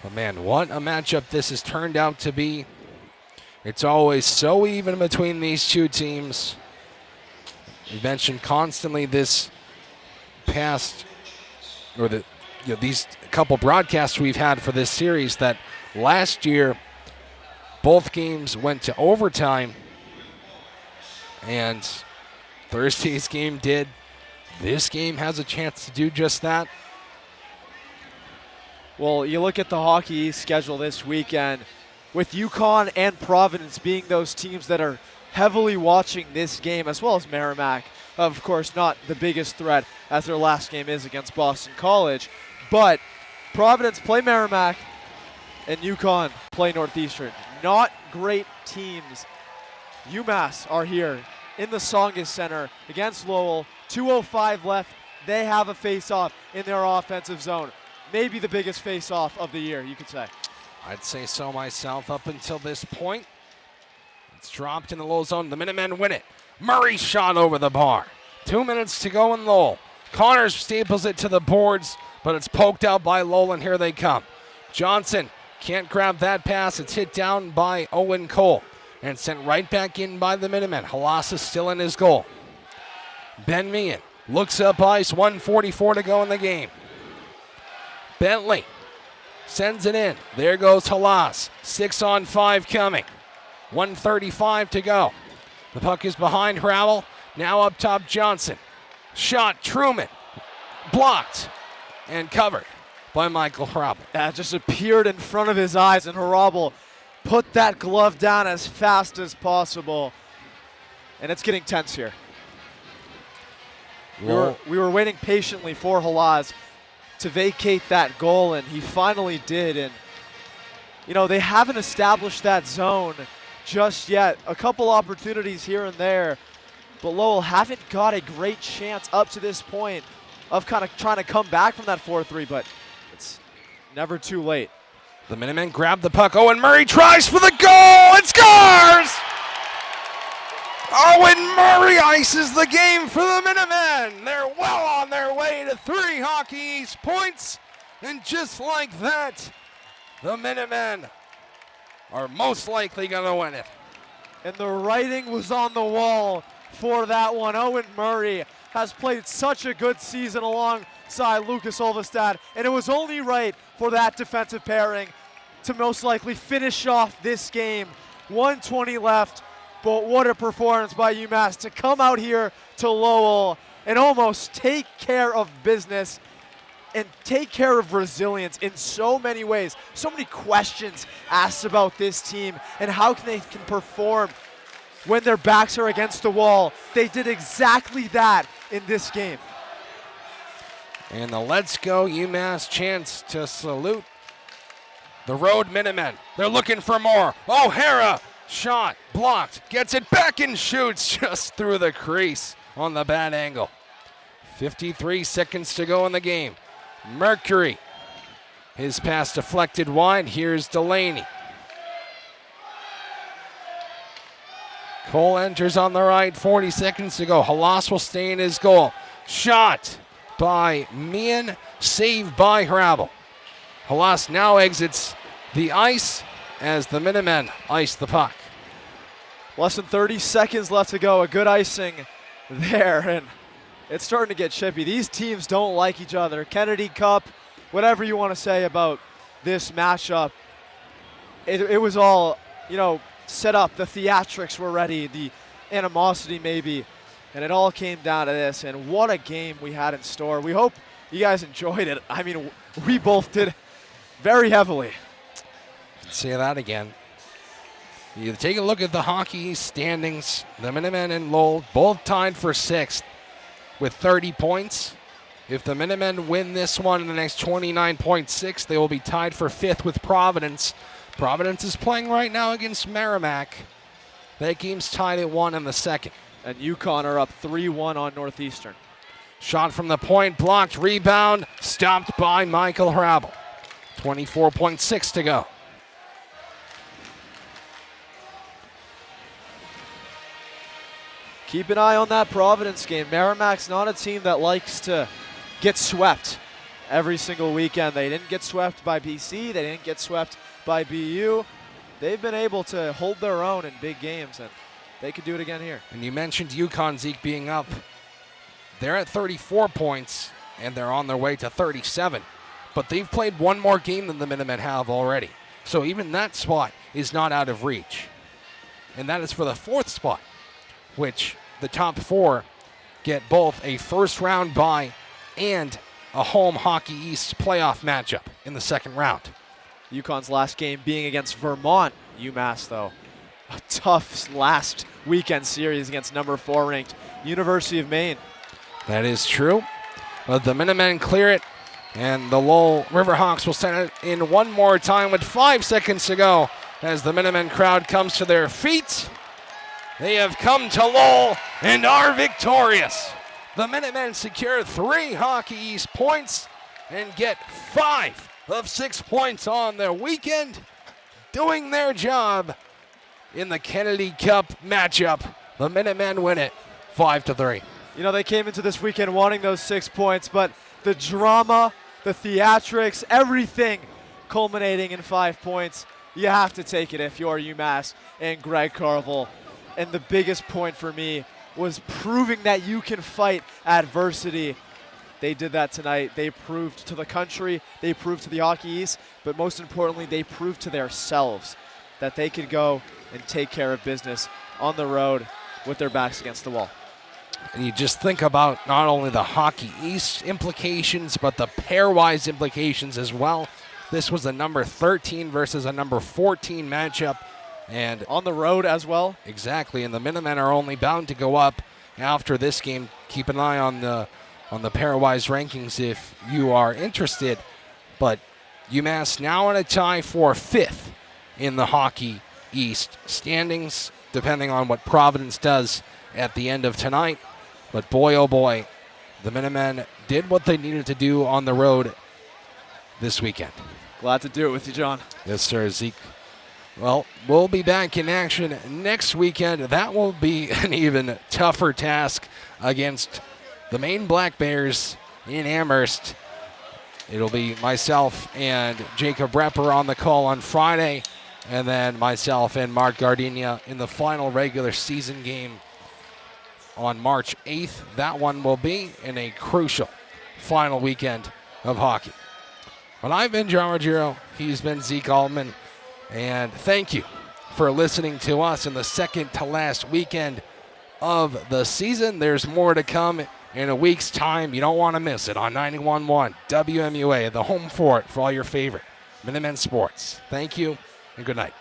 But man, what a matchup this has turned out to be. It's always so even between these two teams. We've mentioned constantly this past, or these couple broadcasts we've had for this series, that last year both games went to overtime, and Thursday's game did. This game has a chance to do just that. Well, you look at the Hockey East schedule this weekend, with UConn and Providence being those teams that are heavily watching this game, as well as Merrimack. Of course, not the biggest threat, as their last game is against Boston College. But Providence play Merrimack, and UConn play Northeastern. Not great teams. UMass are here in the Songus Center against Lowell. 2:05 left. They have a face-off in their offensive zone. Maybe the biggest face-off of the year, you could say. I'd say so myself up until this point. It's dropped in the Lowell zone. The Minutemen win it. Murray shot over the bar. 2 minutes to go in Lowell. Connors staples it to the boards, but it's poked out by Lowell, and here they come. Johnson can't grab that pass. It's hit down by Owen Cole and sent right back in by the Minutemen. Halas is still in his goal. Ben Meehan looks up ice. 1:44 to go in the game. Bentley sends it in. There goes Halas. 6-on-5 coming. 1:35 to go. The puck is behind Howell. Now up top, Johnson. Shot, Truman. Blocked and covered by Michael Hrabel. That just appeared in front of his eyes, and Hrabel put that glove down as fast as possible. And it's getting tense here. We were waiting patiently for Halas to vacate that goal, and he finally did. And, you know, they haven't established that zone just yet. A couple opportunities here and there, but Lowell haven't got a great chance up to this point of kind of trying to come back from that 4-3, but it's never too late. The Minutemen grab the puck. Owen Murray tries for the goal and scores! Owen Murray ices the game for the Minutemen. They're well on their way to 3 Hockey East points. And just like that, the Minutemen are most likely going to win it. And the writing was on the wall for that one. Owen Murray has played such a good season alongside Lucas Olvestad, and it was only right for that defensive pairing to most likely finish off this game. 1:20 left, but what a performance by UMass to come out here to Lowell and almost take care of business and take care of resilience in so many ways. So many questions asked about this team and how they can perform when their backs are against the wall. They did exactly that in this game. And the Let's Go UMass chants to salute the Road Minutemen. They're looking for more. O'Hara, shot, blocked, gets it back and shoots just through the crease on the bad angle. 53 seconds to go in the game. Mercury, his pass deflected wide. Here's Delaney. Cole enters on the right, 40 seconds to go. Halas will stay in his goal. Shot by Meehan, saved by Hrabel. Halas now exits the ice as the Minutemen ice the puck. Less than 30 seconds left to go. A good icing there, and it's starting to get chippy. These teams don't like each other. Kennedy Cup, whatever you want to say about this matchup, it was all, set up. The theatrics were ready, the animosity maybe, and it all came down to this. And what a game we had in store. We hope you guys enjoyed it. I mean, we both did very heavily. Say that again. You take a look at the Hockey East standings. The Minutemen and Lowell both tied for 6th with 30 points. If the Minutemen win this one in the next 29.6, they will be tied for 5th with Providence. Providence is playing right now against Merrimack. That game's tied at 1 in the second. And UConn are up 3-1 on Northeastern. Shot from the point, blocked, rebound, stopped by Michael Hrabel. 24.6 to go. Keep an eye on that Providence game. Merrimack's not a team that likes to get swept every single weekend. They didn't get swept by BC. They didn't get swept by BU. They've been able to hold their own in big games, and they could do it again here. And you mentioned UConn, Zeke, being up. They're at 34 points, and they're on their way to 37. But they've played one more game than the Minutemen have already. So even that spot is not out of reach. And that is for the 4th spot, which the top 4 get both a first-round bye and a home Hockey East playoff matchup in the second round. UConn's last game being against Vermont. UMass, though, a tough last weekend series against number 4 ranked University of Maine. That is true. But the Minutemen clear it, and the Lowell Riverhawks will send it in one more time with 5 seconds to go as the Minutemen crowd comes to their feet. They have come to Lowell and are victorious. The Minutemen secure 3 Hockey East points and get 5 of 6 points on their weekend, doing their job in the Kennedy Cup matchup. The Minutemen win it 5-3. They came into this weekend wanting those 6 points, but the drama, the theatrics, everything culminating in 5 points. You have to take it if you're UMass and Greg Carvel. And the biggest point for me was proving that you can fight adversity. They did that tonight. They proved to the country, they proved to the Hockey East, but most importantly, they proved to themselves that they could go and take care of business on the road with their backs against the wall. And you just think about not only the Hockey East implications, but the pairwise implications as well. This was a number 13 versus a number 14 matchup. And on the road as well. Exactly, and the Minutemen are only bound to go up after this game. Keep an eye on the pairwise rankings if you are interested. But UMass now in a tie for 5th in the Hockey East standings, depending on what Providence does at the end of tonight. But boy, oh boy, the Minutemen did what they needed to do on the road this weekend. Glad to do it with you, John. Yes, sir, Zeke. Well, we'll be back in action next weekend. That will be an even tougher task against the Maine Black Bears in Amherst. It'll be myself and Jacob Repper on the call on Friday, and then myself and Mark Gardenia in the final regular season game on March 8th. That one will be in a crucial final weekend of hockey. But I've been John Ruggiero. He's been Zeke Altman. And thank you for listening to us in the second to last weekend of the season. There's more to come in a week's time. You don't want to miss it on 91.1 WMUA, the home for it for all your favorite Minutemen sports. Thank you and good night.